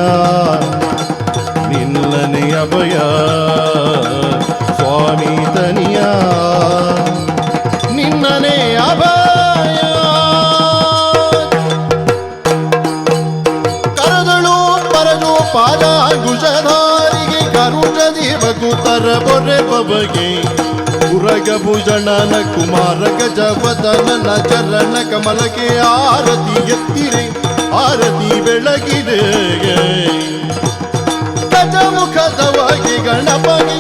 ನಿಲ್ಲನೆ ಅಭಯ ಸ್ವಾಮಿ ತನಿಯ ನಿನ್ನನೆ ಅಭಯ ಕರದಳು ಪರದು ಪಾದ ಗುಜಧಾರಿಗೆ ಕರುಣದಿ ಬಗುತರ ಬೊರೆ ಬಬಗೆ ಉರಗ ಭುಜನನ ಕುಮಾರ ಗಜವದನನ ಚರಣ ಕಮಲಕ್ಕೆ ಆರತಿ ಎತ್ತಿರೆ ಆರತಿ ಬೆಳಗಿದೆ ಗಜಮುಖದವಾಗಿ ಗಣಪಗೆ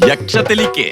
ಯಕ್ಷತೆಲಿಕೆ